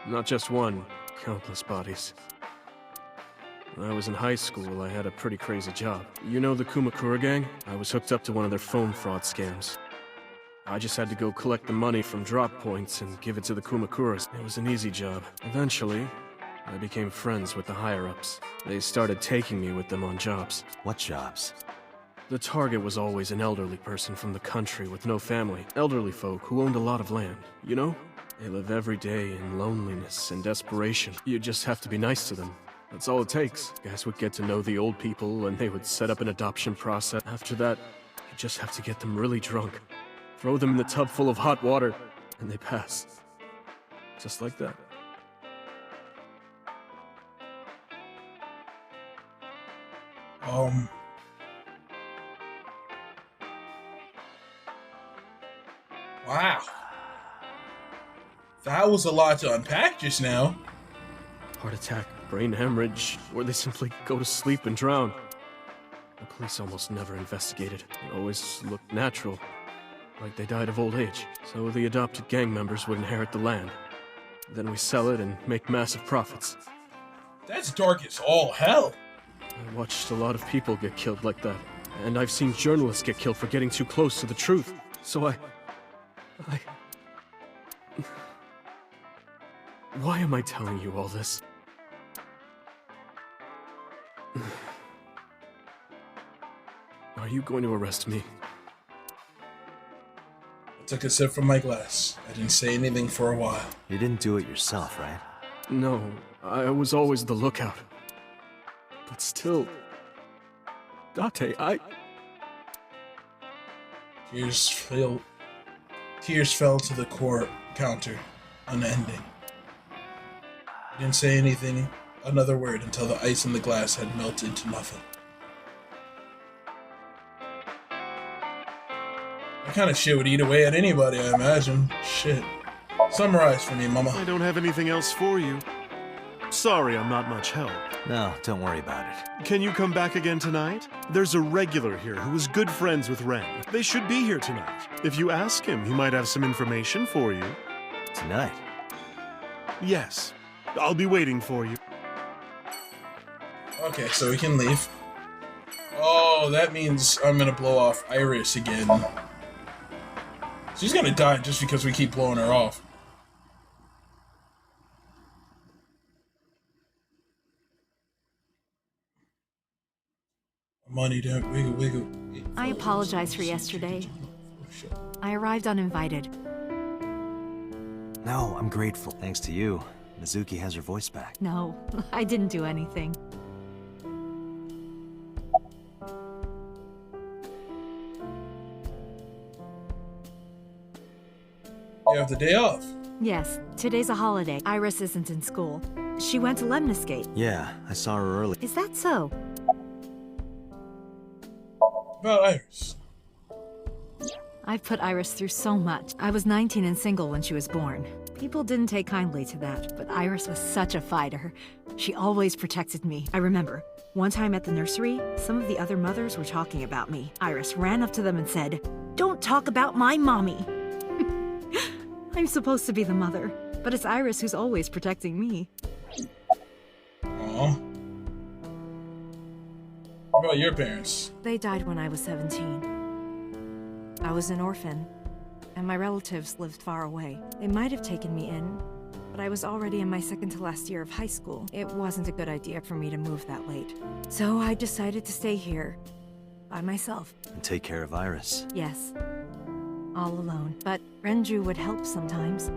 Not just one, countless bodies. When I was in high school, I had a pretty crazy job. You know the Kumakura gang? I was hooked up to one of their phone fraud scams. I just had to go collect the money from drop points and give it to the Kumakuras. It was an easy job. Eventually, I became friends with the higher-ups. They started taking me with them on jobs. What jobs? The target was always an elderly person from the country with no family. Elderly folk who owned a lot of land, you know? They live every day in loneliness and desperation. You just have to be nice to them. That's all it takes. Guys would get to know the old people and they would set up an adoption process. After that, you just have to get them really drunk. Throw them in the tub full of hot water, and they pass. Just like that. Wow. That was a lot to unpack just now. Heart attack, brain hemorrhage, or they simply go to sleep and drown. The police almost never investigated. It always looked natural, like they died of old age. So the adopted gang members would inherit the land. Then we sell it and make massive profits. That's dark as all hell. I watched a lot of people get killed like that. And I've seen journalists get killed for getting too close to the truth. So Why am I telling you all this? Are you going to arrest me? I took a sip from my glass. I didn't say anything for a while. You didn't do it yourself, right? No, I was always the lookout. But still... Date, Tears fell to the counter, unending. I didn't say anything, another word, until the ice in the glass had melted to nothing. That kind of shit would eat away at anybody, I imagine. Shit. Summarize for me, Mama. I don't have anything else for you. Sorry, I'm not much help. No, don't worry about it. Can you come back again tonight? There's a regular here who is good friends with Ren. They should be here tonight. If you ask him, he might have some information for you. Tonight? Yes. I'll be waiting for you. Okay, so we can leave. Oh, that means I'm gonna blow off Iris again. She's gonna die just because we keep blowing her off. Money don't wiggle. I apologize for yesterday. I arrived uninvited. No, I'm grateful. Thanks to you, Mizuki has her voice back. No, I didn't do anything. You have the day off. Yes, today's a holiday. Iris isn't in school. She went to Lemniscate. Yeah, I saw her early. Is that so? About Iris. I've put Iris through so much. I was 19 and single when she was born. People didn't take kindly to that, but Iris was such a fighter. She always protected me. I remember, one time at the nursery, some of the other mothers were talking about me. Iris ran up to them and said, "Don't talk about my mommy." I'm supposed to be the mother, but it's Iris who's always protecting me. Aw. What about your parents? They died when I was 17. I was an orphan, and my relatives lived far away. They might have taken me in, but I was already in my second to last year of high school. It wasn't a good idea for me to move that late. So I decided to stay here, by myself. And take care of Iris. Yes, all alone. But Renju would help sometimes.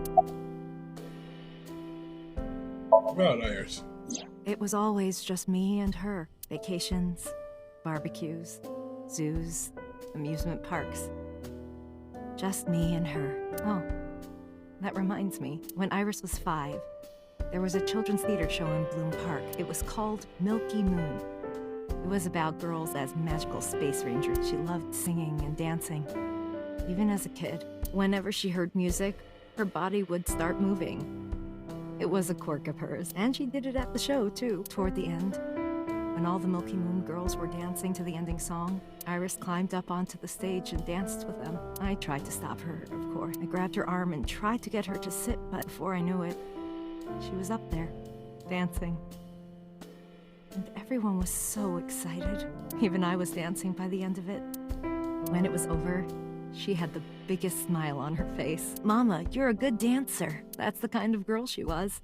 What about Iris? It was always just me and her. Vacations, barbecues, zoos, amusement parks. Just me and her. Oh, that reminds me. When Iris was 5, there was a children's theater show in Bloom Park. It was called Milky Moon. It was about girls as magical space rangers. She loved singing and dancing. Even as a kid, whenever she heard music, her body would start moving. It was a quirk of hers, and she did it at the show, too. Toward the end, when all the Milky Moon girls were dancing to the ending song, Iris climbed up onto the stage and danced with them. I tried to stop her, of course. I grabbed her arm and tried to get her to sit, but before I knew it, she was up there, dancing. And everyone was so excited. Even I was dancing by the end of it. When it was over, she had the biggest smile on her face. Mama, you're a good dancer. That's the kind of girl she was.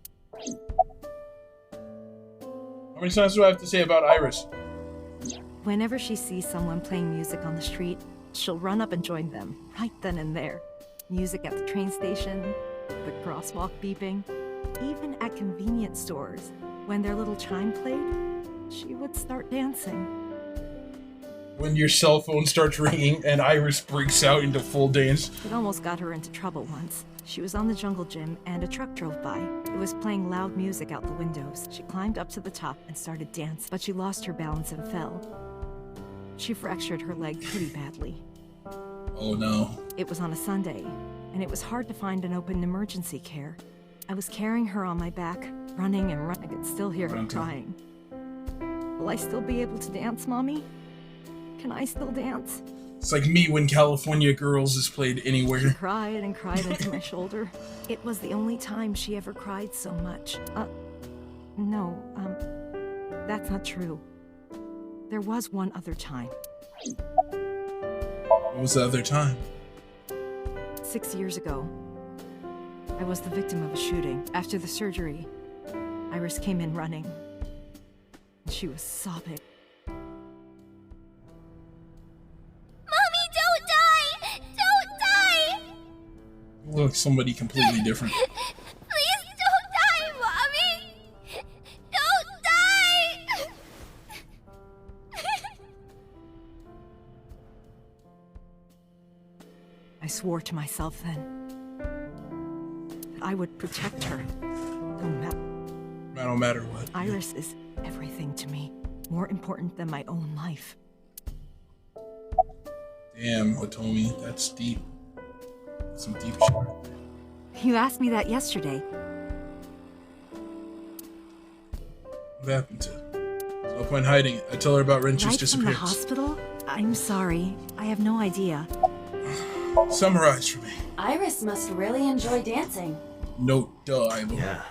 How many times do I have to say about Iris? Whenever she sees someone playing music on the street, she'll run up and join them, right then and there. Music at the train station, the crosswalk beeping, even at convenience stores. When their little chime played, she would start dancing. When your cell phone starts ringing and Iris breaks out into full dance. It almost got her into trouble once. She was on the jungle gym and a truck drove by. It was playing loud music out the windows. She climbed up to the top and started dancing, but she lost her balance and fell. She fractured her leg pretty badly. Oh no. It was on a Sunday, and it was hard to find an open emergency care. I was carrying her on my back, running and running. I could still hear her crying. Will I still be able to dance, Mommy? Can I still dance? It's like me when California Girls is played anywhere. She cried and cried into my shoulder. It was the only time she ever cried so much. No, that's not true. There was one other time. What was the other time? 6 years ago. I was the victim of a shooting. After the surgery, Iris came in running. She was sobbing. You look like somebody completely different. Please don't die, Mommy! Don't die! I swore to myself then that I would protect her, no matter what. Iris is everything to me, more important than my own life. Damn, Hitomi, that's deep. That's some deep shit. You asked me that yesterday. What happened to her? There's no point hiding it. I tell her about Renchu's Right from the disappearance. hospital? I'm sorry. I have no idea. Summarize for me. Iris must really enjoy dancing. Note, I believe. Yeah.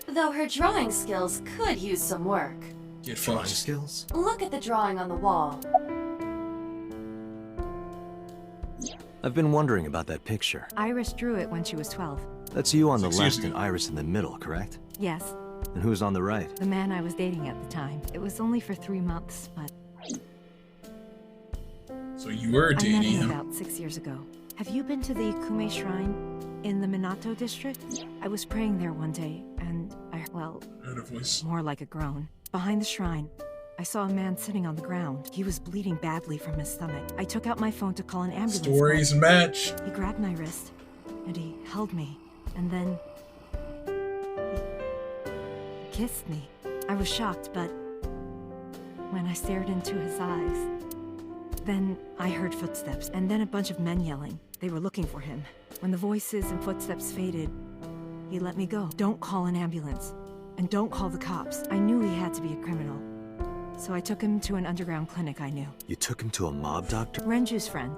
Though her drawing skills could use some work. Get Drawing fucked. skills? Look at the drawing on the wall. I've been wondering about that picture. Iris drew it when she was 12. That's you on the 6 years left and Iris in the middle, correct? Yes, And who's on the right? the man I was dating at the time. It was only for 3 months, but So you were I met dating him him. about 6 years ago. Have you been to the Kume Shrine in the Minato district? I was praying there one day, and Heard a voice. more like a groan. Behind the shrine, I saw a man sitting on the ground. He was bleeding badly from his stomach. I took out my phone to call an ambulance. Stories but match. He grabbed my wrist, and he held me, and then he kissed me. I was shocked, but when I stared into his eyes, then I heard footsteps, and then a bunch of men yelling. They were looking for him. When the voices and footsteps faded, he let me go. Don't call an ambulance, and don't call the cops. I knew he had to be a criminal, so I took him to an underground clinic I knew. You took him to a mob doctor? Renju's friend.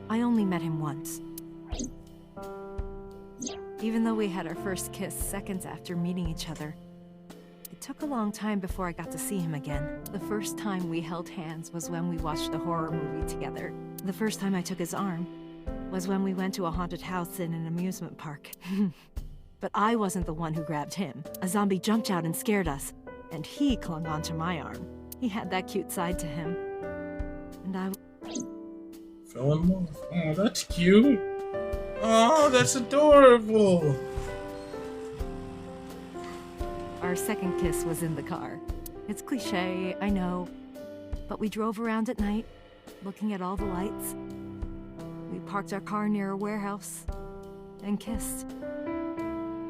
I only met him once. Even though we had our first kiss seconds after meeting each other, It took a long time before I got to see him again. The first time we held hands was when we watched a horror movie together. The first time I took his arm was when we went to a haunted house in an amusement park. But I wasn't the one who grabbed him. A zombie jumped out and scared us, and he clung onto my arm. He had that cute side to him. And I fell in love. Oh, that's cute. Oh, that's adorable. Our second kiss was in the car. It's cliche, I know, but we drove around at night, looking at all the lights. We parked our car near a warehouse and kissed.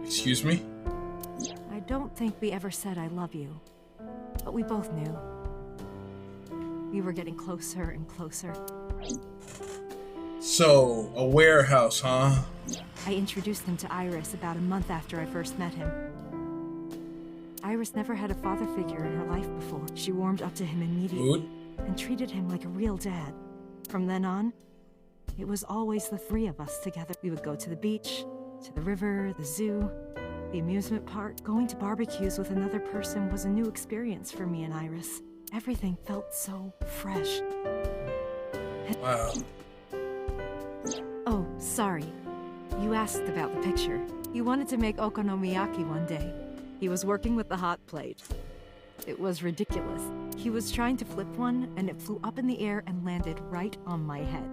Excuse me? I don't think we ever said I love you, but we both knew. We were getting closer and closer. So, a warehouse, huh? I introduced him to Iris about a month after I first met him. Iris never had a father figure in her life before. She warmed up to him immediately and treated him like a real dad. From then on, it was always the three of us together. We would go to the beach, to the river, the zoo, the amusement park. Going to barbecues with another person was a new experience for me and Iris. Everything felt so fresh. Wow. Oh, sorry. You asked about the picture. He wanted to make okonomiyaki one day. He was working with the hot plate. It was ridiculous. He was trying to flip one, and it flew up in the air and landed right on my head.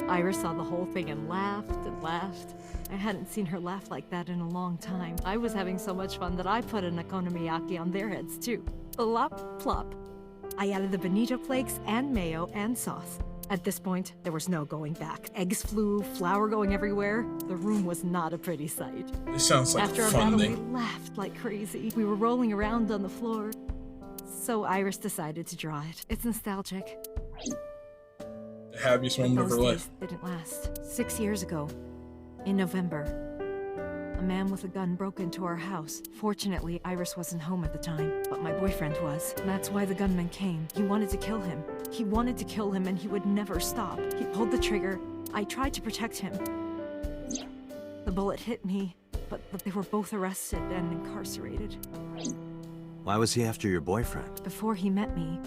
Iris saw the whole thing and laughed and laughed. I hadn't seen her laugh like that in a long time. I was having so much fun that I put an okonomiyaki on their heads too. Plop, plop. I added the bonito flakes and mayo and sauce. At this point, there was no going back. Eggs flew, flour going everywhere. The room was not a pretty sight. This sounds like After a our fun battle, thing. we laughed like crazy. We were rolling around on the floor. So Iris decided to draw it. It's nostalgic. The happiest moment of her Those life. days didn't last. 6 years ago, in November, a man with a gun broke into our house. Fortunately, Iris wasn't home at the time, but my boyfriend was. That's why the gunman came. He wanted to kill him. He wanted to kill him, and he would never stop. He pulled the trigger. I tried to protect him. The bullet hit me, but they were both arrested and incarcerated. Why was he after your boyfriend? Before he met me,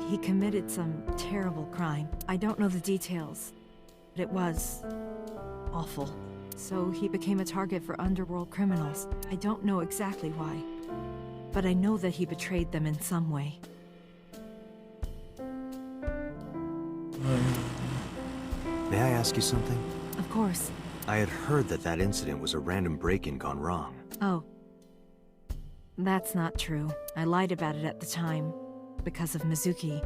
he committed some terrible crime. I don't know the details, but it was awful. So he became a target for underworld criminals. I don't know exactly why, but I know that he betrayed them in some way. May I ask you something? Of course. I had heard that incident was a random break-in gone wrong. Oh. That's not true. I lied about it at the time, because of Mizuki.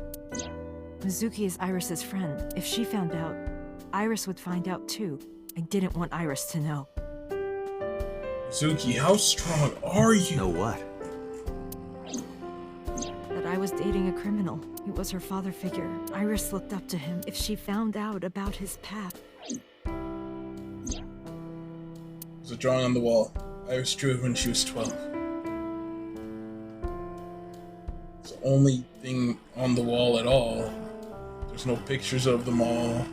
Mizuki is Iris's friend. If she found out, Iris would find out too. I didn't want Iris to know. Mizuki, how strong are you? Know what? That I was dating a criminal. He was her father figure. Iris looked up to him. If she found out about his past... There's a drawing on the wall. Iris drew it when she was 12. It's the only thing on the wall at all. There's no pictures of them all.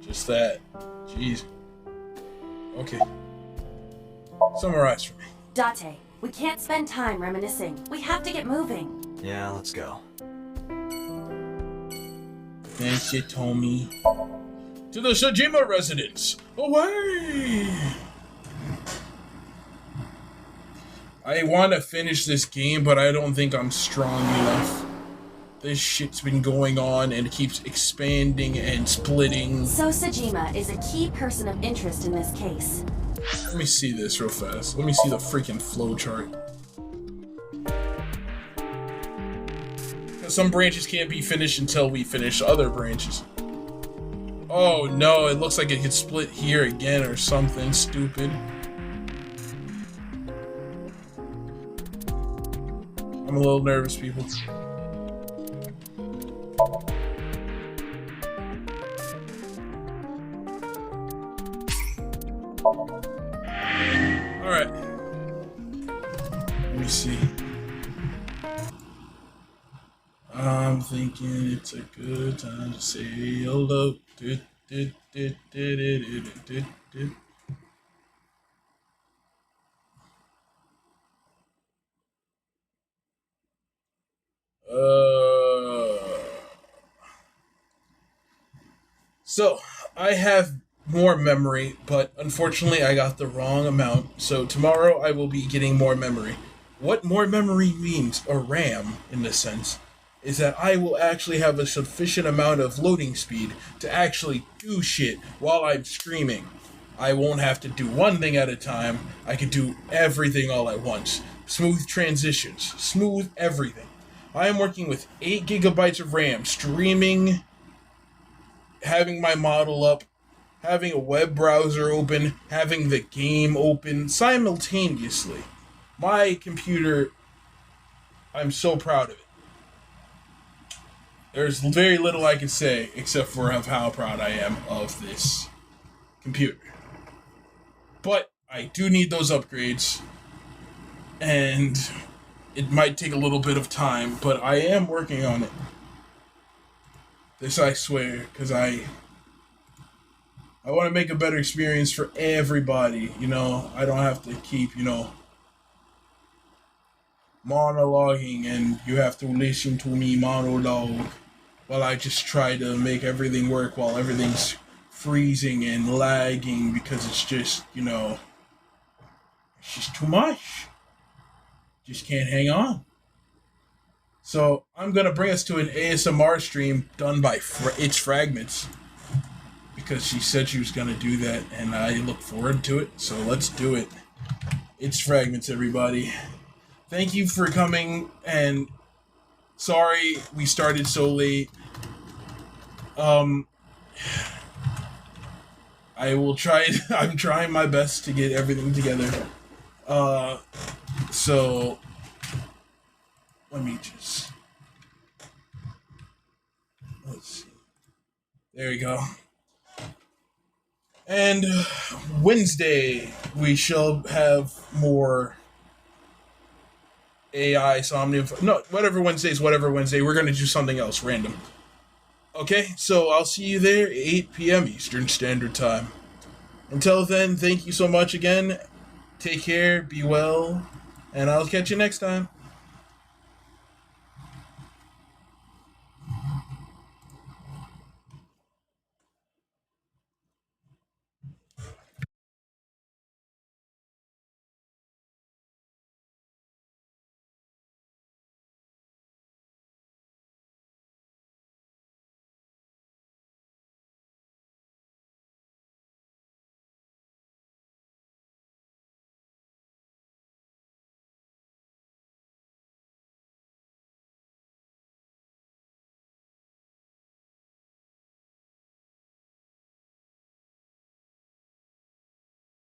Just that. Jeez. Okay. Summarize for me. Date, we can't spend time reminiscing. We have to get moving. Yeah, let's go. Thank you, Tommy. To the Sajima residence! Away! I want to finish this game, but I don't think I'm strong enough. This shit's been going on and it keeps expanding and splitting. So Sajima is a key person of interest in this case. Let me see this real fast. Let me see the freaking flowchart. Some branches can't be finished until we finish other branches. Oh no, it looks like it could split here again or something stupid. I'm a little nervous, people. Alright. Let me see. I'm thinking it's a good time to say hello. So, I have more memory, but unfortunately I got the wrong amount. So tomorrow I will be getting more memory. What more memory means, or RAM in this sense, is that I will actually have a sufficient amount of loading speed to actually do shit while I'm screaming. I won't have to do one thing at a time. I can do everything all at once. Smooth transitions, smooth everything. I am working with 8 gigabytes of RAM, streaming, having my model up, having a web browser open, having the game open simultaneously. My computer, I'm so proud of it. There's very little I can say except for how proud I am of this computer. But I do need those upgrades, and it might take a little bit of time, but I am working on it. This I swear, because I want to make a better experience for everybody, you know? I don't have to keep, monologuing and you have to listen to me monologue while I just try to make everything work while everything's freezing and lagging because it's just, it's just too much. Just can't hang on. So I'm going to bring us to an ASMR stream done by It's Fragments because she said she was going to do that and I look forward to it. So let's do it. It's Fragments, everybody. Thank you for coming, and sorry we started so late. I will try. I'm trying my best to get everything together. So let me just. Let's see. There you go. And Wednesday we shall have more. Ai Somnium. No, whatever Wednesday. We're going to do something else random. Okay, so I'll see you there, 8 p.m. Eastern Standard Time. Until then, thank you so much again. Take care, be well, and I'll catch you next time.